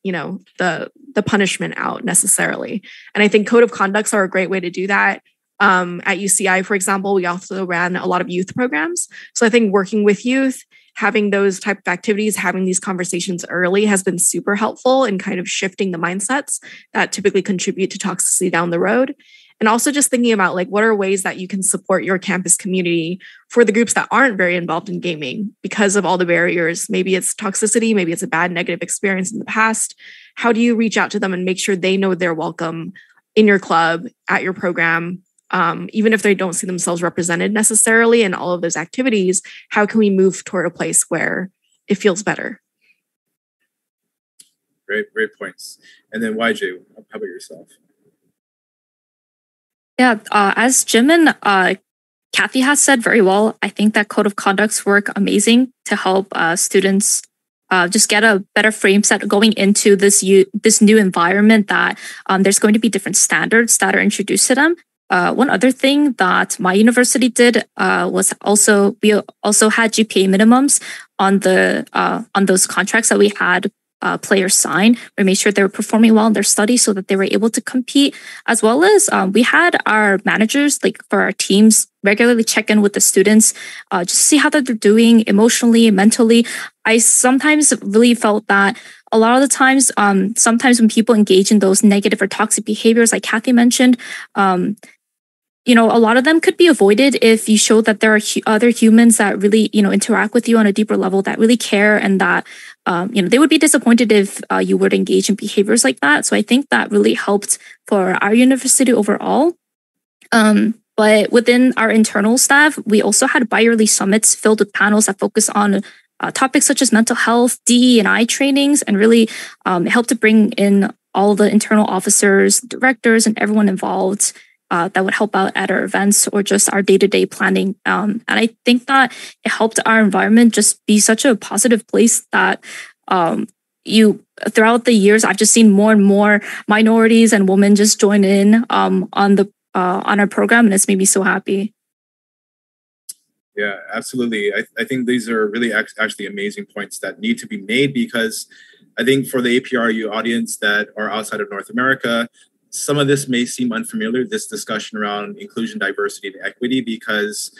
the punishment out necessarily. And I think code of conducts are a great way to do that. At UCI, for example, we also ran a lot of youth programs. So I think working with youth, having those type of activities, having these conversations early has been super helpful in kind of shifting the mindsets that typically contribute to toxicity down the road. And also just thinking about like, what are ways that you can support your campus community for the groups that aren't very involved in gaming because of all the barriers. Maybe it's toxicity, maybe it's a bad negative experience in the past. How do you reach out to them and make sure they know they're welcome in your club, at your program? Even if they don't see themselves represented necessarily in all of those activities, how can we move toward a place where it feels better? Great points. And then YJ, how about yourself? Yeah, as Jim and Kathy has said very well, I think that code of conducts work amazing to help students just get a better frame set going into this new environment that there's going to be different standards that are introduced to them. One other thing that my university did was we also had GPA minimums on those contracts that we had players sign. We made sure they were performing well in their studies so that they were able to compete, as well as we had our managers, like for our teams, regularly check in with the students, just see how they're doing emotionally, mentally. I sometimes really felt that a lot of the times, sometimes when people engage in those negative or toxic behaviors, like Kathy mentioned, a lot of them could be avoided if you show that there are other humans that really, interact with you on a deeper level, that really care, and that, they would be disappointed if you were to engage in behaviors like that. So I think that really helped for our university overall. But within our internal staff, we also had bi-yearly summits filled with panels that focus on topics such as mental health, DE&I trainings, and really help to bring in all the internal officers, directors, and everyone involved that would help out at our events or just our day-to-day planning. And I think that it helped our environment just be such a positive place that throughout the years, I've just seen more and more minorities and women just join in on our program, and it's made me so happy. Yeah, absolutely. I think these are really actually amazing points that need to be made, because I think for the APRU audience that are outside of North America, some of this may seem unfamiliar, this discussion around inclusion, diversity, and equity, because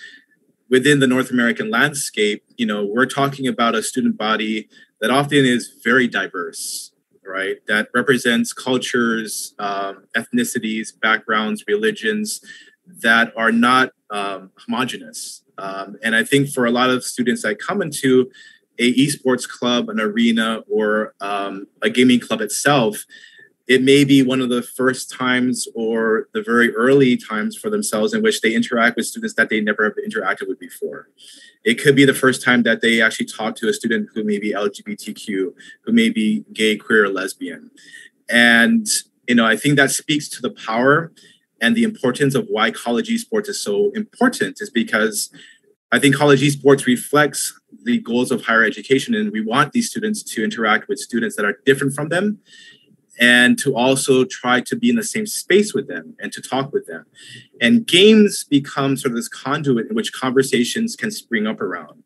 within the North American landscape, we're talking about a student body that often is very diverse, right? That represents cultures, ethnicities, backgrounds, religions that are not homogenous. And I think for a lot of students that come into a esports club, an arena, or a gaming club itself, it may be one of the first times or the very early times for themselves in which they interact with students that they never have interacted with before. It could be the first time that they actually talk to a student who may be LGBTQ, who may be gay, queer, or lesbian. And, I think that speaks to the power and the importance of why college esports is so important, is because I think college esports reflects the goals of higher education, and we want these students to interact with students that are different from them, and to also try to be in the same space with them and to talk with them. And games become sort of this conduit in which conversations can spring up around.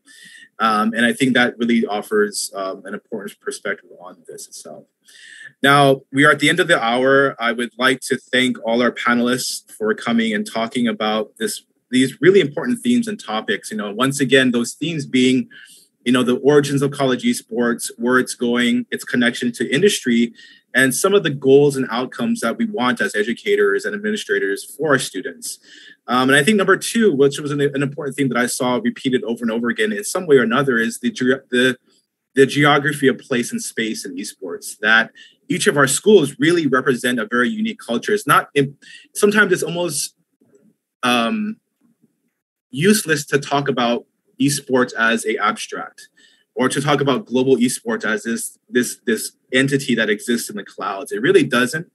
And I think that really offers an important perspective on this itself. Now, we are at the end of the hour. I would like to thank all our panelists for coming and talking about these really important themes and topics. Once again, those themes being, the origins of college esports, where it's going, its connection to industry, and some of the goals and outcomes that we want as educators and administrators for our students. And I think number two, which was an important theme that I saw repeated over and over again in some way or another, is the geography of place and space in esports, that each of our schools really represent a very unique culture. It's not, sometimes it's almost useless to talk about esports as a abstract, or to talk about global esports as this entity that exists in the clouds. It really doesn't.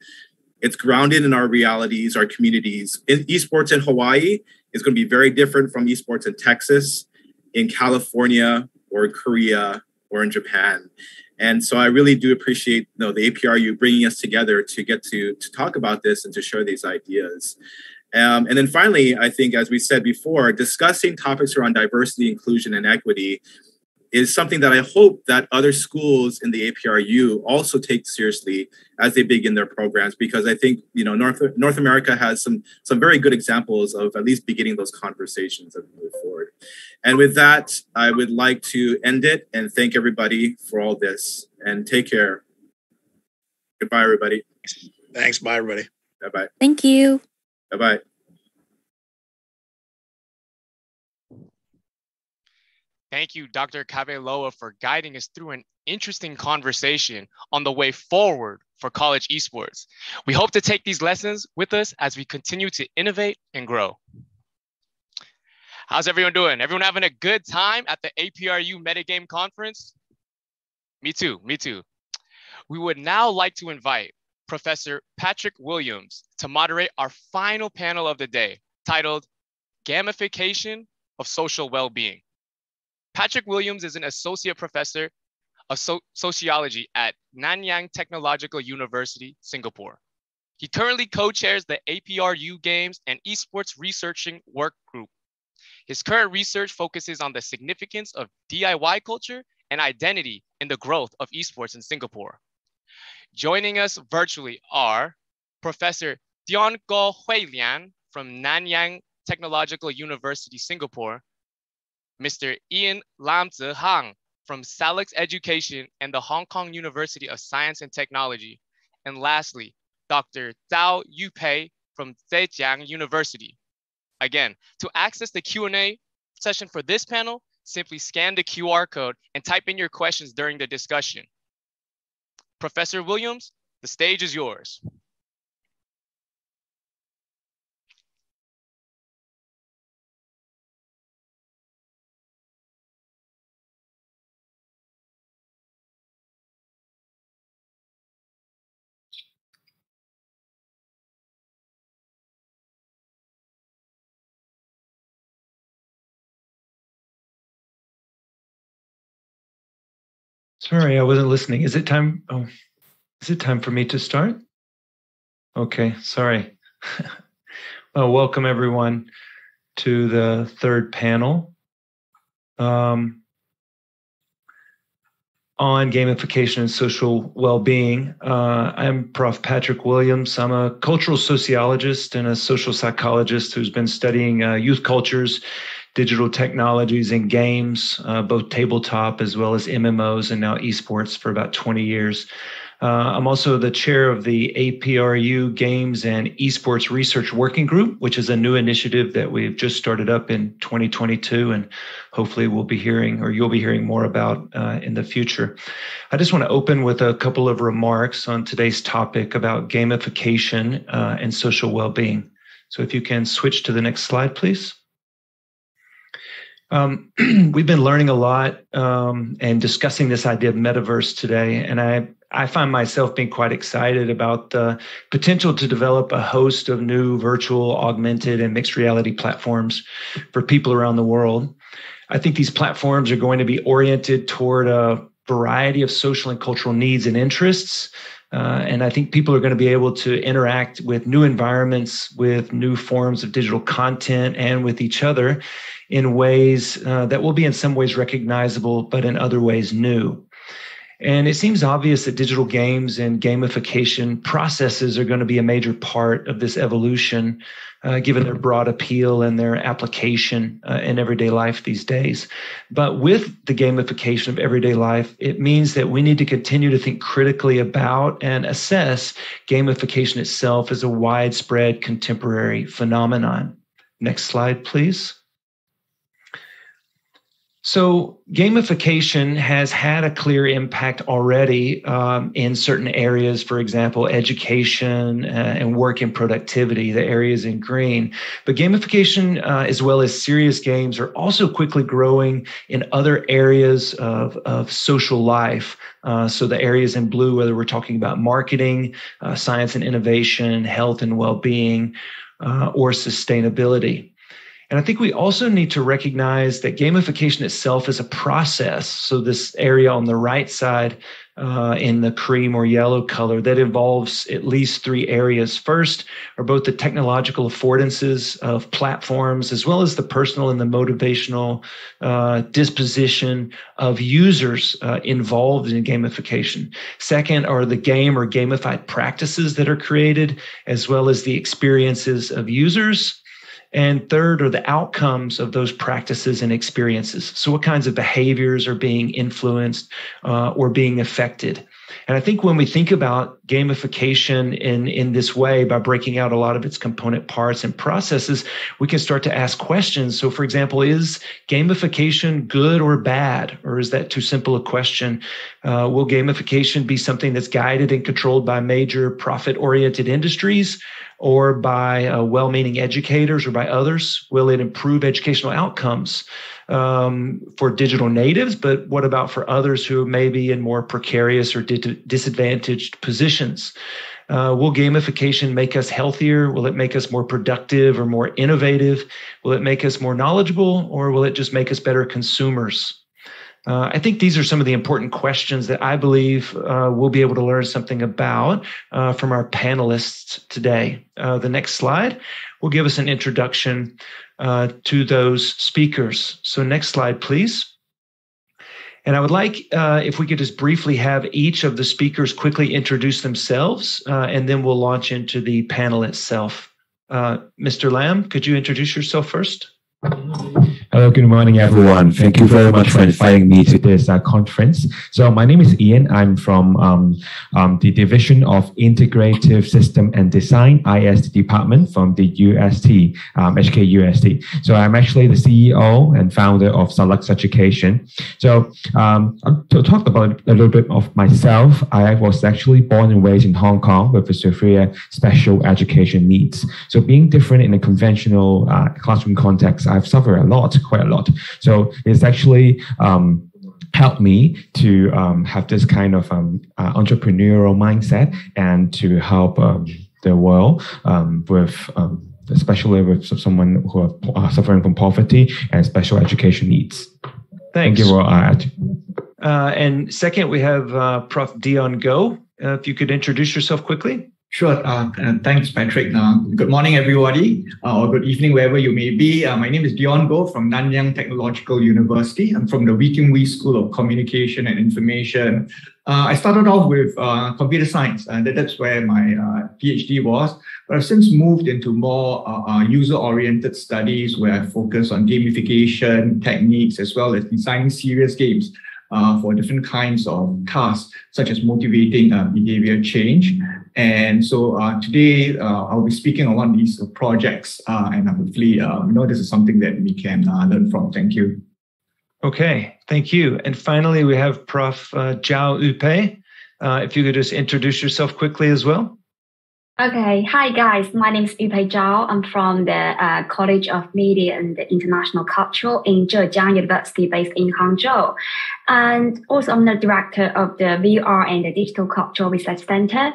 It's grounded in our realities, our communities. Esports in Hawaii is going to be very different from esports in Texas, in California, or in Korea, or in Japan. And so I really do appreciate the APRU bringing us together to get to talk about this and to share these ideas. And then finally, I think, as we said before, discussing topics around diversity, inclusion, and equity is something that I hope that other schools in the APRU also take seriously as they begin their programs, because I think North America has some very good examples of at least beginning those conversations as we move forward. And with that, I would like to end it and thank everybody for all this, and take care. Goodbye, everybody. Thanks. Bye, everybody. Bye-bye. Thank you. Bye-bye. Thank you, Dr. Kaveloa, for guiding us through an interesting conversation on the way forward for college esports. We hope to take these lessons with us as we continue to innovate and grow. How's everyone doing? Everyone having a good time at the APRU Metagame Conference? Me too, me too. We would now like to invite Professor Patrick Williams to moderate our final panel of the day, titled Gamification of Social Well-Being. Patrick Williams is an associate professor of sociology at Nanyang Technological University, Singapore. He currently co-chairs the APRU Games and Esports Researching Work Group. His current research focuses on the significance of DIY culture and identity in the growth of esports in Singapore. Joining us virtually are Professor Tian Go Hui Lian from Nanyang Technological University, Singapore, Mr. Ian Lam Tze Hang from Salix Education and the Hong Kong University of Science and Technology, and lastly, Dr. Zhao Yupei from Zhejiang University. Again, to access the Q&A session for this panel, simply scan the QR code and type in your questions during the discussion. Professor Williams, the stage is yours. Sorry, I wasn't listening. Is it time? Oh, is it time for me to start? Okay, sorry. Well, welcome everyone to the third panel on gamification and social well-being. I'm Prof. Patrick Williams. I'm a cultural sociologist and a social psychologist who's been studying youth cultures, digital technologies and games, both tabletop as well as MMOs and now esports for about 20 years. I'm also the chair of the APRU Games and Esports Research Working Group, which is a new initiative that we've just started up in 2022, and hopefully we'll be hearing, or you'll be hearing more about in the future. I just want to open with a couple of remarks on today's topic about gamification and social well-being. So if you can switch to the next slide, please. We've been learning a lot and discussing this idea of metaverse today, and I find myself being quite excited about the potential to develop a host of new virtual, augmented, and mixed reality platforms for people around the world. I think these platforms are going to be oriented toward a variety of social and cultural needs and interests. And I think people are going to be able to interact with new environments, with new forms of digital content, and with each other in ways that will be in some ways recognizable, but in other ways new. And it seems obvious that digital games and gamification processes are going to be a major part of this evolution, given their broad appeal and their application in everyday life these days. But with the gamification of everyday life, it means that we need to continue to think critically about and assess gamification itself as a widespread contemporary phenomenon. Next slide, please. So gamification has had a clear impact already in certain areas, for example, education and work and productivity, the areas in green. But gamification, as well as serious games, are also quickly growing in other areas of social life. So the areas in blue, whether we're talking about marketing, science and innovation, health and well-being, or sustainability. And I think we also need to recognize that gamification itself is a process. So this area on the right side in the cream or yellow color, that involves at least three areas. First are both the technological affordances of platforms, as well as the personal and the motivational disposition of users involved in gamification. Second are the game or gamified practices that are created, as well as the experiences of users. And third are the outcomes of those practices and experiences. So what kinds of behaviors are being influenced or being affected? And I think when we think about gamification in this way, by breaking out a lot of its component parts and processes, we can start to ask questions. So for example, is gamification good or bad? Or is that too simple a question? Will gamification be something that's guided and controlled by major profit-oriented industries, or by well-meaning educators, or by others? Will it improve educational outcomes for digital natives? But what about for others who may be in more precarious or disadvantaged positions? Will gamification make us healthier? Will it make us more productive or more innovative? Will it make us more knowledgeable, or will it just make us better consumers? I think these are some of the important questions that I believe we'll be able to learn something about from our panelists today. The next slide will give us an introduction to those speakers. So next slide, please. And I would like if we could just briefly have each of the speakers quickly introduce themselves, and then we'll launch into the panel itself. Mr. Lam, could you introduce yourself first? Hello, good morning, everyone. Thank you very much for inviting me to this conference. So my name is Ian. I'm from the Division of Integrative System and Design, ISD department from the UST, HKUST. So I'm actually the CEO and founder of Decentralized Education. So to talk about a little bit of myself, I was actually born and raised in Hong Kong with a severe special education needs. So being different in a conventional classroom context, I've suffered quite a lot. So it's actually helped me to have this kind of entrepreneurial mindset and to help the world with especially with someone who are suffering from poverty and special education needs. Thanks. Thank you. And second, we have Prof. Dion Go. If you could introduce yourself quickly. Sure. Thanks, Patrick. Good morning, everybody, or good evening, wherever you may be. My name is Dion Go from Nanyang Technological University. I'm from the Wee Kim Wee School of Communication and Information. I started off with computer science, and that's where my PhD was. But I've since moved into more user-oriented studies where I focus on gamification techniques as well as designing serious games for different kinds of tasks, such as motivating behavior change. And so today I'll be speaking on one of these projects, and hopefully, this is something that we can learn from. Thank you. Okay, thank you. And finally, we have Prof. Zhao Yupei. If you could just introduce yourself quickly as well. Okay, hi guys, my name is Yupei Zhao. I'm from the College of Media and International Culture in Zhejiang University based in Hangzhou. And also I'm the director of the VR and the Digital Culture Research Center.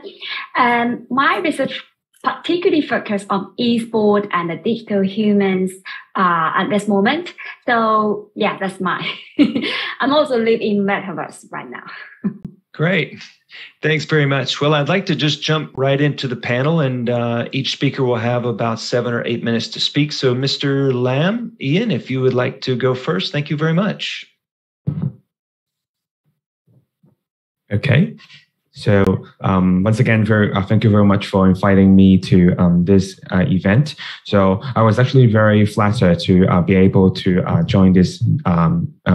And my research particularly focused on esports and the digital humans at this moment. So yeah, that's my, I'm also live in Metaverse right now. Great. Thanks very much. Well, I'd like to just jump right into the panel, and each speaker will have about 7 or 8 minutes to speak. So Mr. Lam, Ian, if you would like to go first, thank you very much. Okay. So once again, thank you very much for inviting me to this event. So I was actually very flattered to be able to join this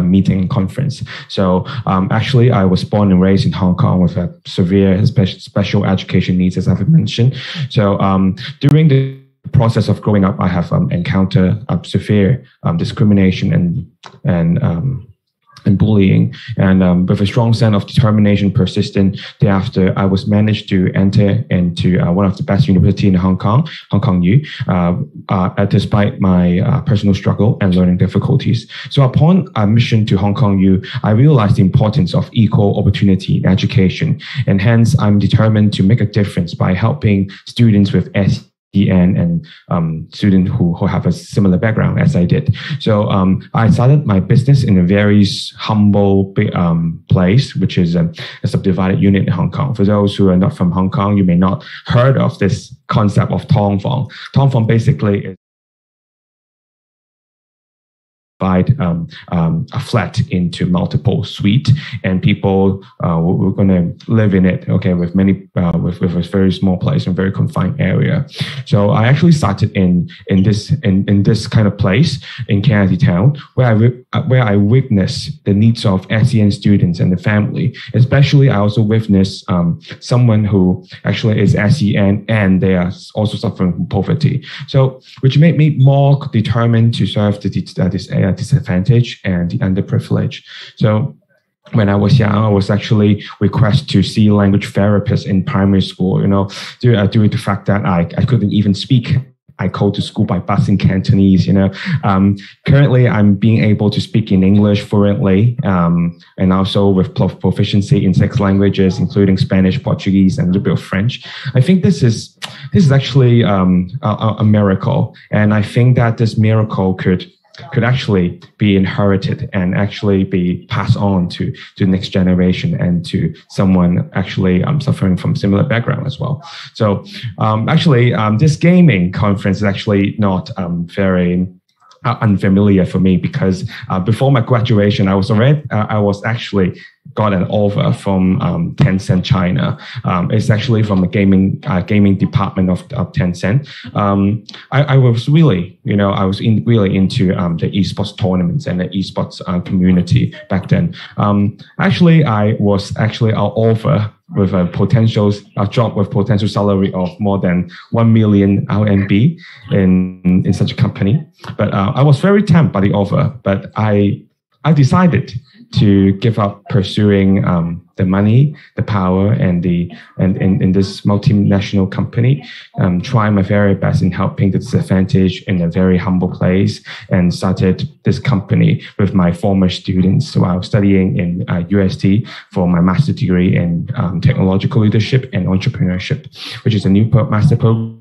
meeting and conference. So actually, I was born and raised in Hong Kong with a severe special education needs, as I've mentioned. So during the process of growing up, I have encountered severe discrimination and bullying, and with a strong sense of determination, persistent. Thereafter, I was managed to enter into one of the best universities in Hong Kong U, despite my personal struggle and learning difficulties. So upon admission to Hong Kong U, I realized the importance of equal opportunity in education, and hence I'm determined to make a difference by helping students with and students who have a similar background as I did. So I started my business in a very humble place, which is a subdivided unit in Hong Kong. For those who are not from Hong Kong, you may not heard of this concept of Tong Fong. Tong Fong basically is a flat into multiple suites, and people were going to live in it. Okay, with many with a very small place and very confined area. So I actually started in this kind of place in Kennedy Town, where I witnessed the needs of SEN students and the family. Especially, I also witnessed someone who actually is SEN and they are also suffering from poverty. So, which made me more determined to serve the disadvantaged and the underprivileged. So when I was young, I was actually requested to see language therapists in primary school, due to the fact that I couldn't even speak. I go to school by bus in Cantonese, Currently, I'm being able to speak in English fluently, and also with proficiency in 6 languages, including Spanish, Portuguese, and a little bit of French. I think this is actually a miracle, and I think that this miracle could actually be inherited and actually be passed on to the next generation and to someone actually suffering from similar background as well. So this gaming conference is actually not very unfamiliar for me, because before my graduation, I was actually got an offer from Tencent China. It's actually from the gaming department of Tencent. I was really, really into the esports tournaments and the esports community back then. I was actually offer with a job with potential salary of more than 1 million RMB in such a company. But I was very tempted by the offer, but I decided to give up pursuing the money, the power, and in this multinational company, try my very best in helping the disadvantaged in a very humble place, and started this company with my former students. So I was studying in UST for my master's degree in technological leadership and entrepreneurship, which is a new master program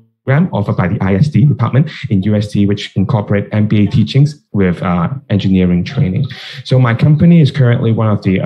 offered by the ISD department in UST, which incorporate MBA teachings with engineering training. So my company is currently one of the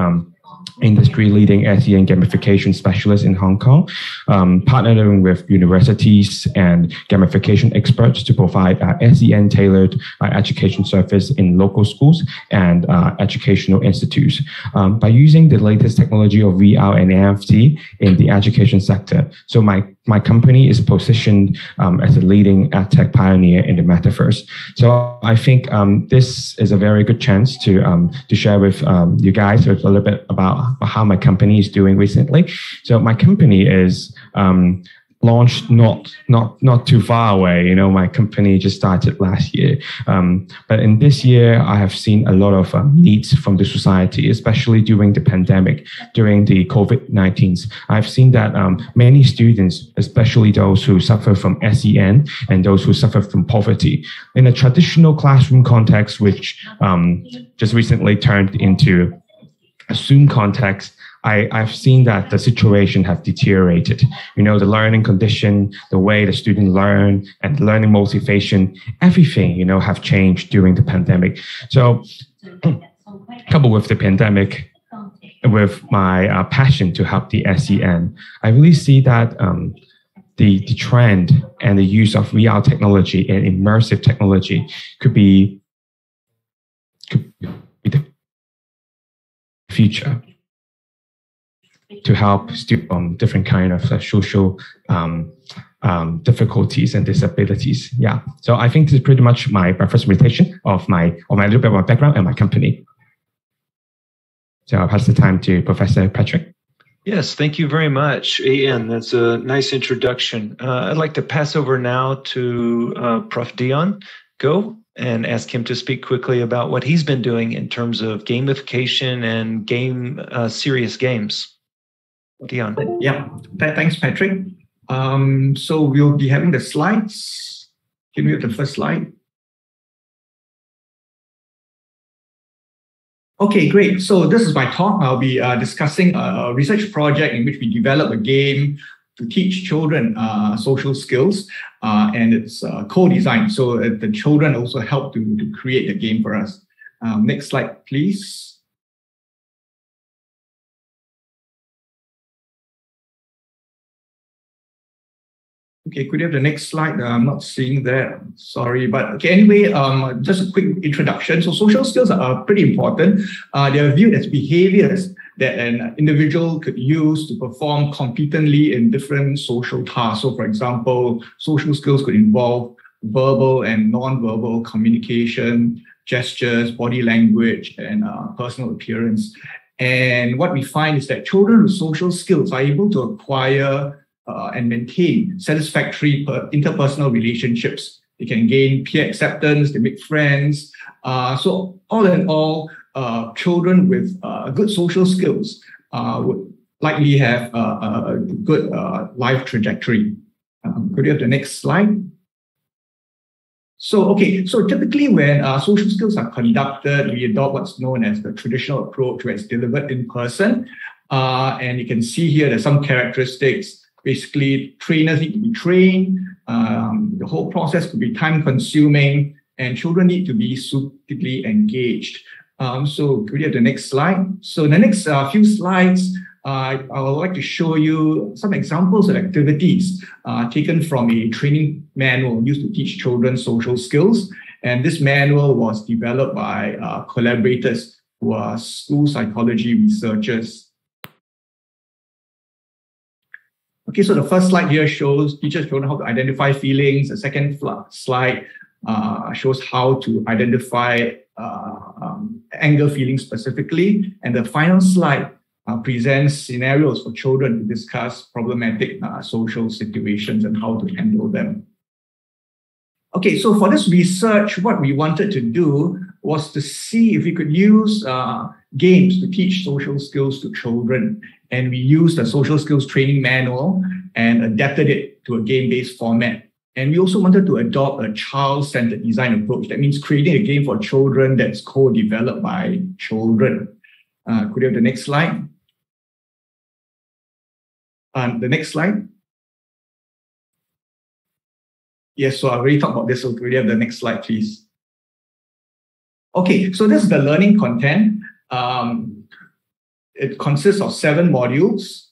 industry-leading SEN gamification specialist in Hong Kong, partnering with universities and gamification experts to provide SEN-tailored education service in local schools and educational institutes by using the latest technology of VR and NFT in the education sector. So my company is positioned as a leading edtech pioneer in the metaverse. So I think this is a very good chance to share with you guys a little bit about how my company is doing recently. So my company is launched not too far away. You know, my company just started last year. But in this year, I have seen a lot of needs from the society, especially during the pandemic, during the COVID-19. I've seen that many students, especially those who suffer from SEN and those who suffer from poverty, in a traditional classroom context, which just recently turned into a Zoom context, I've seen that the situation have deteriorated. You know, the learning condition, the way the students learn, and the learning motivation, everything, you know, have changed during the pandemic. So, coupled with the pandemic, with my passion to help the SEN, I really see that the trend and the use of VR technology and immersive technology could be the future to help students different kind of social difficulties and disabilities. Yeah, so I think this is pretty much my first presentation of my little bit of my background and my company. So I'll pass the time to Professor Patrick. Yes, thank you very much, Ian. That's a nice introduction. I'd like to pass over now to Prof. Dion Go and ask him to speak quickly about what he's been doing in terms of gamification and serious games. Dion. Yeah, thanks, Patrick. So we'll be having the slides. Can we have the first slide? Okay, great. So this is my talk. I'll be discussing a research project in which we develop a game to teach children social skills, and it's co-designed. So the children also help to create the game for us. Next slide, please. Okay, could you have the next slide? I'm not seeing that, sorry. But okay, anyway, just a quick introduction. So social skills are pretty important. They are viewed as behaviors that an individual could use to perform competently in different social tasks. So for example, social skills could involve verbal and non-verbal communication, gestures, body language, and personal appearance. And what we find is that children with social skills are able to acquire and maintain satisfactory interpersonal relationships. They can gain peer acceptance, they make friends. So all in all, children with good social skills would likely have a good life trajectory. Could you have the next slide? So, okay, so typically when social skills are conducted, we adopt what's known as the traditional approach, where it's delivered in person. And you can see here there's some characteristics. Basically, trainers need to be trained. The whole process could be time-consuming, and children need to be suitably engaged. So could we have the next slide? So in the next few slides, I would like to show you some examples of activities taken from a training manual used to teach children social skills. And this manual was developed by collaborators who are school psychology researchers. Okay, so the first slide here shows teachers shown how to identify feelings. The second slide shows how to identify anger feelings specifically. And the final slide presents scenarios for children to discuss problematic social situations and how to handle them. Okay, so for this research, what we wanted to do was to see if we could use games to teach social skills to children. And we used a social skills training manual and adapted it to a game-based format. And we also wanted to adopt a child-centered design approach. That means creating a game for children that's co-developed by children. Could you have the next slide? The next slide. Yes, so I already talked about this, so could you have the next slide, please? Okay, so this is the learning content. it consists of 7 modules,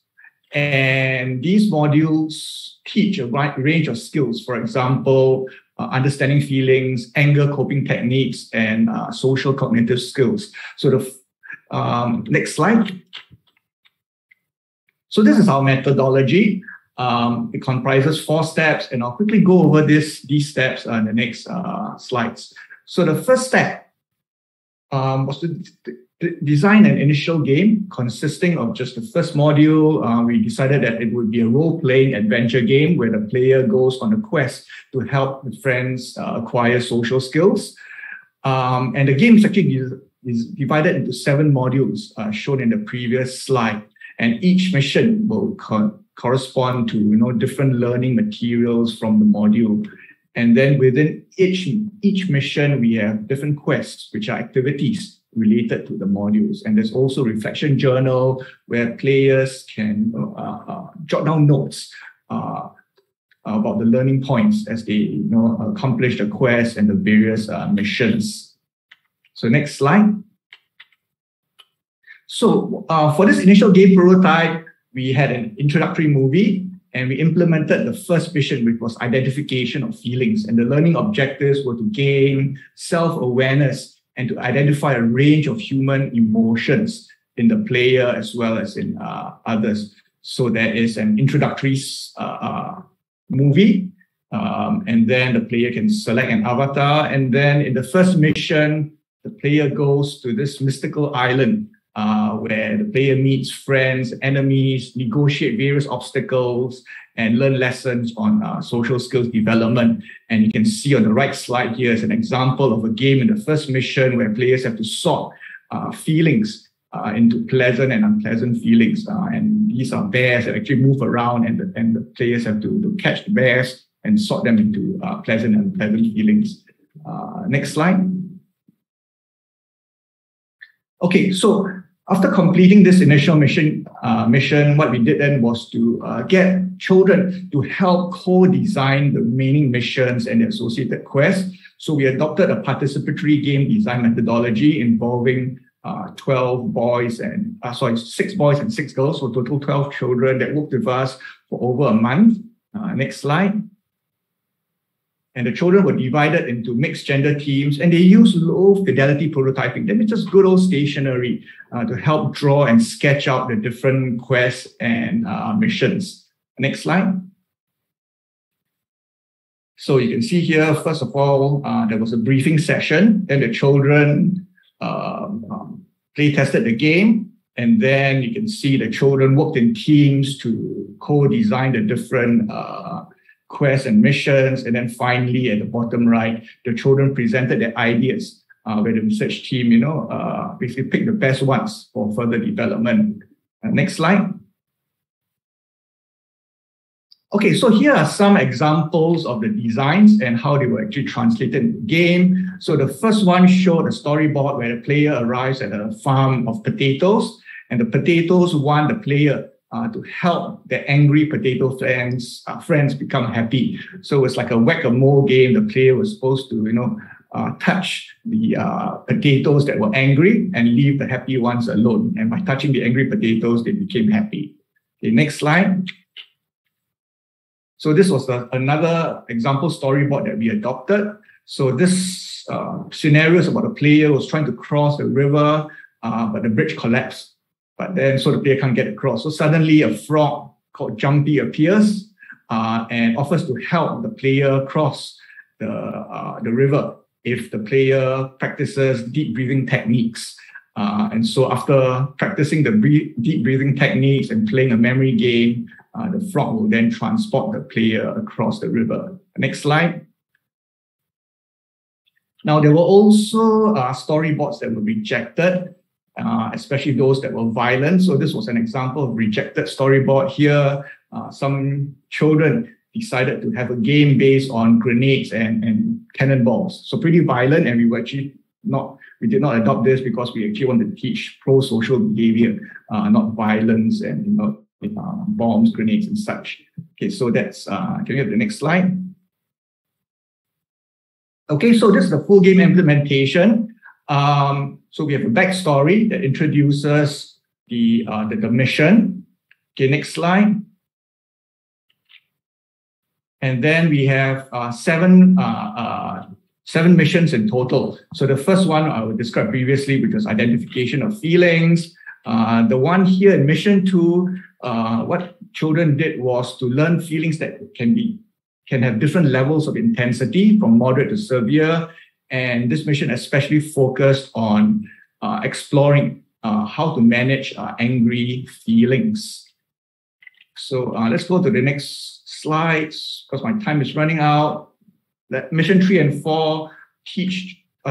and these modules teach a wide range of skills. For example, understanding feelings, anger coping techniques, and social cognitive skills. So the next slide. So this is our methodology. It comprises 4 steps, and I'll quickly go over these steps in the next slides. So the first step was to design an initial game consisting of just the first module. We decided that it would be a role-playing adventure game where the player goes on a quest to help the friends acquire social skills. And the game is actually is divided into 7 modules shown in the previous slide. And each mission will correspond to different learning materials from the module. And then within each mission, we have different quests, which are activities related to the modules. And there's also reflection journal where players can jot down notes about the learning points as they accomplish the quest and the various missions. So next slide. So for this initial game prototype, we had an introductory movie, and we implemented the first mission, which was identification of feelings. And the learning objectives were to gain self-awareness and to identify a range of human emotions in the player as well as in others. So there is an introductory movie, and then the player can select an avatar. And then in the first mission, the player goes to this mystical island where the player meets friends, enemies, negotiate various obstacles, and learn lessons on social skills development. And you can see on the right slide here is an example of a game in the first mission where players have to sort feelings into pleasant and unpleasant feelings. And these are bears that actually move around, and the players have to catch the bears and sort them into pleasant and unpleasant feelings. Next slide. Okay, so after completing this initial mission, what we did then was to get children to help co-design the remaining missions and the associated quests. So we adopted a participatory game design methodology involving 6 boys and 6 girls, so total 12 children that worked with us for over a month. Next slide. And the children were divided into mixed gender teams, and they used low fidelity prototyping. That means just good old stationery to help draw and sketch out the different quests and missions. Next slide. So you can see here, first of all, there was a briefing session. Then the children play tested the game. And then you can see the children worked in teams to co-design the different quests and missions. And then finally, at the bottom right, the children presented their ideas where the research team, basically picked the best ones for further development. Next slide. Okay, so here are some examples of the designs and how they were actually translated into the game. So the first one showed a storyboard where the player arrives at a farm of potatoes, and the potatoes want the player to help their angry potato friends become happy. So it's like a whack-a-mole game. The player was supposed to, touch the potatoes that were angry and leave the happy ones alone. And by touching the angry potatoes, they became happy. Okay, next slide. So this was another example storyboard that we adopted. So this scenario is about a player who was trying to cross a river, but the bridge collapsed. But then, so the player can't get across. So suddenly a frog called Jumpy appears and offers to help the player cross the river if the player practices deep breathing techniques. And so after practicing the deep breathing techniques and playing a memory game, the frog will then transport the player across the river. Next slide. Now, there were also storyboards that were rejected, especially those that were violent. So this was an example of rejected storyboard here. Some children decided to have a game based on grenades and cannonballs. So pretty violent, and we did not adopt this because we actually wanted to teach pro-social behavior, not violence and bombs, grenades, and such. Okay, so that's, can we have the next slide? Okay, so this is the full game implementation. So we have a backstory that introduces the mission. Okay, next slide. And then we have seven missions in total. So the first one I would describe previously, which was identification of feelings. The one here in mission 2, what children did was to learn feelings that can have different levels of intensity, from moderate to severe. And this mission especially focused on exploring how to manage angry feelings. So let's go to the next slides because my time is running out. That mission 3 and 4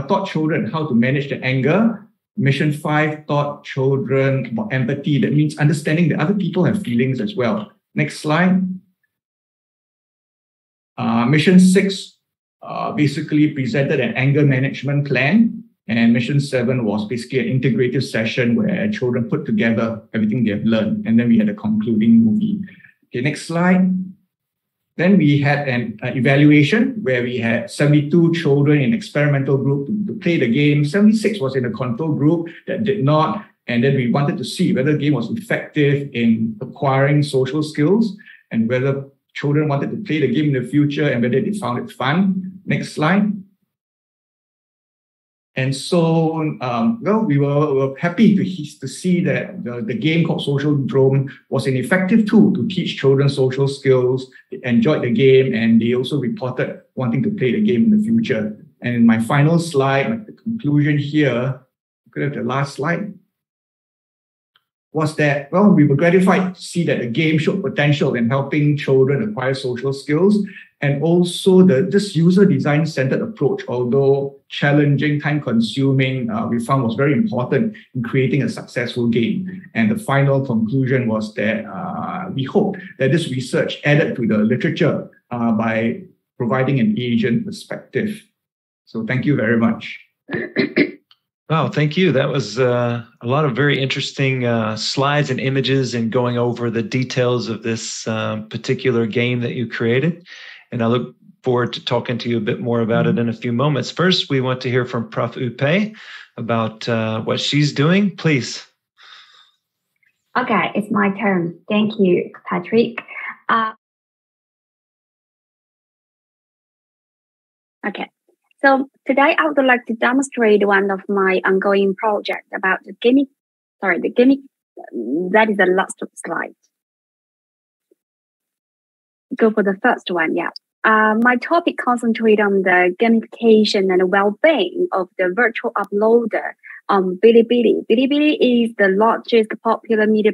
taught children how to manage their anger. Mission 5 taught children about empathy. That means understanding that other people have feelings as well. Next slide. Mission 6 basically presented an anger management plan. And mission 7 was basically an integrative session where children put together everything they have learned. And then we had a concluding movie. Okay, next slide. Then we had an evaluation where we had 72 children in experimental group to play the game. 76 was in a control group that did not. And then we wanted to see whether the game was effective in acquiring social skills and whether children wanted to play the game in the future and whether they found it fun. Next slide. And so, we were happy to see that the game called Social Drome was an effective tool to teach children social skills. They enjoyed the game, and they also reported wanting to play the game in the future. And in my final slide, the conclusion here, could have the last slide, was that, we were gratified to see that the game showed potential in helping children acquire social skills. And also this user design centered approach, although challenging, time consuming, we found was very important in creating a successful game. And the final conclusion was that we hope that this research added to the literature by providing an Asian perspective. So thank you very much. Wow, thank you. That was a lot of very interesting slides and images and going over the details of this particular game that you created. And I look forward to talking to you a bit more about it in a few moments. First, we want to hear from Prof. Upe about what she's doing. Please. Okay, it's my turn. Thank you, Patrick. Okay. So today I would like to demonstrate one of my ongoing projects about the gaming. That is the last slide. Go for the first one, yeah. My topic concentrates on the gamification and well-being of the virtual uploader on Bilibili. Bilibili is the largest popular media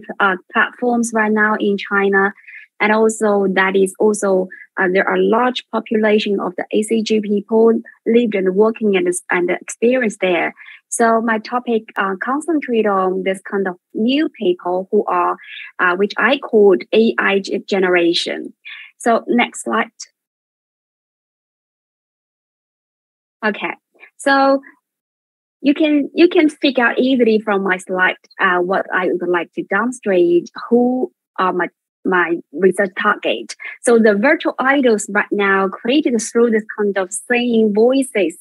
platforms right now in China. And also that is also, there are large population of the ACG people lived and working and experience there. So my topic concentrate on this kind of new people who are, which I called AI generation. So next slide. Okay, so you can figure out easily from my slide what I would like to demonstrate, who are my research target. So the virtual idols right now created through this kind of singing voices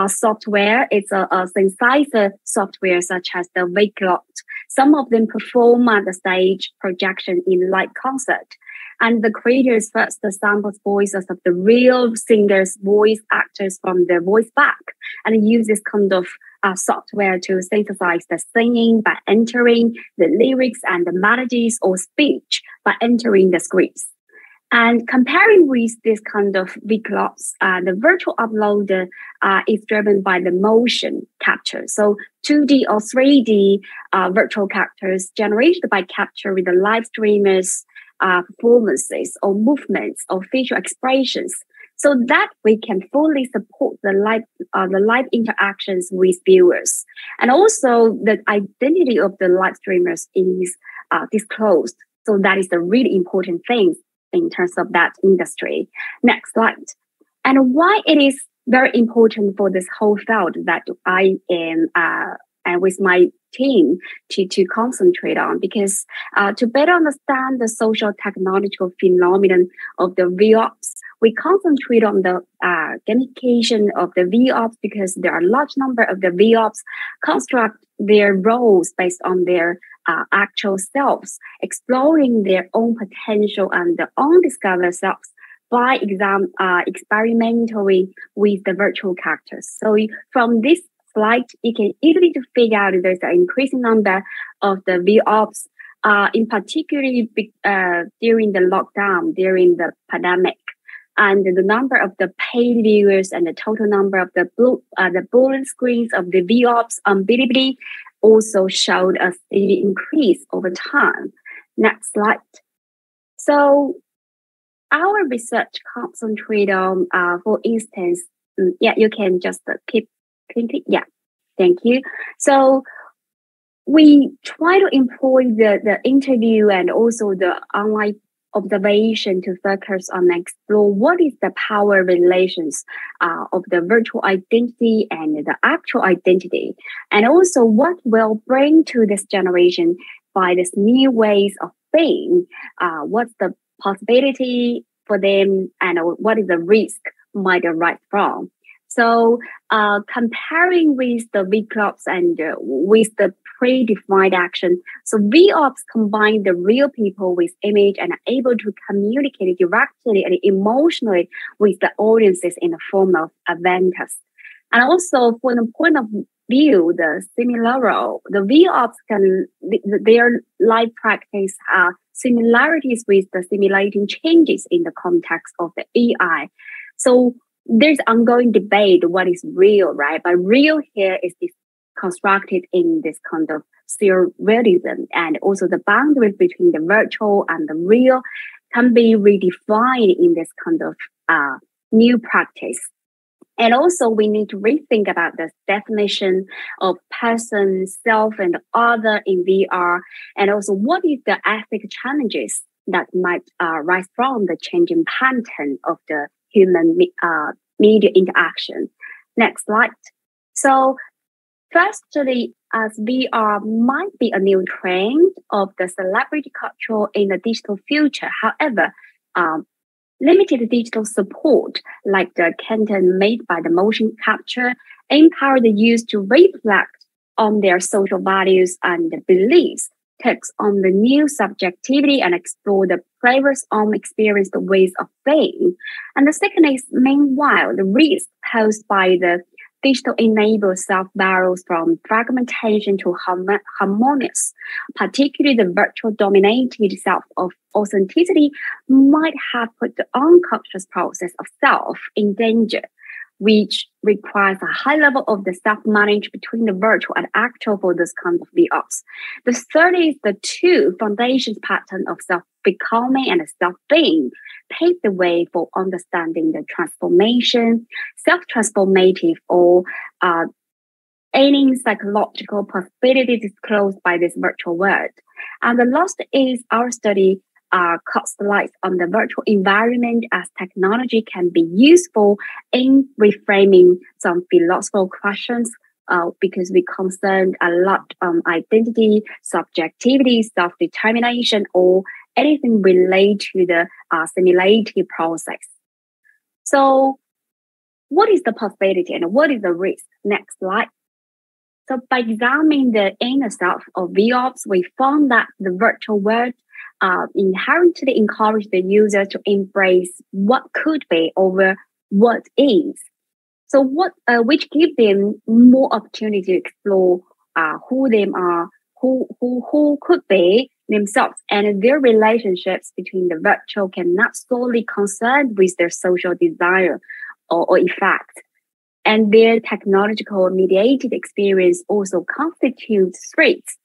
software. It's a synthesizer software such as the Wake-Lot. Some of them perform at the stage projection in live concert. And the creators first samples voices of the real singers, voice actors from the voice back, and use this kind of software to synthesize the singing by entering the lyrics and the melodies, or speech by entering the scripts. And comparing with this kind of Wake-Lots, the virtual uploader is driven by the motion capture. So 2D or 3D virtual characters generated by capturing the live streamers' performances or movements or facial expressions, so that we can fully support the live interactions with viewers. And also the identity of the live streamers is disclosed. So that is the really important thing in terms of that industry. Next slide. And why it is very important for this whole field that I am with my team to concentrate on, because to better understand the social technological phenomenon of the VOps, we concentrate on the gamification of the VOps, because there are a large number of the VOps construct their roles based on their actual selves, exploring their own potential and their own discovered selves by experimentally with the virtual characters. So from this slide, you can easily to figure out there's an increasing number of the VOps, in particular during the lockdown, during the pandemic. And the number of the paid viewers and the total number of the bullet screens of the VOps on Bilibili also showed a steady increase over time. Next slide. So our research concentrated on, for instance, you can just keep thinking. Yeah, thank you. So we try to employ the interview and also the online observation to focus on explore what is the power relations of the virtual identity and the actual identity, and also what will bring to this generation by this new ways of being, what's the possibility for them and what is the risk might arise from. So comparing with the VCLOPS and with the predefined action, so VOps combine the real people with image and are able to communicate directly and emotionally with the audiences in the form of avatars. And also from the point of view, the VOps their live practice similarities with the simulating changes in the context of the AI. So there's ongoing debate what is real, right? But real here is this constructed in this kind of surrealism, and also the boundaries between the virtual and the real can be redefined in this kind of new practice. And also we need to rethink about the definition of person, self, and other in VR, and also what is the ethical challenges that might rise from the changing pattern of the human media interaction. Next slide. So firstly, as VR might be a new trend of the celebrity culture in the digital future. However, limited digital support, like the content made by the motion capture, empower the user to reflect on their social values and beliefs, takes on the new subjectivity and explore the previous unexperienced ways of being. And the second is, meanwhile, the risk posed by the digital-enabled self-values from fragmentation to harmonious, particularly the virtual-dominated self of authenticity, might have put the unconscious process of self in danger, which requires a high level of the self-management between the virtual and actual for this kind of VOps. The third is the two foundations pattern of self-becoming and self-being pave the way for understanding the transformation, self-transformative, or any psychological possibility disclosed by this virtual world. And the last is our study capitalize on the virtual environment as technology can be useful in reframing some philosophical questions because we concern a lot on identity, subjectivity, self-determination, or anything related to the simulative process. So what is the possibility and what is the risk? Next slide. So by examining the inner self of VOps, we found that the virtual world inherently encourage the user to embrace what could be over what is. So which gives them more opportunity to explore who they are, who could be themselves, and their relationships between the virtual cannot solely concern with their social desire or effect. And their technological mediated experience also constitutes threats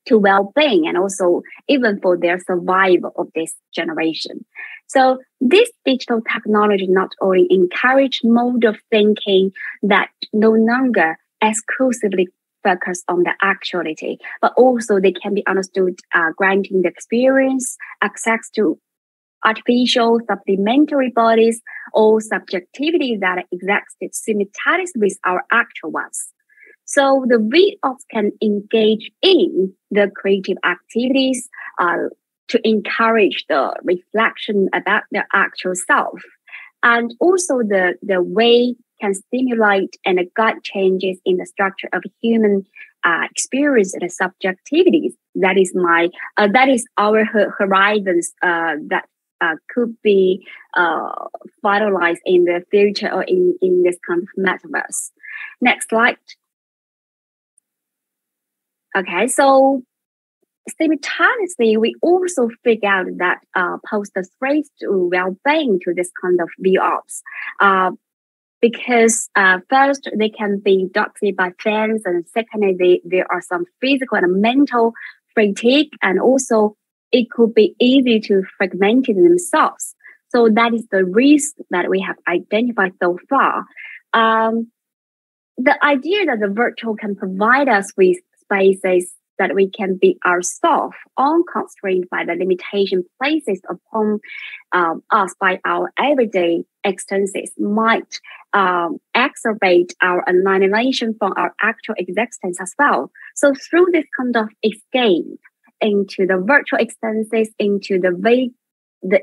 to well-being and also even for their survival of this generation. So this digital technology not only encourage mode of thinking that no longer exclusively focus on the actuality, but also they can be understood granting the experience, access to artificial supplementary bodies or subjectivity that existed simultaneously with our actual ones. So the VOps can engage in the creative activities to encourage the reflection about their actual self. And also the way can stimulate and guide changes in the structure of human experience and subjectivities that is my that is our horizons that could be finalized in the future or in this kind of metaverse. Next slide. Okay, so simultaneously, we also figure out that pose the threats to well-being to this kind of VRs. Because first, they can be doxed by fans, and secondly, there are some physical and mental fatigue, and also it could be easy to fragment themselves. So that is the risk that we have identified so far. The idea that the virtual can provide us with spaces that we can be ourselves, unconstrained by the limitation placed upon us by our everyday existences, might exacerbate our alienation from our actual existence as well. So through this kind of escape into the virtual existences, into the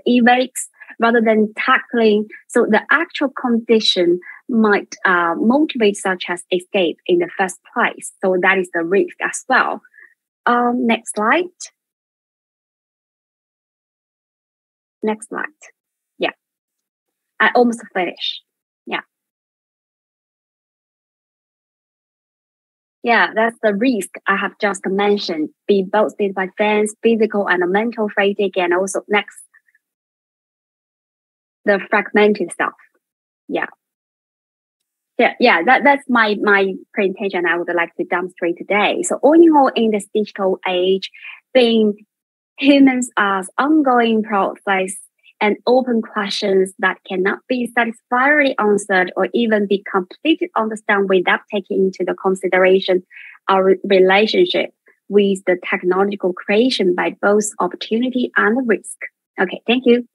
events, rather than tackling, so the actual condition might motivate such as escape in the first place. So that is the risk as well. Next slide. Next slide. Yeah. I almost finished. Yeah. Yeah, that's the risk I have just mentioned. Be boosted by fans, physical and mental fatigue, and also next, the fragmented self. Yeah. That's my presentation I would like to demonstrate today. So all in all, in this digital age, being humans as ongoing process and open questions that cannot be satisfactorily answered or even be completely understood without taking into the consideration our relationship with the technological creation by both opportunity and risk. Okay, thank you.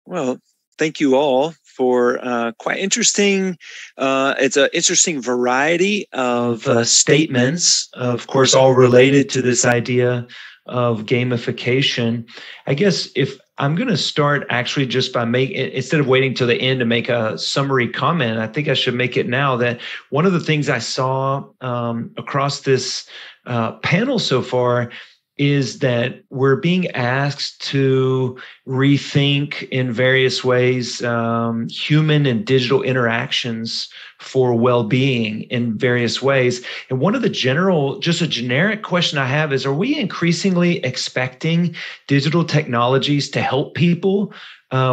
Well, thank you all for quite interesting. It's an interesting variety of statements, of course, all related to this idea of gamification. I guess if I'm going to start actually just by instead of waiting till the end to make a summary comment, I think I should make it now that one of the things I saw across this panel so far is that we're being asked to rethink in various ways human and digital interactions for well-being in various ways. And one of the just a generic question I have is, are we increasingly expecting digital technologies to help people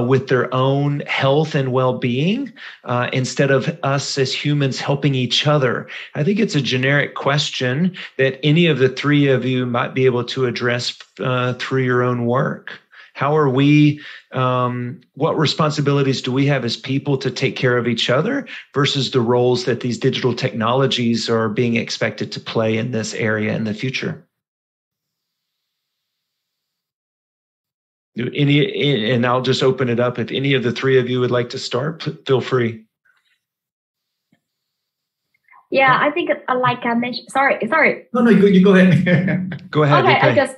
with their own health and well-being instead of us as humans helping each other? I think it's a generic question that any of the three of you might be able to address through your own work. How are we, what responsibilities do we have as people to take care of each other versus the roles that these digital technologies are being expected to play in this area in the future? And I'll just open it up. If any of the three of you would like to start, feel free. Yeah, I think like I mentioned, sorry. No, you go ahead. Go ahead. Okay, I just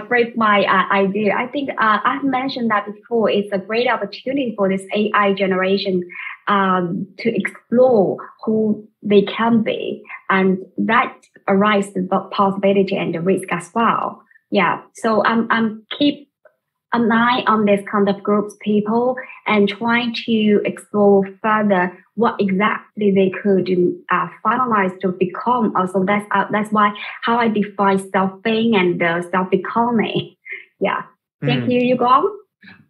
break my idea. I think I've mentioned that before. It's a great opportunity for this AI generation to explore who they can be, and that arises the possibility and the risk as well. Yeah, so I'm keep an eye on this kind of groups people and trying to explore further what exactly they could finalize to become. Also, that's why how I define self-being and self-becoming. Yeah. Thank you. You go on.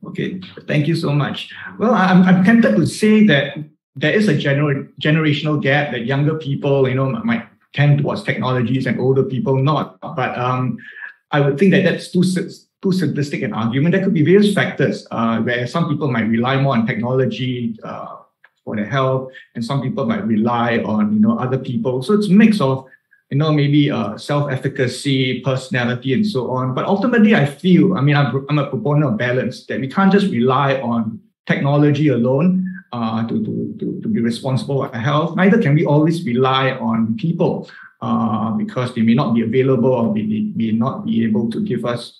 Okay. Thank you so much. Well, I'm tempted to say that there is a generational gap that younger people, might tend towards technologies and older people not. But I would think that that's too simplistic an argument. There could be various factors where some people might rely more on technology for their health, and some people might rely on other people. So it's a mix of maybe self-efficacy, personality, and so on. But ultimately, I feel I'm a proponent of balance, that we can't just rely on technology alone to be responsible for our health. Neither can we always rely on people. Because they may not be available or they may not be able to give us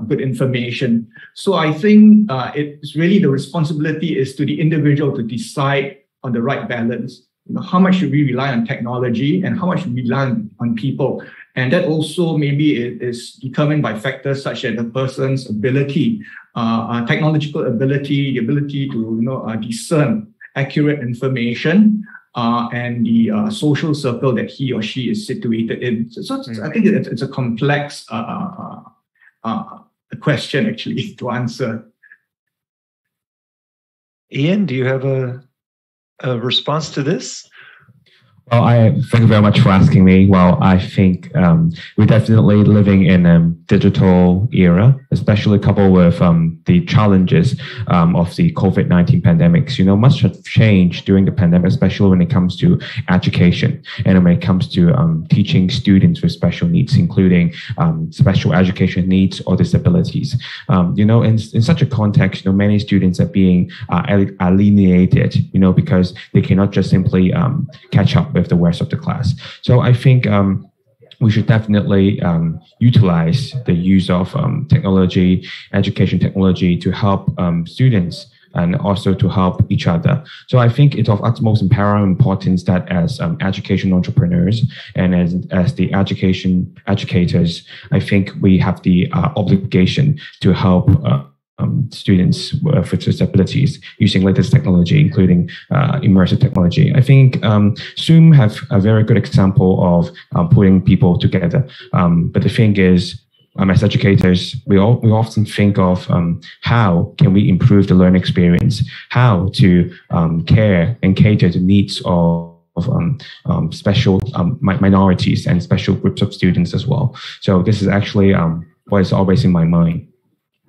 good information. So I think it's really the responsibility is to the individual to decide on the right balance. how much should we rely on technology and how much should we rely on people? And that also maybe is determined by factors such as the person's ability, technological ability, the ability to discern accurate information, and the social circle that he or she is situated in. So I think it's a complex question actually to answer. Ian, do you have a response to this? Well, thank you very much for asking me. Well, I think we're definitely living in a digital era, especially coupled with the challenges of the COVID-19 pandemics. Much has changed during the pandemic, especially when it comes to education and when it comes to teaching students with special needs, including special education needs or disabilities. In such a context, many students are being alienated, because they cannot just simply catch up with the rest of the class. So I think we should definitely utilize the use of technology, education technology, to help students and also to help each other. So I think it's of utmost paramount importance that as education entrepreneurs and as the educators, I think we have the obligation to help students with disabilities using latest technology, including immersive technology. I think Zoom have a very good example of putting people together. But the thing is, as educators, we often think of how can we improve the learning experience, how to care and cater to the needs of special minorities and special groups of students as well. So this is actually what is always in my mind.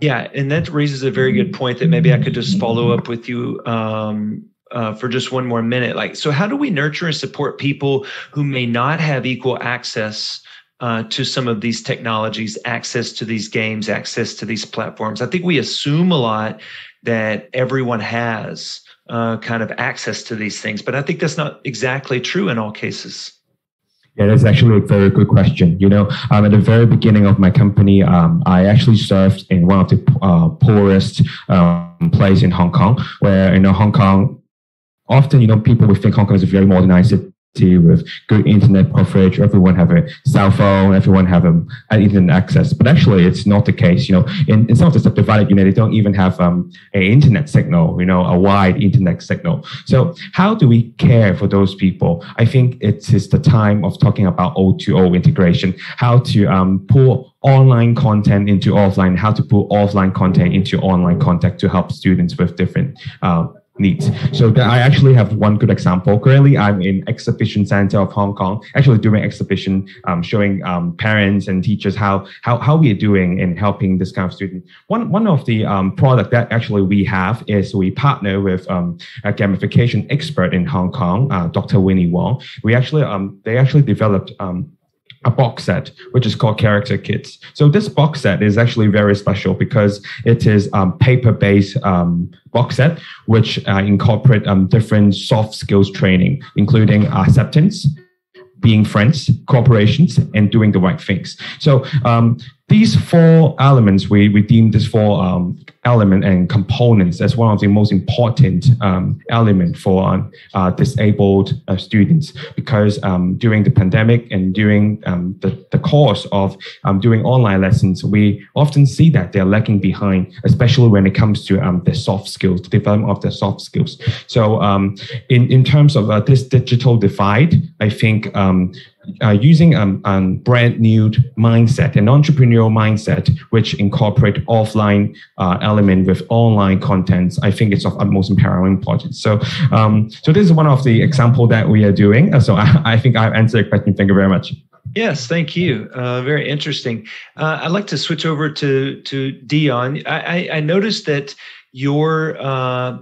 Yeah, and that raises a very good point that maybe I could just follow up with you for just one more minute. So how do we nurture and support people who may not have equal access to some of these technologies, access to these games, access to these platforms? I think we assume a lot that everyone has kind of access to these things, but I think that's not exactly true in all cases. Yeah, that's actually a very good question. At the very beginning of my company, I actually served in one of the poorest places in Hong Kong, where Hong Kong, often people would think Hong Kong is a very modernized city with good internet coverage. Everyone have a cell phone, everyone have an internet access. But actually, it's not the case. In some of the subdivided units, they don't even have an internet signal, a wide internet signal. So how do we care for those people? I think it is the time of talking about O2O integration, how to pull online content into offline, how to pull offline content into online content to help students with different needs. So I actually have one good example. Currently, I'm in Exhibition Center of Hong Kong, actually doing exhibition, showing parents and teachers how we are doing in helping this kind of student. One of the product that actually we have is we partner with a gamification expert in Hong Kong, Dr. Winnie Wang. They actually developed a box set, which is called Character Kits. So this box set is actually very special because it is paper-based box set, which incorporate different soft skills training, including acceptance, being friends, cooperations, and doing the right things. So these four elements, we deem these four element and components as one of the most important element for disabled students, because during the pandemic and during the course of doing online lessons, we often see that they're lagging behind, especially when it comes to the soft skills, the development of the soft skills. So in terms of this digital divide, I think using a brand new mindset, an entrepreneurial mindset, which incorporate offline element with online contents, I think it's of utmost paramount importance. So, so this is one of the example that we are doing. So I think I've answered your question. Thank you very much. Yes, thank you. Very interesting. I'd like to switch over to Dion. I noticed that your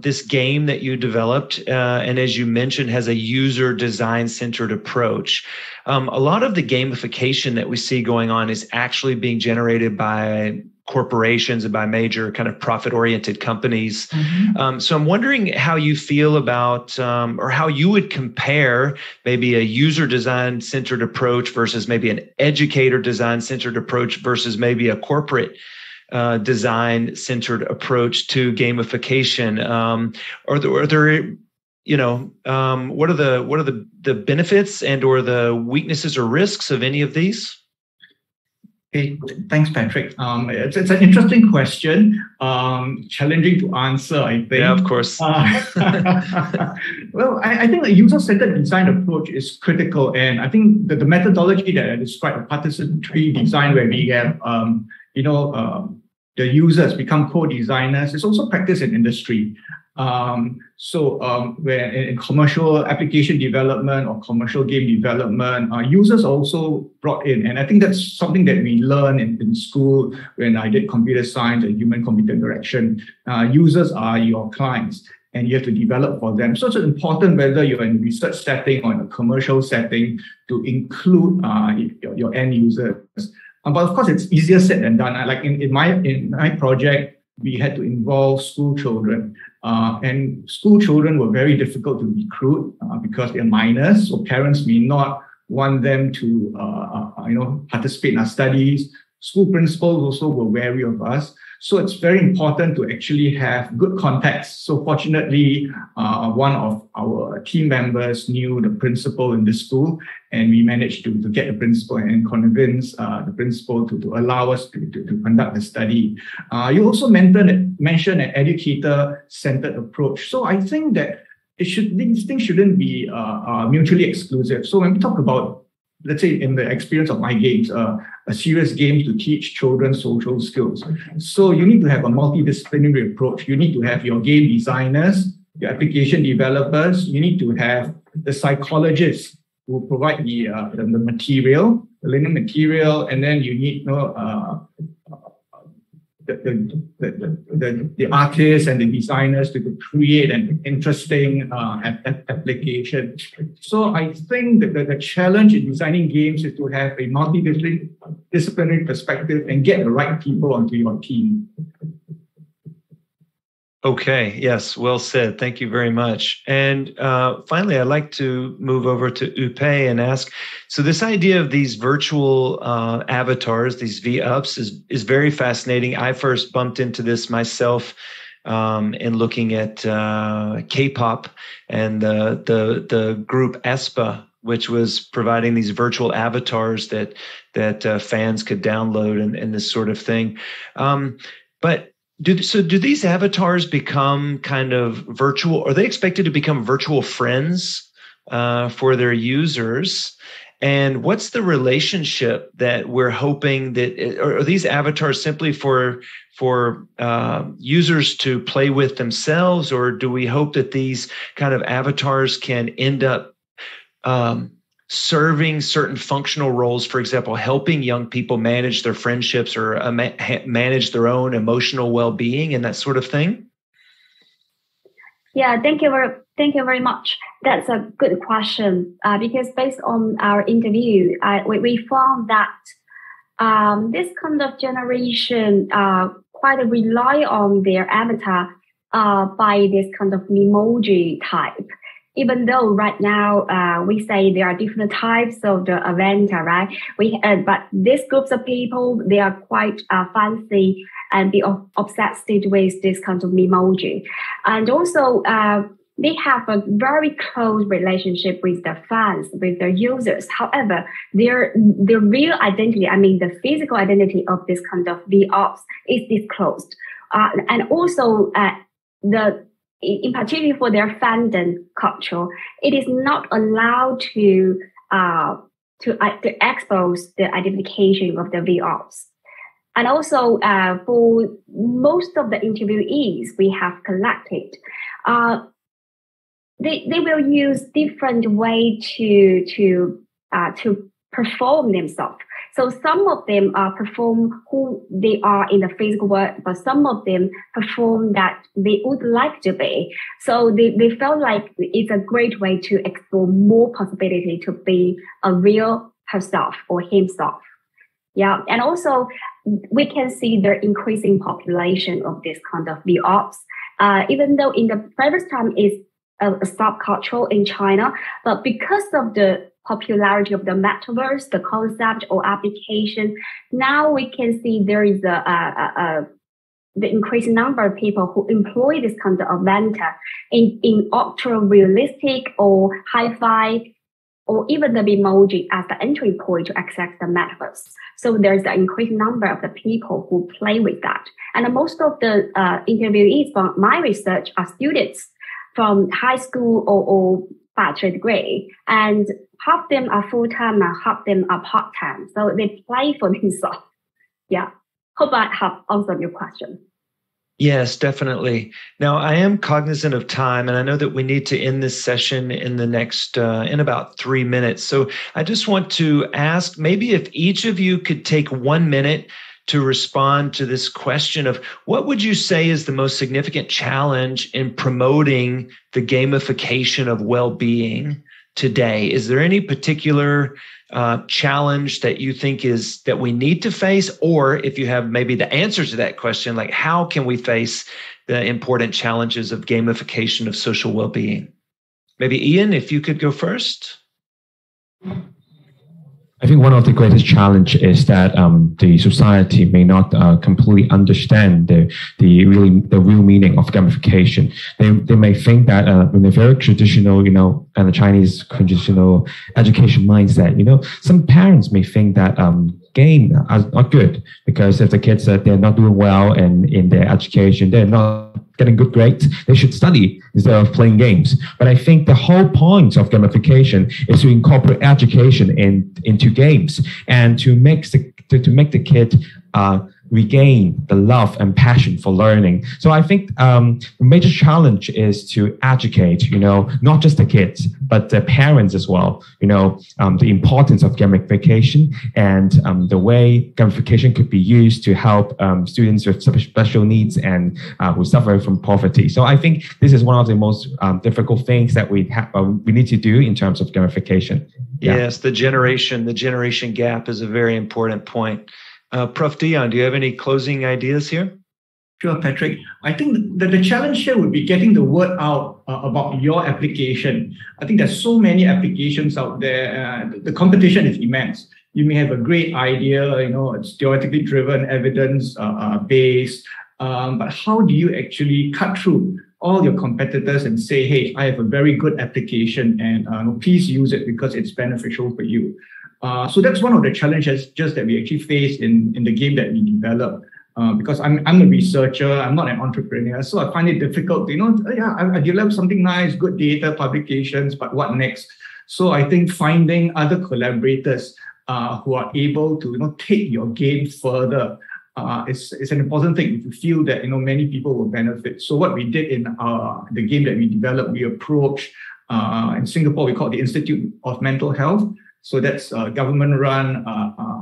this game that you developed, and as you mentioned, has a user design centered approach. A lot of the gamification that we see going on is actually being generated by corporations and by major kind of profit-oriented companies. Mm-hmm. So I'm wondering how you feel about, or how you would compare maybe a user design centered approach versus maybe an educator design centered approach versus maybe a corporate design-centered approach to gamification. Are there what are the benefits and or the weaknesses or risks of any of these? Okay, thanks, Patrick. It's an interesting question, challenging to answer, I think. Yeah, of course. Well, I think the user-centered design approach is critical, and I think that the methodology that I described, participatory design, where we have, the users become co-designers, is also practiced in industry. Where in commercial application development or commercial game development, users are also brought in. And I think that's something that we learn in school when I did computer science and human-computer interaction. Users are your clients, and you have to develop for them. So it's important whether you're in a research setting or in a commercial setting to include your end users. But of course, it's easier said than done. Like in my project, we had to involve school children. And school children were very difficult to recruit because they're minors. So parents may not want them to, participate in our studies. School principals also were wary of us. So it's very important to actually have good context. So fortunately, one of our team members knew the principal in the school, and we managed to get the principal and convince the principal to allow us to conduct the study. You also mentioned an educator-centered approach. So I think that these things shouldn't be mutually exclusive. So when we talk about, let's say in the experience of my games, a serious game to teach children social skills. So you need to have a multidisciplinary approach. You need to have your game designers, your application developers. You need to have the psychologists who provide the material, the learning material, and then you need the artists and the designers to create an interesting application. So I think that the challenge in designing games is to have a multidisciplinary perspective and get the right people onto your team. Okay, yes, well said. Thank you very much. And finally, I'd like to move over to Upei and ask, so this idea of these virtual avatars, these V-ups, is very fascinating. I first bumped into this myself in looking at K-pop and the group aespa, which was providing these virtual avatars that fans could download and this sort of thing. Do these avatars become kind of virtual? Are they expected to become virtual friends for their users? And what's the relationship that we're hoping that are these avatars simply for users to play with themselves, or do we hope that these kind of avatars can end up serving certain functional roles, for example, helping young people manage their friendships or manage their own emotional well-being and that sort of thing? Yeah, thank you very much. That's a good question because based on our interview, we found that this kind of generation quite rely on their avatar by this kind of emoji type. Even though right now we say there are different types of the avatar, right? But these groups of people, they are quite fancy and be obsessed with this kind of emoji. And also, they have a very close relationship with their fans, with their users. However, their real identity, the physical identity of this kind of V-ops is disclosed. And also, in particular for their fandom culture, it is not allowed to expose the identification of the V-ops. And also for most of the interviewees we have collected, they will use different way to perform themselves. So some of them perform who they are in the physical world, but some of them perform that they would like to be. So they felt like it's a great way to explore more possibility to be a real herself or himself. Yeah, and also we can see the increasing population of this kind of V-ops, even though in the previous time it's a subculture in China, but because of the popularity of the metaverse, the concept or application, now we can see there is the increasing number of people who employ this kind of avatar in ultra-realistic or hi-fi or even the emoji as the entry point to access the metaverse. So there's an increasing number of the people who play with that. And most of the interviewees from my research are students from high school or bachelor degree, and half them are full-time and half them are part-time. So they play for themselves. Yeah. Hope I have answered your question. Yes, definitely. Now, I am cognizant of time, and I know that we need to end this session in the next, in about 3 minutes. So I just want to ask, maybe if each of you could take 1 minute to respond to this question of what would you say is the most significant challenge in promoting the gamification of well-being today? Is there any particular challenge that you think is that we need to face? Or if you have maybe the answer to that question, like how can we face the important challenges of gamification of social well-being? Maybe Ian, if you could go first. I think one of the greatest challenge is that the society may not completely understand the real meaning of gamification. They may think that in a very traditional, and the Chinese traditional education mindset, some parents may think that game are not good because if the kids they're not doing well in their education, they're not getting good grades, they should study instead of playing games. But I think the whole point of gamification is to incorporate education into games and to make the kid regain the love and passion for learning. So I think the major challenge is to educate, not just the kids, but the parents as well, the importance of gamification and the way gamification could be used to help students with special needs and who suffer from poverty. So I think this is one of the most difficult things that we need to do in terms of gamification. Yeah. Yes, the generation gap is a very important point. Prof. Dion, do you have any closing ideas here? Sure, Patrick. I think that the challenge here would be getting the word out about your application. I think there's so many applications out there. The competition is immense. You may have a great idea, it's theoretically driven, evidence based, but how do you actually cut through all your competitors and say, hey, I have a very good application and please use it because it's beneficial for you. So that's one of the challenges just that we actually face in the game that we develop. Because I'm a researcher, I'm not an entrepreneur, so I find it difficult. I develop something nice, good data, publications, but what next? So I think finding other collaborators who are able to take your game further is an important thing if you feel that many people will benefit. So what we did in the game that we developed, we approached in Singapore, we call it the Institute of Mental Health. So that's a government-run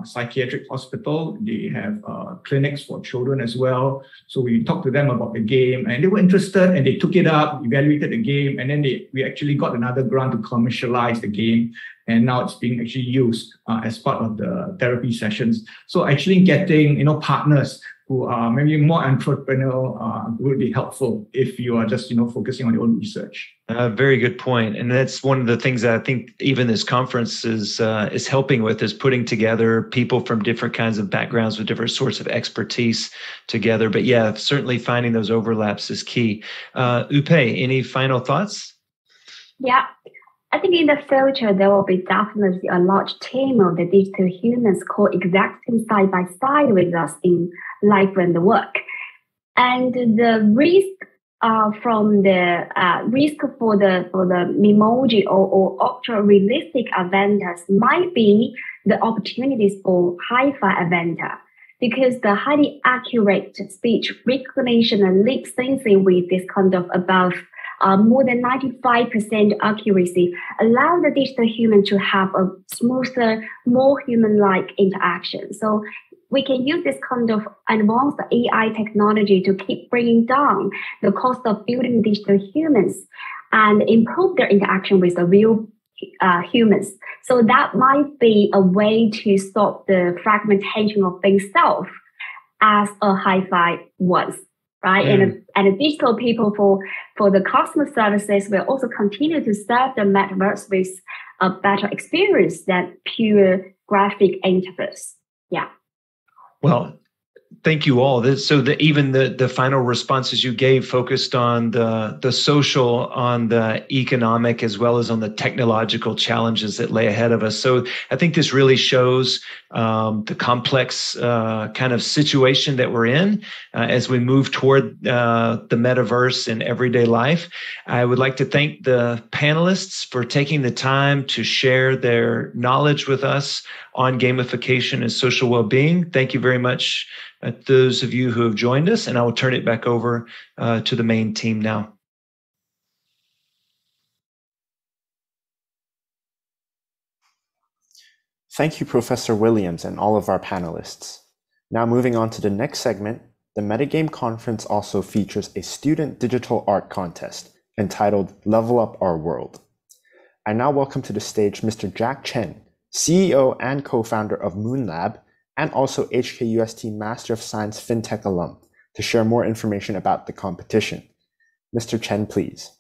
psychiatric hospital. They have clinics for children as well. So we talked to them about the game, and they were interested, and they took it up, evaluated the game, and then we actually got another grant to commercialize the game, and now it's being actually used as part of the therapy sessions. So actually getting partners who are maybe more entrepreneurial would be helpful if you are just focusing on your own research. Very good point, and that's one of the things that I think even this conference is helping with, is putting together people from different kinds of backgrounds with different sorts of expertise together. But yeah, certainly finding those overlaps is key. Upei, any final thoughts? Yeah. I think in the future, there will be definitely a large team of the digital humans coexisting side by side with us in life and work. And the risk from the risk for the memoji or ultra realistic avatars might be the opportunities for hi-fi avatar, because the highly accurate speech recognition and lip syncing with this kind of above more than 95% accuracy allow the digital human to have a smoother, more human-like interaction. So we can use this kind of advanced AI technology to keep bringing down the cost of building digital humans and improve their interaction with the real humans. So that might be a way to stop the fragmentation of being self as a hi-fi was. Right. And the digital people for the customer services will also continue to serve the metaverse with a better experience than pure graphic interface. Yeah. Well, thank you all. Even the final responses you gave focused on the social, on the economic, as well as on the technological challenges that lay ahead of us. So I think this really shows the complex kind of situation that we're in as we move toward the metaverse in everyday life. I would like to thank the panelists for taking the time to share their knowledge with us on gamification and social well-being. Thank you very much those of you who have joined us, and I will turn it back over to the main team now. Thank you, Professor Williams, and all of our panelists. Now moving on to the next segment, the Metagame Conference also features a student digital art contest entitled Level Up Our World. I now welcome to the stage Mr. Jack Chen, CEO and co-founder of MoonLab, and also HKUST Master of Science FinTech alum, to share more information about the competition. Mr. Chen, please.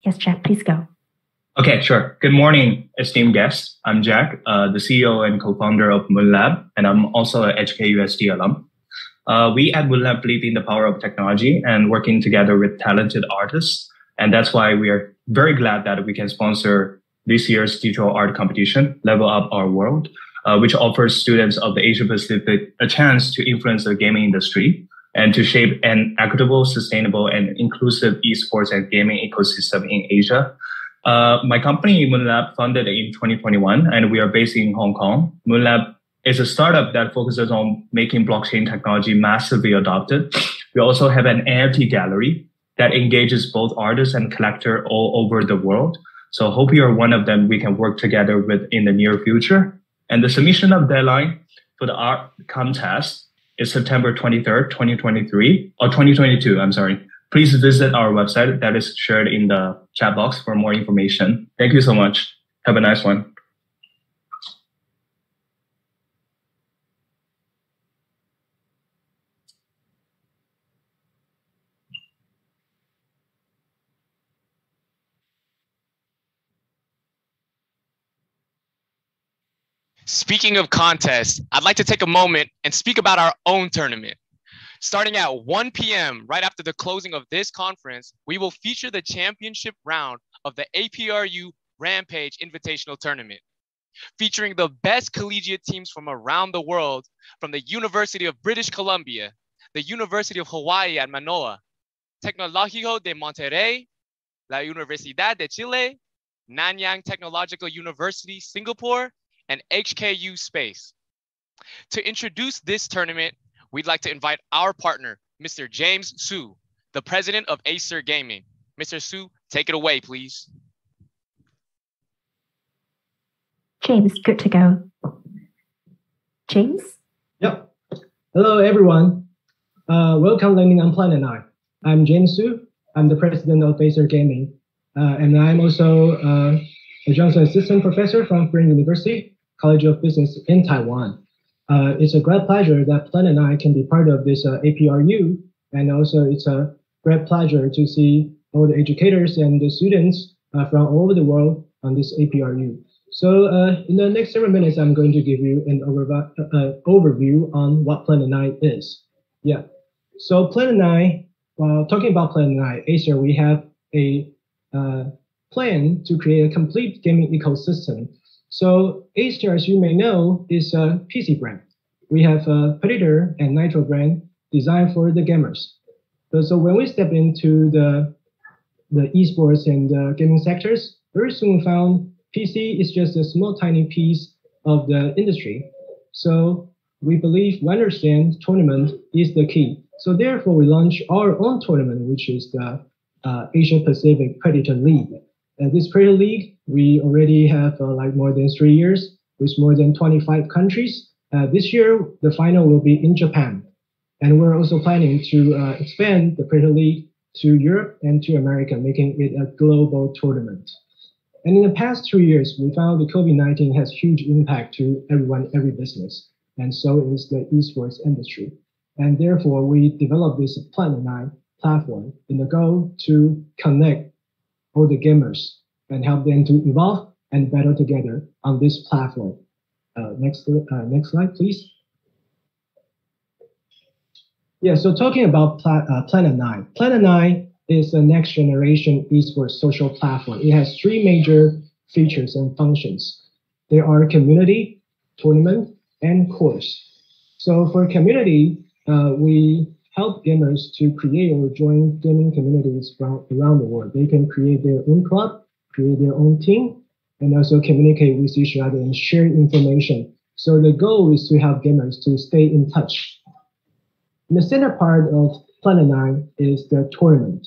Yes, Jack, please go. Okay, sure. Good morning, esteemed guests. I'm Jack, the CEO and co-founder of MoonLab, and I'm also an HKUST alum. We at MoonLab believe in the power of technology and working together with talented artists. And that's why we are very glad that we can sponsor this year's digital art competition, Level Up Our World, which offers students of the Asia Pacific a chance to influence the gaming industry and to shape an equitable, sustainable, and inclusive esports and gaming ecosystem in Asia. My company, MoonLab, founded in 2021, and we are based in Hong Kong. MoonLab is a startup that focuses on making blockchain technology massively adopted. We also have an NFT gallery that engages both artists and collectors all over the world. So hope you are one of them we can work together with in the near future. And the submission of deadline for the art contest is September 23rd, 2022, I'm sorry. Please visit our website that is shared in the chat box for more information. Thank you so much. Have a nice one. Speaking of contests, I'd like to take a moment and speak about our own tournament. Starting at 1 p.m. right after the closing of this conference, we will feature the championship round of the APRU Rampage Invitational Tournament, featuring the best collegiate teams from around the world, from the University of British Columbia, the University of Hawaii at Manoa, Tecnológico de Monterrey, La Universidad de Chile, Nanyang Technological University, Singapore, and HKU Space. To introduce this tournament, we'd like to invite our partner, Mr. James Su, the president of Acer Gaming. Mr. Su, take it away, please. James, good to go. James? Yep. Hello, everyone. Welcome learning on Planet 9. I'm James Su. I'm the president of Acer Gaming. And I'm also a Johnson Assistant Professor from Green University, College of Business in Taiwan. It's a great pleasure that Planet 9 can be part of this APRU, and also it's a great pleasure to see all the educators and the students from all over the world on this APRU. So in the next several minutes, I'm going to give you an overview on what Planet 9 is. Yeah. So Planet 9, talking about Planet 9, Acer, we have a plan to create a complete gaming ecosystem. So Acer, as you may know, is a PC brand. We have a Predator and Nitro brand designed for the gamers. So when we step into the esports and the gaming sectors, very soon we found PC is just a small, tiny piece of the industry. So we believe, we understand tournament is the key. So therefore, we launched our own tournament, which is the Asia Pacific Predator League. This Predator League, we already have like more than 3 years with more than 25 countries. This year, the final will be in Japan. And we're also planning to expand the Predator League to Europe and to America, making it a global tournament. And in the past 2 years, we found that COVID-19 has huge impact to everyone, every business, and so is the esports industry. And therefore, we developed this Planet 9 platform in the goal to connect all the gamers and help them to evolve and battle together on this platform. Next slide, please. Yeah, so talking about Planet 9. Planet 9 is a next generation esports social platform. It has 3 major features and functions. There are community, tournament, and course. So for community, we help gamers to create or join gaming communities from around the world. They can create their own club, create their own team, and also communicate with each other and share information. So the goal is to help gamers to stay in touch. In the center part of Planet 9 is the tournament.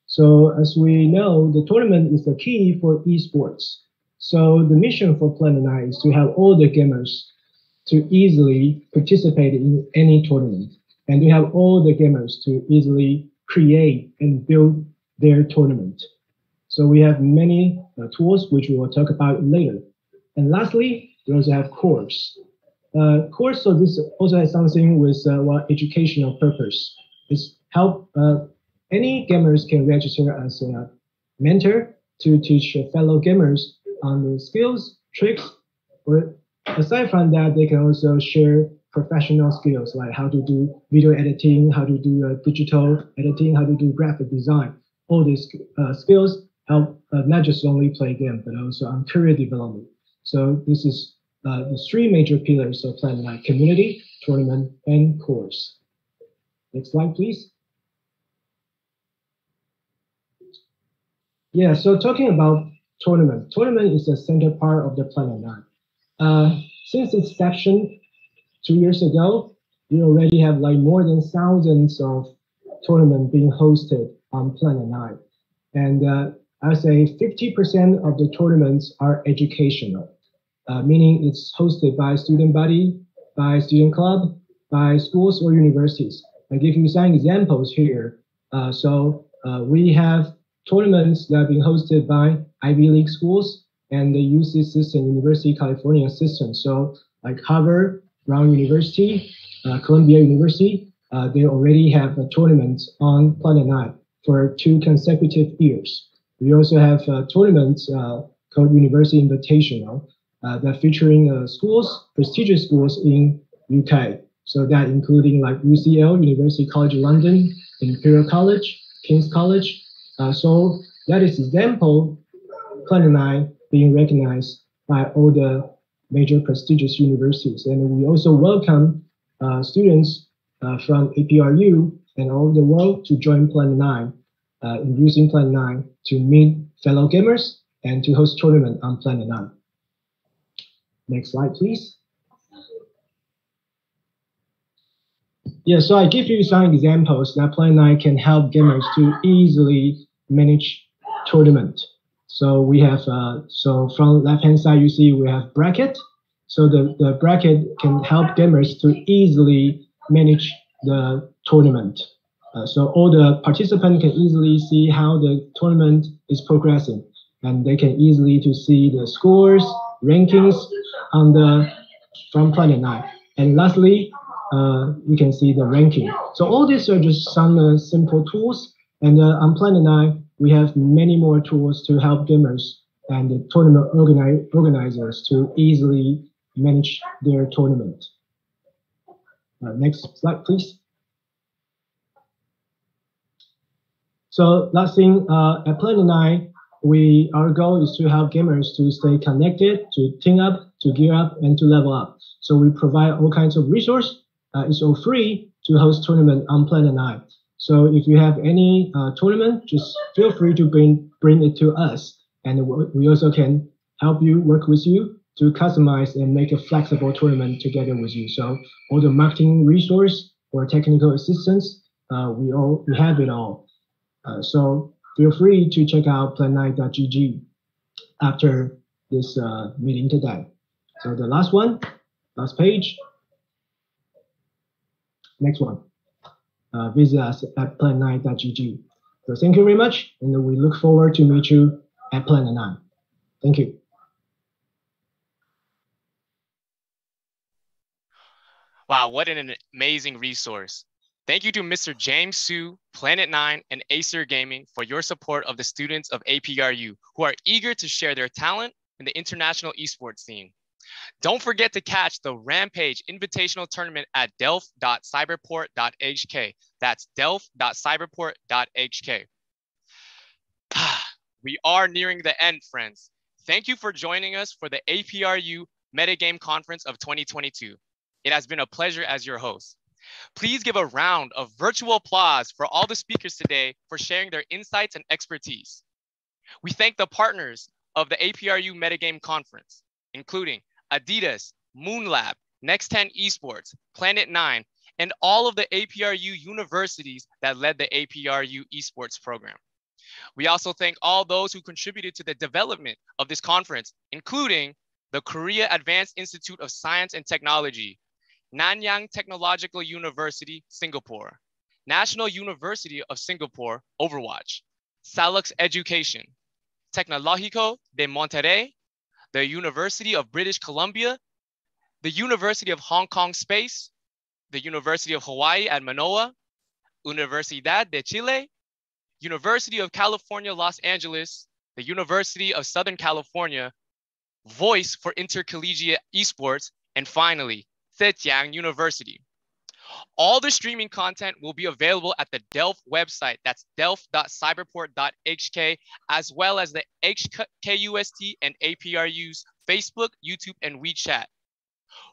So as we know, the tournament is the key for esports. So the mission for Planet 9 is to have all the gamers to easily participate in any tournament, and to have all the gamers to easily create and build their tournament. So we have many tools, which we will talk about later. And lastly, we also have course. Course, so this also has something with educational purpose. It's help any gamers can register as a mentor to teach fellow gamers on the skills, tricks, or aside from that, they can also share professional skills like how to do video editing, how to do digital editing, how to do graphic design. All these skills help not just only play games, but also on career development. So this is the 3 major pillars of Planet 9: community, tournament, and course. Next slide, please. Yeah, so talking about tournament. Tournament is the center part of the Planet 9. Since its inception 2 years ago, we already have like more than thousands of tournaments being hosted on Planet 9. And I would say 50% of the tournaments are educational, meaning it's hosted by student body, by student club, by schools or universities. I give you some examples here. We have tournaments that are being hosted by Ivy League schools and the UC system, University of California system. So like Harvard, Brown University, Columbia University, they already have tournaments on Planet 9 for 2 consecutive years. We also have tournaments called University Invitational that featuring schools, prestigious schools in UK. So that including like UCL, University College London, Imperial College, King's College. So that is example, Planet 9 being recognized by all the major prestigious universities. And we also welcome students from APRU and all over the world to join Planet 9, in using Planet 9 to meet fellow gamers and to host tournament on Planet 9. Next slide, please. Yeah, so I give you some examples that Planet 9 can help gamers to easily manage tournament. So we have, so from left-hand side, you see we have bracket. So the bracket can help gamers to easily manage the tournament. So all the participants can easily see how the tournament is progressing, and they can easily to see the scores, rankings on from Planet 9. And lastly, we can see the ranking. So all these are just some simple tools. And on Planet 9, we have many more tools to help gamers and the tournament organizers to easily manage their tournament. Next slide, please. So last thing, at Planet 9, our goal is to help gamers to stay connected, to team up, to gear up, and to level up. So we provide all kinds of resources. It's all free to host tournament on Planet 9. So if you have any tournament, just feel free to bring it to us. And we also can help you, work with you to customize and make a flexible tournament together with you. So all the marketing resource or technical assistance, we have it all. So feel free to check out planet9.gg after this meeting today. So the last page. Next one. Visit us at planet9.gg. So thank you very much, and we look forward to meet you at Planet 9. Thank you. Wow, what an amazing resource. Thank you to Mr. James Su, Planet 9, and Acer Gaming for your support of the students of APRU who are eager to share their talent in the international esports scene. Don't forget to catch the Rampage Invitational Tournament at delf.cyberport.hk. That's delf.cyberport.hk. We are nearing the end, friends. Thank you for joining us for the APRU Metagame Conference of 2022. It has been a pleasure as your host. Please give a round of virtual applause for all the speakers today for sharing their insights and expertise. We thank the partners of the APRU Metagame Conference, including Adidas, Moonlab, Next 10 Esports, Planet 9, and all of the APRU universities that led the APRU Esports program. We also thank all those who contributed to the development of this conference, including the Korea Advanced Institute of Science and Technology, Nanyang Technological University, Singapore, National University of Singapore, Overwatch, Salux Education, Tecnológico de Monterrey, the University of British Columbia, the University of Hong Kong Space, the University of Hawaii at Manoa, Universidad de Chile, University of California, Los Angeles, the University of Southern California, Voice for Intercollegiate Esports, and finally, Zhejiang University. All the streaming content will be available at the DELF website. That's delf.cyberport.hk, as well as the HKUST and APRU's Facebook, YouTube, and WeChat.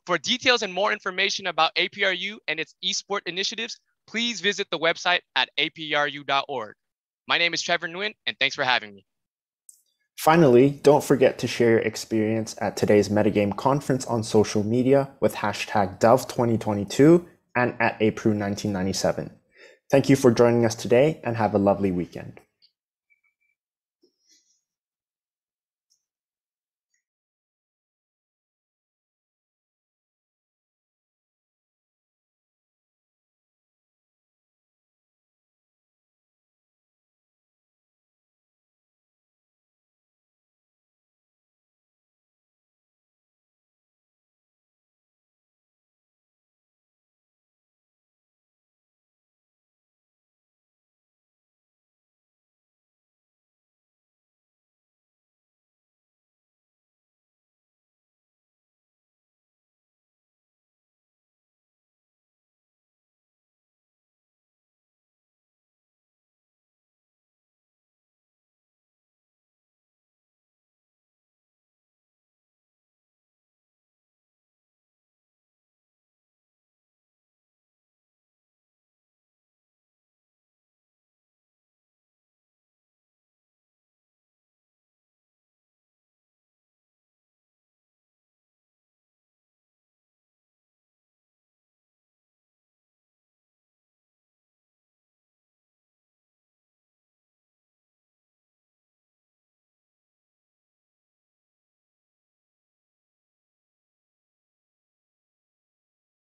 For details and more information about APRU and its eSport initiatives, please visit the website at apru.org. My name is Trevor Nguyen, and thanks for having me. Finally, don't forget to share your experience at today's Metagame Conference on social media with hashtag DELF2022 and at APRU 1997. Thank you for joining us today and have a lovely weekend.